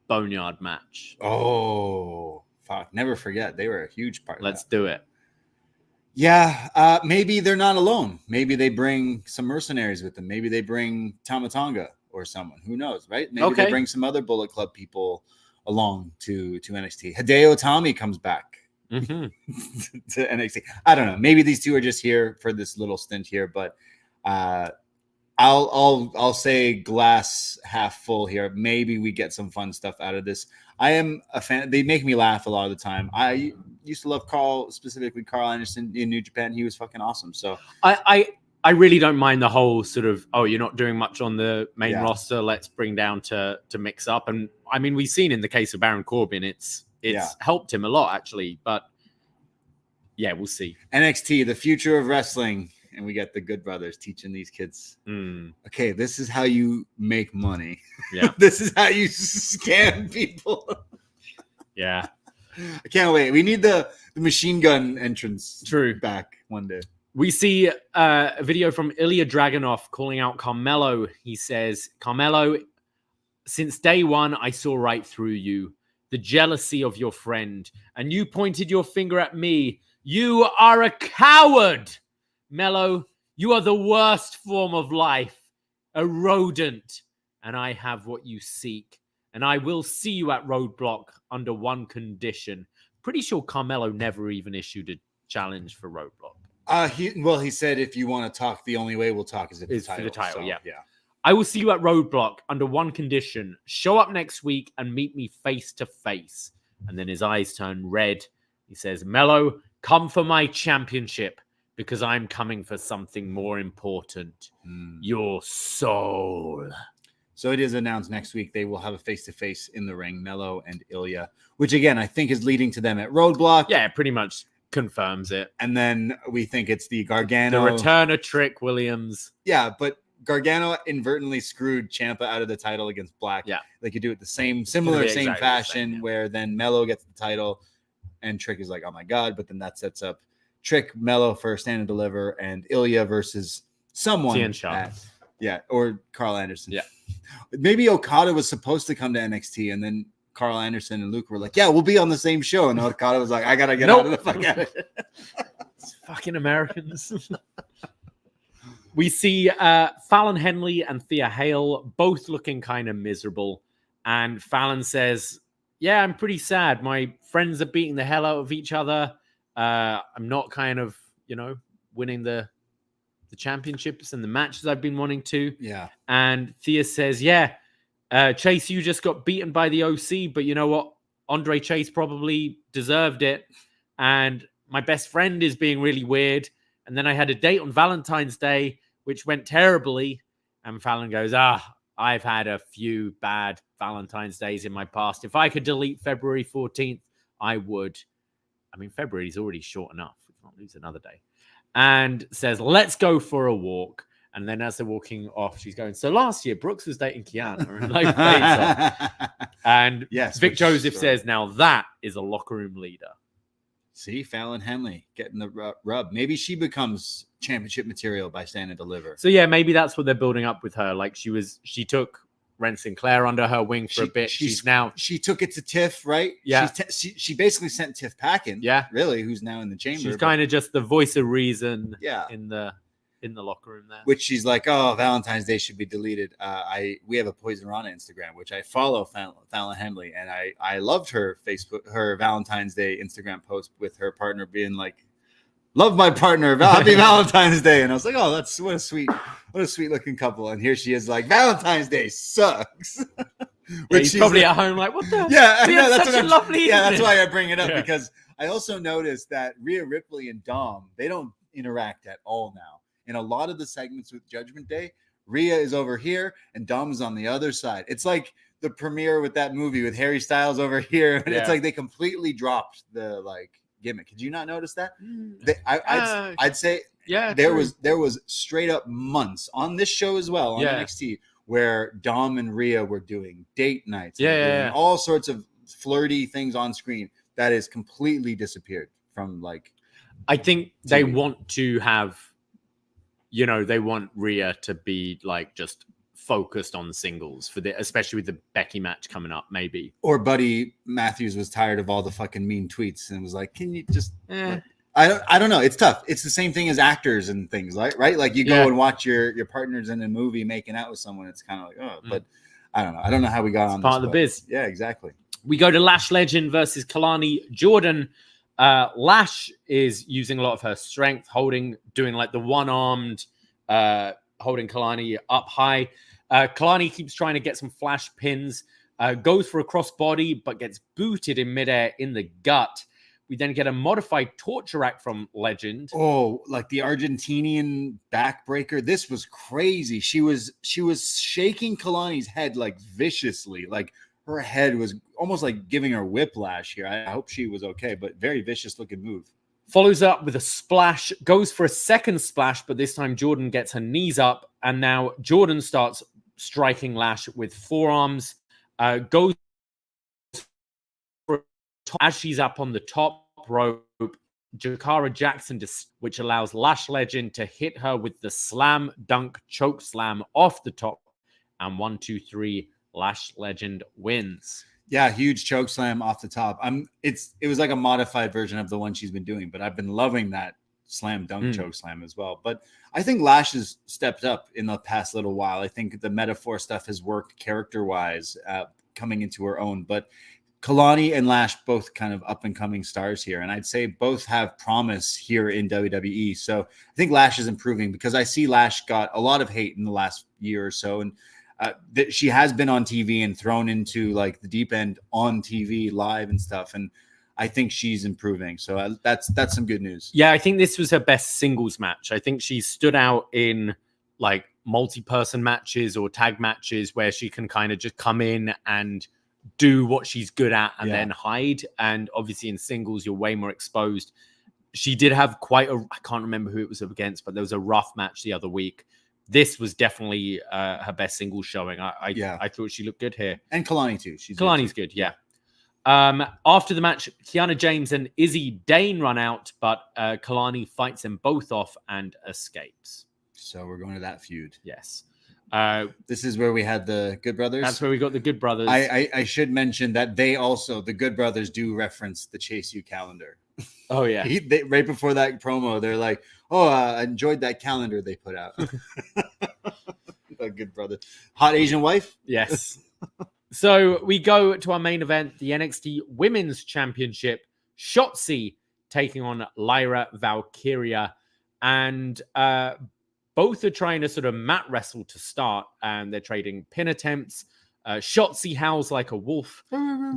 Speaker 1: Boneyard match.
Speaker 5: Oh fuck! Never forget, they were a huge part.
Speaker 1: Let's do it.
Speaker 5: Yeah, maybe they're not alone. Maybe they bring some mercenaries with them. Maybe they bring Tama Tonga or someone. Who knows, right? Maybe they bring some other Bullet Club people along to NXT. Hideo Itami comes back to NXT. I don't know. Maybe these two are just here for this little stint here, but I'll say glass half full here. Maybe we get some fun stuff out of this. I am a fan. They make me laugh a lot of the time. I used to love specifically Karl Anderson in New Japan. He was fucking awesome. So
Speaker 1: I really don't mind the whole sort of, oh, you're not doing much on the main roster. Let's bring down to mix up. And I mean, we've seen in the case of Baron Corbin, it's helped him a lot actually. But yeah, we'll see.
Speaker 5: NXT, the future of wrestling. And we got the Good Brothers teaching these kids. Okay, this is how you make money. Yeah. This is how you scam people.
Speaker 1: Yeah.
Speaker 5: I can't wait. We need the machine gun entrance back one day.
Speaker 1: We see a video from Ilia Dragunov calling out Carmelo. He says, Carmelo, since day one, I saw right through you. The jealousy of your friend. And you pointed your finger at me. You are a coward. Melo, you are the worst form of life, a rodent, and I have what you seek. And I will see you at Roadblock under one condition. Pretty sure Carmelo never even issued a challenge for Roadblock.
Speaker 5: He said if you want to talk, the only way we'll talk is for the title. So,
Speaker 1: yeah. I will see you at Roadblock under one condition. Show up next week and meet me face to face. And then his eyes turn red. He says, Melo, come for my championship. Because I'm coming for something more important. Your soul.
Speaker 5: So it is announced next week they will have a face-to-face in the ring, Melo and Ilia, which again, I think is leading to them at Roadblock.
Speaker 1: Yeah, pretty much confirms it.
Speaker 5: And then we think it's the Gargano.
Speaker 1: The return of Trick Williams.
Speaker 5: Yeah, but Gargano inadvertently screwed Ciampa out of the title against Black. Yeah. They could do it the same fashion where then Melo gets the title and Trick is like, oh my God, but then that sets up Trick, Melo for Stand and Deliver, and Ilia versus someone. Or Karl Anderson. Yeah. Maybe Okada was supposed to come to NXT, and then Karl Anderson and Luke were like, yeah, we'll be on the same show. And Okada was like, I got to get out of the fuck out of it.
Speaker 1: It's fucking Americans. We see Fallon Henley and Thea Hale both looking kind of miserable. And Fallon says, yeah, I'm pretty sad. My friends are beating the hell out of each other. I'm not kind of, winning the championships and the matches I've been wanting to.
Speaker 5: Yeah.
Speaker 1: And Thea says, Chase, you just got beaten by the OC, but you know what? Andre Chase probably deserved it. And my best friend is being really weird. And then I had a date on Valentine's Day, which went terribly. And Fallon goes, I've had a few bad Valentine's days in my past. If I could delete February 14th, I would. I mean, February is already short enough. We can't lose another day. And says, let's go for a walk. And then as they're walking off, she's going, so last year, Brooks was dating Kiana. And
Speaker 5: yes,
Speaker 1: Vic Joseph says, now that is a locker room leader.
Speaker 5: See, Fallon Henley getting the rub. Maybe she becomes championship material by Stand and Deliver.
Speaker 1: So yeah, maybe that's what they're building up with her. Like she took Ren Sinclair under her wing for a bit. She
Speaker 5: took it to Tiff, right?
Speaker 1: Yeah.
Speaker 5: She basically sent Tiff packing.
Speaker 1: Yeah.
Speaker 5: Really, who's now in the chamber.
Speaker 1: She's kind of just the voice of reason.
Speaker 5: Yeah.
Speaker 1: In the locker room there.
Speaker 5: Which she's like, oh, Valentine's Day should be deleted. We have a Poisonrana Instagram, which I follow Fallon Henley, and I loved her Valentine's Day Instagram post with her partner being like, love my partner, happy Valentine's Day. And I was like, oh, that's what a sweet looking couple. And here she is like, Valentine's Day sucks.
Speaker 1: He's probably at home like, what the?
Speaker 5: Yeah,
Speaker 1: we had such a lovely
Speaker 5: yeah, that's why I bring it up, because I also noticed that Rhea Ripley and Dom, they don't interact at all now. In a lot of the segments with Judgment Day, Rhea is over here and Dom is on the other side. It's like the premiere with that movie with Harry Styles over here. And it's like they completely dropped the gimmick. Did you not notice that? I'd say there was straight up months on this show as well on NXT where Dom and Rhea were doing date nights, doing all sorts of flirty things on screen that is completely disappeared from
Speaker 1: I think TV. They want to have, they want Rhea to be just focused on singles especially with the Becky match coming up, maybe.
Speaker 5: Or Buddy Matthews was tired of all the fucking mean tweets and was like, can you just I don't know. It's tough. It's the same thing as actors and things, right? Like you go and watch your partners in a movie making out with someone. It's kind of like, but I don't know. I don't know how we got on
Speaker 1: part of the biz.
Speaker 5: Yeah, exactly.
Speaker 1: We go to Lash Legend versus Kelani Jordan. Lash is using a lot of her strength, doing the one-armed, holding Kelani up high. Kelani keeps trying to get some flash pins, goes for a crossbody, but gets booted in midair in the gut. We then get a modified torture rack from Legend.
Speaker 5: Oh, like the Argentinian backbreaker. This was crazy. She was shaking Kalani's head viciously. Her head was almost like giving her whiplash here. I hope she was okay, but very vicious looking move.
Speaker 1: Follows up with a splash, goes for a second splash, but this time Jordan gets her knees up, and now Jordan starts striking Lash with forearms, goes for as she's up on the top rope, Jakara Jackson, which allows Lash Legend to hit her with the slam dunk choke slam off the top, and 1, 2, 3, Lash Legend wins.
Speaker 5: Yeah, huge choke slam off the top. It was like a modified version of the one she's been doing, but I've been loving that slam dunk choke slam as well. But I think Lash has stepped up in the past little while. I think the metaphor stuff has worked character-wise, coming into her own. But Kelani and Lash both kind of up-and-coming stars here, and I'd say both have promise here in WWE. So I think Lash is improving because I see Lash got a lot of hate in the last year or so, and that she has been on TV and thrown into the deep end on TV live and stuff. And I think she's improving. So that's some good news.
Speaker 1: Yeah. I think this was her best singles match. I think she stood out in multi-person matches or tag matches where she can kind of just come in and do what she's good at and then hide. And obviously in singles, you're way more exposed. She did have I can't remember who it was up against, but there was a rough match the other week. This was definitely her best single showing. I thought she looked good here.
Speaker 5: And Kelani too.
Speaker 1: Kalani's good, yeah. After the match, Kiana James and Izzy Dane run out, but Kelani fights them both off and escapes.
Speaker 5: So we're going to that feud.
Speaker 1: Yes.
Speaker 5: This is where we had the Good Brothers.
Speaker 1: That's where we got the Good Brothers.
Speaker 5: I should mention that the Good Brothers do reference the Chase U calendar.
Speaker 1: Oh, yeah.
Speaker 5: Right before that promo, they're like, oh, I enjoyed that calendar they put out. The Good Brother. Hot Asian wife?
Speaker 1: Yes. So we go to our main event, the NXT Women's Championship. Shotzi taking on Lyra Valkyria. And both are trying to sort of mat wrestle to start. And they're trading pin attempts. Shotzi howls like a wolf,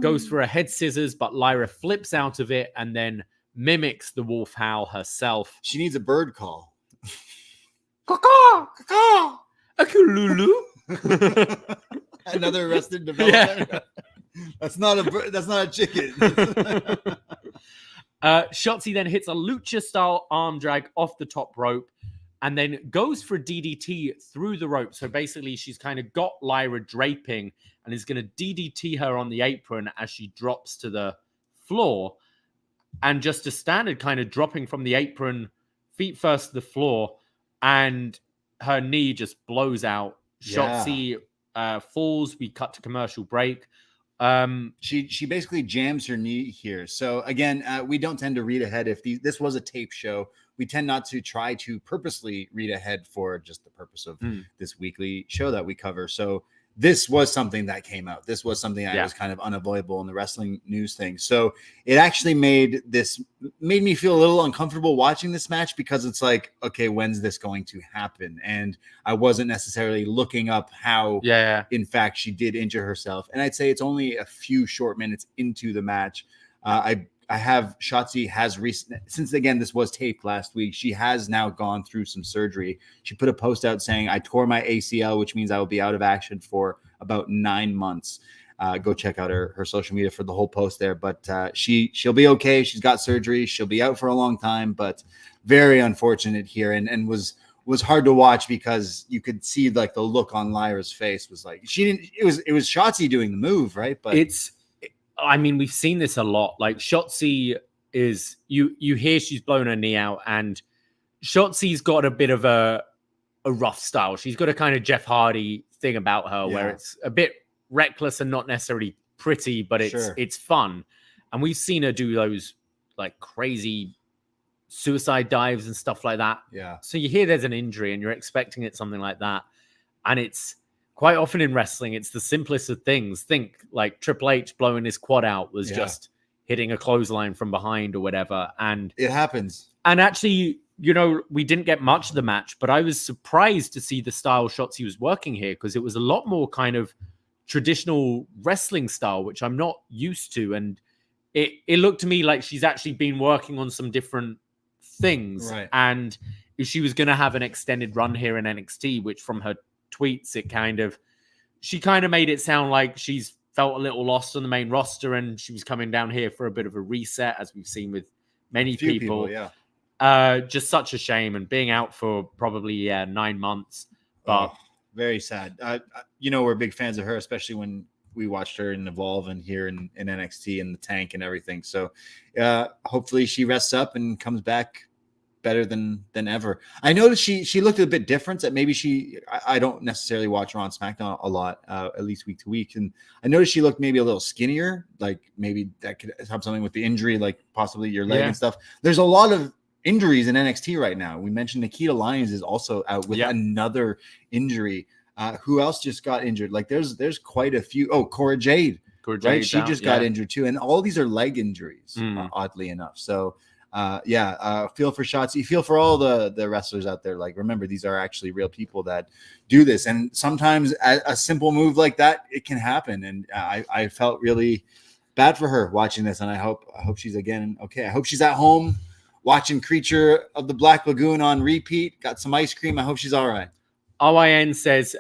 Speaker 1: goes for a head scissors, but Lyra flips out of it and then mimics the wolf howl herself.
Speaker 5: She needs a bird call.
Speaker 1: Caw-caw! Caw-caw! Akululu!
Speaker 5: Another Arrested Development. Yeah. That's not a chicken.
Speaker 1: Shotzi then hits a lucha-style arm drag off the top rope and then goes for a DDT through the rope. So basically, she's kind of got Lyra draping and is going to DDT her on the apron as she drops to the floor. and just a standard kind of dropping from the apron, feet first to the floor, and her knee just blows out. Shotzi falls. We cut to commercial break.
Speaker 5: She basically jams her knee here. So again, we don't tend to read ahead. If this was a tape show, we tend not to try to purposely read ahead for just the purpose of this weekly show that we cover. So this was something that came out. This was something that was kind of unavoidable in the wrestling news thing. So it actually made me feel a little uncomfortable watching this match, because it's like, okay, when's this going to happen? And I wasn't necessarily looking up how, in fact, she did injure herself. And I'd say it's only a few short minutes into the match. I have Shotzi has since again, this was taped last week. She has now gone through some surgery. She put a post out saying, I tore my ACL, which means I will be out of action for about 9 months. Go check out her social media for the whole post there. But she'll be okay. She's got surgery. She'll be out for a long time, but very unfortunate here. And was hard to watch, because you could see like the look on Lyra's face was like, it was Shotzi doing the move, right? But
Speaker 1: I mean, we've seen this a lot. Like Shotzi is, you hear she's blown her knee out, and Shotzi's got a bit of a rough style. She's got a kind of Jeff Hardy thing about her where it's a bit reckless and not necessarily pretty, but it's fun. And we've seen her do those like crazy suicide dives and stuff like that.
Speaker 5: Yeah.
Speaker 1: So you hear there's an injury and you're expecting it something like that. And it's quite often in wrestling, it's the simplest of things. Think like Triple H blowing his quad out was just hitting a clothesline from behind or whatever. And
Speaker 5: it happens.
Speaker 1: And actually, you know, we didn't get much of the match, but I was surprised to see the style Shotzi was working here, because it was a lot more kind of traditional wrestling style, which I'm not used to. And it looked to me like she's actually been working on some different things.
Speaker 5: Right.
Speaker 1: And if she was going to have an extended run here in NXT, which from her tweets, she kind of made it sound like she's felt a little lost on the main roster, and she was coming down here for a bit of a reset, as we've seen with many people. Just such a shame, and being out for probably 9 months. But
Speaker 5: very sad. We're big fans of her, especially when we watched her in Evolve and here in NXT and the tank and everything. So hopefully she rests up and comes back better than ever. I noticed she looked a bit different. That maybe I don't necessarily watch her on SmackDown a lot, at least week to week, and I noticed she looked maybe a little skinnier. Like maybe that could have something with the injury, like possibly your leg and stuff. There's a lot of injuries in NXT right now. We mentioned Nikita Lyons is also out with another injury. Who else just got injured? Like there's quite a few. Oh, Cora Jade, right? She just got injured too, and all these are leg injuries, oddly enough. So. Feel for Shotzi, feel for all the wrestlers out there. Like, remember, these are actually real people that do this. And sometimes a simple move like that, it can happen. And I felt really bad for her watching this. And I hope she's again okay. I hope she's at home watching Creature of the Black Lagoon on repeat. Got some ice cream. I hope she's all right.
Speaker 1: OIN says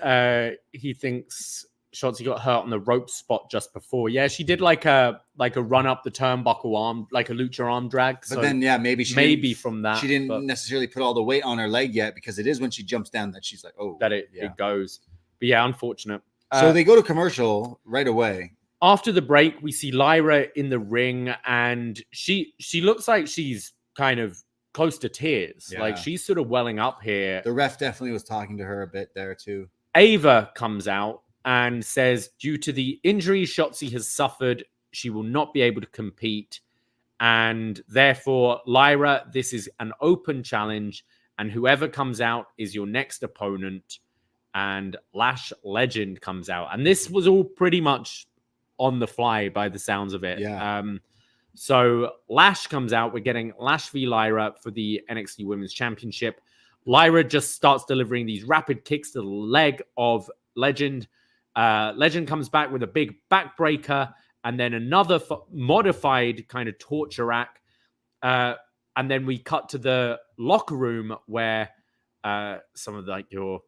Speaker 1: he thinks Shotzi got hurt on the rope spot just before. Yeah, she did like a run up the turnbuckle arm, like a lucha arm drag.
Speaker 5: But then, maybe
Speaker 1: from that
Speaker 5: she didn't necessarily put all the weight on her leg yet, because it is when she jumps down that she's like, oh,
Speaker 1: that it goes. But yeah, unfortunate.
Speaker 5: So they go to commercial right away.
Speaker 1: After the break, we see Lyra in the ring, and she looks like she's kind of close to tears.
Speaker 5: Yeah.
Speaker 1: Like she's sort of welling up here.
Speaker 5: The ref definitely was talking to her a bit there too.
Speaker 1: Ava comes out and says, due to the injury Shotzi has suffered, she will not be able to compete. And therefore, Lyra, this is an open challenge, and whoever comes out is your next opponent. And Lash Legend comes out. And this was all pretty much on the fly by the sounds of it.
Speaker 5: Yeah.
Speaker 1: So Lash comes out. We're getting Lash v Lyra for the NXT Women's Championship. Lyra just starts delivering these rapid kicks to the leg of Legend. Legend comes back with a big backbreaker and then another modified kind of torture rack. And then we cut to the locker room where some of like your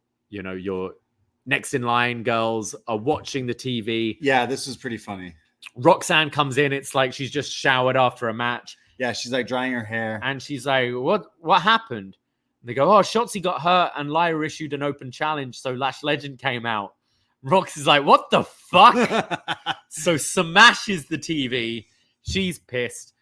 Speaker 1: next in line girls are watching the TV.
Speaker 5: Yeah, this was pretty funny.
Speaker 1: Roxanne comes in. It's like she's just showered after a match.
Speaker 5: Yeah, she's like drying her hair.
Speaker 1: And she's like, what happened? And they go, oh, Shotzi got hurt and Lyra issued an open challenge, so Lash Legend came out. Rox is like, what the fuck? So smashes the TV. She's pissed.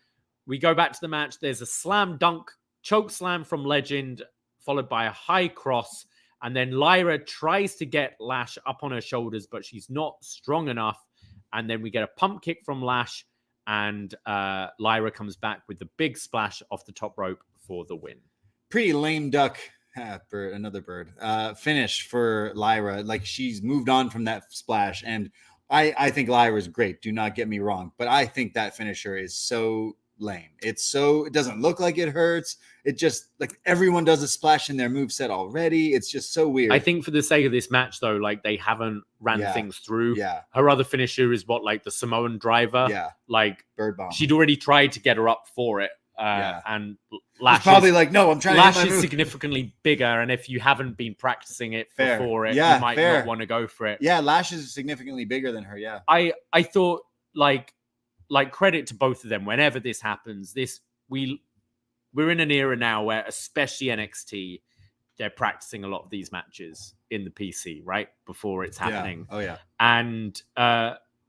Speaker 1: we go back to the match. There's a slam dunk, choke slam from Legend, followed by a high cross. And then Lyra tries to get Lash up on her shoulders, but she's not strong enough. And then we get a pump kick from Lash, and Lyra comes back with the big splash off the top rope for the win.
Speaker 5: Pretty lame duck. Another bird. Finish for Lyra. Like, she's moved on from that splash. And I think Lyra is great. Do not get me wrong. But I think that finisher is so lame. It doesn't look like it hurts. It just, like, everyone does a splash in their moveset already. It's just so weird.
Speaker 1: I think for the sake of this match, though, like, they haven't ran things through.
Speaker 5: Yeah.
Speaker 1: Her other finisher is like the Samoan driver.
Speaker 5: Yeah.
Speaker 1: Like,
Speaker 5: bird bomb.
Speaker 1: She'd already tried to get her up for it. And Lash
Speaker 5: probably like, no, I'm trying
Speaker 1: Lash
Speaker 5: to. Lash
Speaker 1: is significantly bigger, and if you haven't been practicing it before it, you might not want to go for it.
Speaker 5: Yeah, Lash is significantly bigger than her. Yeah,
Speaker 1: I thought like credit to both of them. Whenever this happens, we're in an era now where, especially NXT, they're practicing a lot of these matches in the PC right before it's happening.
Speaker 5: Yeah. Oh yeah,
Speaker 1: and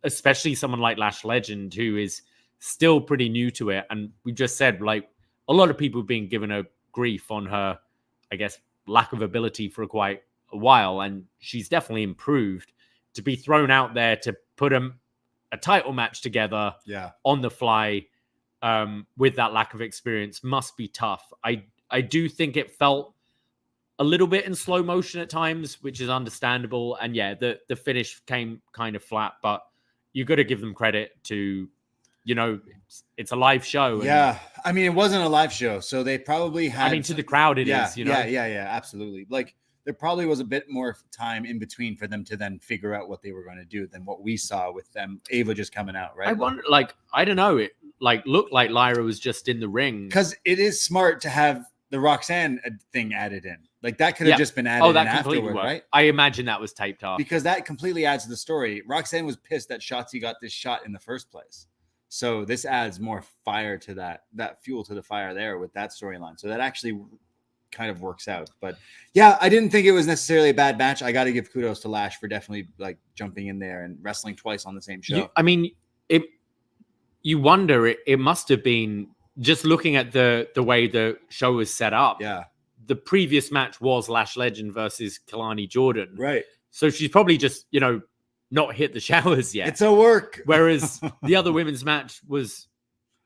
Speaker 1: especially someone like Lash Legend, who is still pretty new to it. And we just said, like, a lot of people have been given a grief on her, I guess, lack of ability for quite a while. And she's definitely improved. To be thrown out there to put a title match together on the fly with that lack of experience must be tough. I do think it felt a little bit in slow motion at times, which is understandable. And yeah, the finish came kind of flat, but you got to give them credit to, you know, it's a live show.
Speaker 5: Yeah. I mean, it wasn't a live show, so they probably had...
Speaker 1: I mean, to the crowd it is, you know?
Speaker 5: Yeah, absolutely. Like, there probably was a bit more time in between for them to then figure out what they were going to do than what we saw with them, Ava just coming out, right?
Speaker 1: I wonder, I don't know, it looked like Lyra was just in the ring.
Speaker 5: Because it is smart to have the Roxanne thing added in. Like, that could have just been added in afterward, right?
Speaker 1: I imagine that was taped off.
Speaker 5: Because that completely adds to the story. Roxanne was pissed that Shotzi got this shot in the first place. So this adds more fire to that fuel to the fire there with that storyline. So that actually kind of works out. But yeah, I didn't think it was necessarily a bad match. I got to give kudos to Lash for definitely like jumping in there and wrestling twice on the same show.
Speaker 1: You wonder, it must have been, just looking at the way the show was set up.
Speaker 5: Yeah.
Speaker 1: The previous match was Lash Legend versus Kelani Jordan.
Speaker 5: Right.
Speaker 1: So she's probably just, not hit the showers yet.
Speaker 5: It's a work.
Speaker 1: Whereas the other women's match was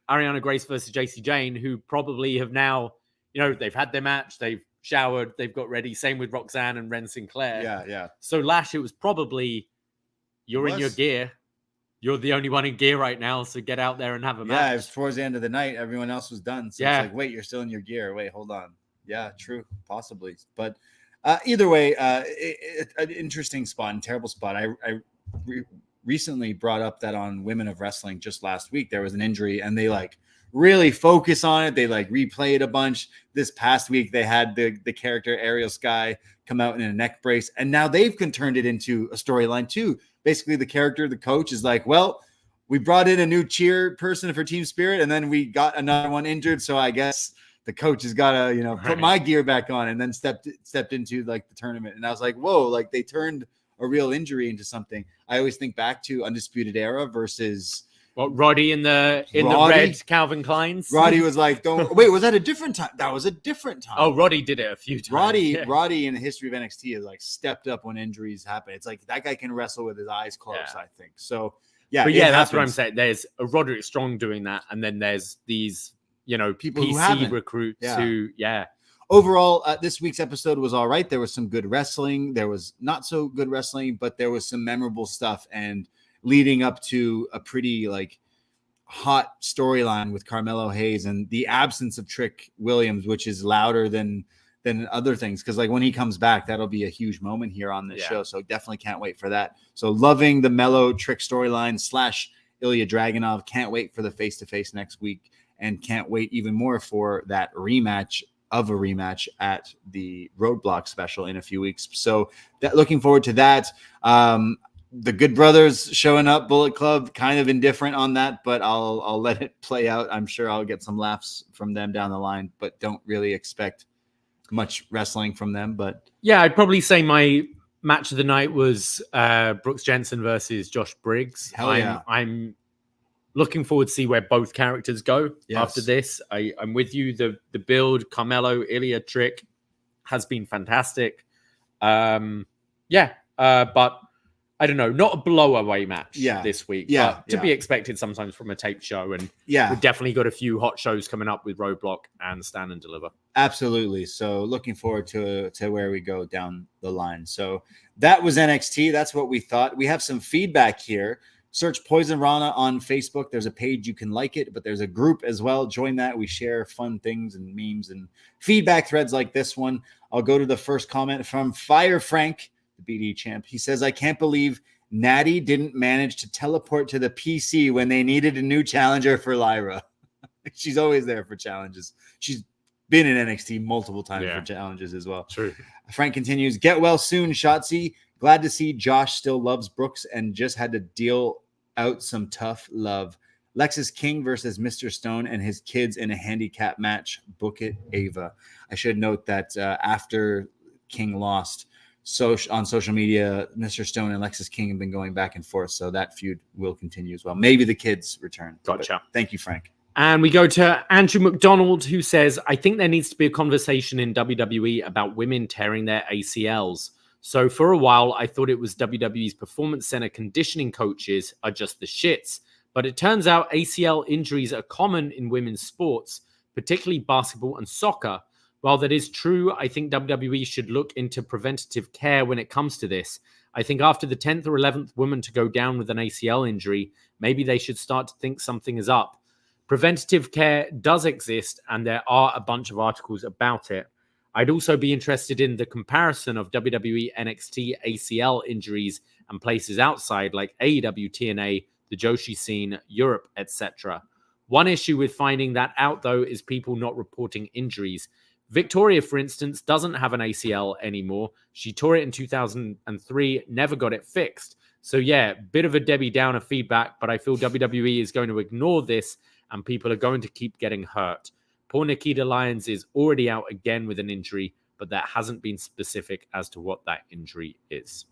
Speaker 1: Ariana Grace versus Jacy Jayne, who probably have now, they've had their match, they've showered, they've got ready. Same with Roxanne and Wren Sinclair.
Speaker 5: Yeah.
Speaker 1: So Lash, it was probably, you're in your gear. You're the only one in gear right now, so get out there and have a match.
Speaker 5: Yeah, it was towards the end of the night. Everyone else was done. So it's like, wait, you're still in your gear. Wait, hold on. Yeah, true. Possibly. But either way, an interesting spot and terrible spot. I recently brought up that on Women of Wrestling just last week, there was an injury and they really focus on it. They replay it a bunch. This past week, they had the character Ariel Sky come out in a neck brace. And now they've turned it into a storyline too. Basically, the character, the coach is like, well, we brought in a new cheer person for Team Spirit and then we got another one injured. So I guess the coach has got to, put my gear back on, and then stepped into the tournament. And I was like, whoa, they turned a real injury into something. I always think back to Undisputed Era versus
Speaker 1: Roddy in the red Calvin Klein's.
Speaker 5: Roddy was like, "Don't wait." Was that a different time? That was a different time.
Speaker 1: Oh, Roddy did it a few times.
Speaker 5: Roddy in the history of NXT has stepped up when injuries happen. It's like that guy can wrestle with his eyes closed. Yeah. I think so. Yeah,
Speaker 1: but that's what I'm saying. There's a Roderick Strong doing that, and then there's these people PC recruits who
Speaker 5: Overall, this week's episode was all right. There was some good wrestling. There was not so good wrestling, but there was some memorable stuff. And leading up to a pretty hot storyline with Carmelo Hayes and the absence of Trick Williams, which is louder than other things. Because when he comes back, that'll be a huge moment here on this show. So definitely can't wait for that. So loving the Mello Trick storyline / Ilia Dragunov. Can't wait for the face-to-face next week. And can't wait even more for that rematch at the Roadblock special in a few weeks. So looking forward to that. The Good Brothers showing up, Bullet Club, kind of indifferent on that, but I'll let it play out. I'm sure I'll get some laughs from them down the line, but don't really expect much wrestling from them. But
Speaker 1: yeah, I'd probably say my match of the night was Brooks Jensen versus Josh Briggs.
Speaker 5: Hell yeah.
Speaker 1: I'm looking forward to see where both characters go after this. I'm with you. The build, Carmelo, Ilia trick has been fantastic. But I don't know, not a blow-away match this week. But to be expected sometimes from a tape show. And we've definitely got a few hot shows coming up with Roadblock and Stand and Deliver.
Speaker 5: Absolutely. So looking forward to where we go down the line. So that was NXT. That's what we thought. We have some feedback here. Search Poisonrana on Facebook. There's a page you can like it, but there's a group as well. Join that. We share fun things and memes and feedback threads like this one. I'll go to the first comment from Fire Frank, the BD champ. He says, I can't believe Natty didn't manage to teleport to the PC when they needed a new challenger for Lyra. She's always there for challenges. She's been in NXT multiple times for challenges as well.
Speaker 1: True.
Speaker 5: Frank continues, get well soon, Shotzi. Glad to see Josh still loves Brooks and just had to deal out some tough love. Lexis King versus Mr. Stone and his kids in a handicap match. Book it, Ava. I should note that after King lost on social media, Mr. Stone and Lexis King have been going back and forth, so that feud will continue as well. Maybe the kids return.
Speaker 1: Gotcha.
Speaker 5: But thank you, Frank.
Speaker 1: And we go to Andrew McDonald, who says, I think there needs to be a conversation in WWE about women tearing their ACLs. So for a while, I thought it was WWE's Performance Center conditioning coaches are just the shits. But it turns out ACL injuries are common in women's sports, particularly basketball and soccer. While that is true, I think WWE should look into preventative care when it comes to this. I think after the 10th or 11th woman to go down with an ACL injury, maybe they should start to think something is up. Preventative care does exist, and there are a bunch of articles about it. I'd also be interested in the comparison of WWE NXT ACL injuries and places outside like AEW TNA, the Joshi scene, Europe, etc. One issue with finding that out, though, is people not reporting injuries. Victoria, for instance, doesn't have an ACL anymore. She tore it in 2003, never got it fixed. So yeah, bit of a Debbie Downer feedback, but I feel WWE is going to ignore this and people are going to keep getting hurt. Poor Nikita Lyons is already out again with an injury, but that hasn't been specific as to what that injury is.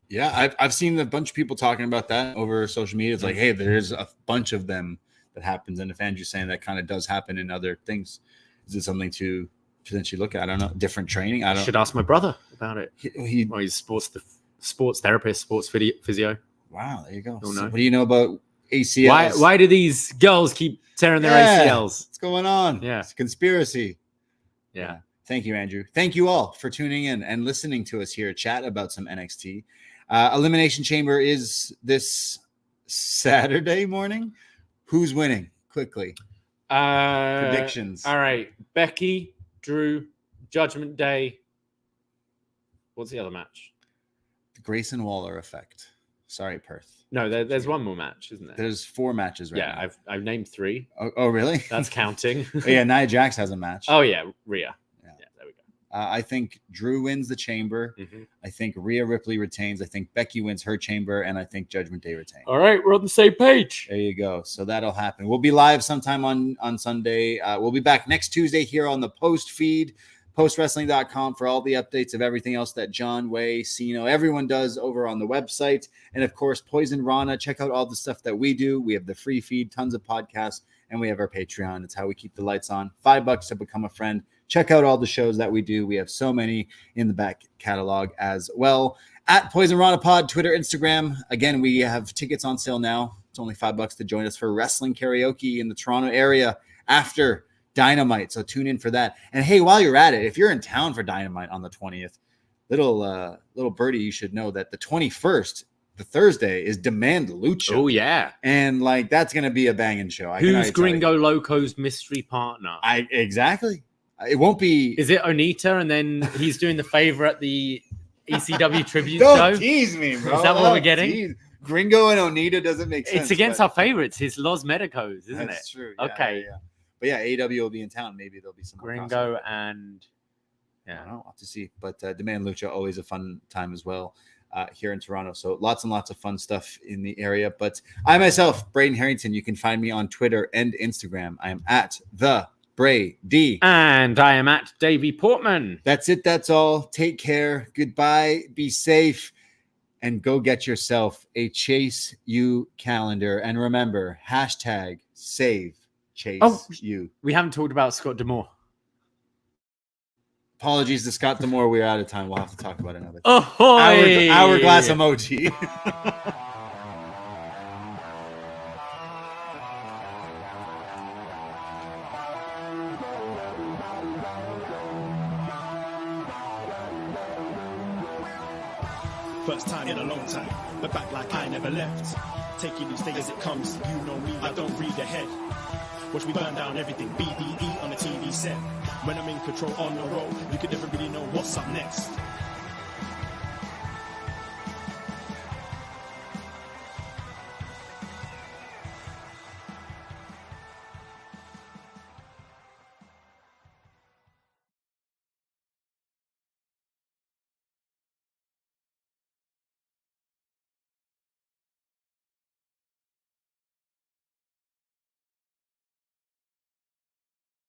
Speaker 5: Yeah, I've seen a bunch of people talking about that over social media. It's like, hey, there's a bunch of them that happens. And if Andrew's saying that kind of does happen in other things, is it something to potentially look at? I don't know. Different training? I should
Speaker 1: ask my brother about it. He's sports therapist, sports physio.
Speaker 5: Wow, there you go. So what do you know about ACLs?
Speaker 1: Why do these girls keep tearing their ACLs?
Speaker 5: What's going on?
Speaker 1: Yeah.
Speaker 5: It's a conspiracy.
Speaker 1: Yeah.
Speaker 5: Thank you, Andrew. Thank you all for tuning in and listening to us here chat about some NXT. Elimination Chamber is this Saturday morning. Who's winning? Quickly. Predictions.
Speaker 1: All right. Becky, Drew, Judgment Day. What's the other match?
Speaker 5: The Grayson Waller effect. Sorry, Perth.
Speaker 1: No, there's one more match, isn't there?
Speaker 5: There's 4 matches right now.
Speaker 1: Yeah, I've named 3.
Speaker 5: Oh, really?
Speaker 1: That's counting.
Speaker 5: Yeah, Nia Jax has a match.
Speaker 1: Oh, yeah, Rhea. Yeah, there we go.
Speaker 5: I think Drew wins the chamber.
Speaker 1: Mm-hmm.
Speaker 5: I think Rhea Ripley retains. I think Becky wins her chamber. And I think Judgment Day retains.
Speaker 1: All right, we're on the same page.
Speaker 5: There you go. So that'll happen. We'll be live sometime on Sunday. We'll be back next Tuesday here on the post feed. postwrestling.com for all the updates of everything else that John, Way, Sino, everyone does over on the website. And of course, Poisonrana. Check out all the stuff that we do. We have the free feed, tons of podcasts, and we have our Patreon. It's how we keep the lights on. $5 to become a friend. Check out all the shows that we do. We have so many in the back catalog as well. At Poisonrana Pod, Twitter, Instagram. Again, we have tickets on sale now. It's only $5 to join us for wrestling karaoke in the Toronto area after Dynamite, so tune in for that. And hey, while you're at it, if you're in town for Dynamite on the 20th, little birdie, you should know that the 21st, the Thursday, is Demand Lucha.
Speaker 1: Oh yeah,
Speaker 5: and like that's gonna be a banging show.
Speaker 1: Who's Gringo Loco's mystery partner?
Speaker 5: Exactly. It won't be.
Speaker 1: Is it Onita? And then he's doing the favor at the ECW tribute
Speaker 5: Don't
Speaker 1: show.
Speaker 5: Tease me, bro.
Speaker 1: Is that what we're getting?
Speaker 5: Tease. Gringo and Onita doesn't make sense.
Speaker 1: It's against our favorites, his Los Medicos, isn't
Speaker 5: That's
Speaker 1: it?
Speaker 5: true.
Speaker 1: Okay.
Speaker 5: Yeah. But yeah, AEW will be in town. Maybe there'll be some
Speaker 1: Gringo and
Speaker 5: I don't know. We'll have to see. But Demand Lucha, always a fun time as well here in Toronto. So lots and lots of fun stuff in the area. But I myself, Braden Herrington, you can find me on Twitter and Instagram. I am at the Brady.
Speaker 1: And I am at Davie Portman.
Speaker 5: That's it. That's all. Take care. Goodbye. Be safe. and go get yourself a Chase U calendar. And remember, hashtag save Chase U.
Speaker 1: We haven't talked about Scott D'Amore.
Speaker 5: Apologies to Scott D'Amore. We're out of time. We'll have to talk about it another time.
Speaker 1: Oh,
Speaker 5: Hourglass emoji.
Speaker 7: First time in a long time, but back like I never left. Taking each day as it comes, you know me, I don't read ahead. Watch me burn down everything, BDE on the TV set. When I'm in control on the road, you could never really know what's up next.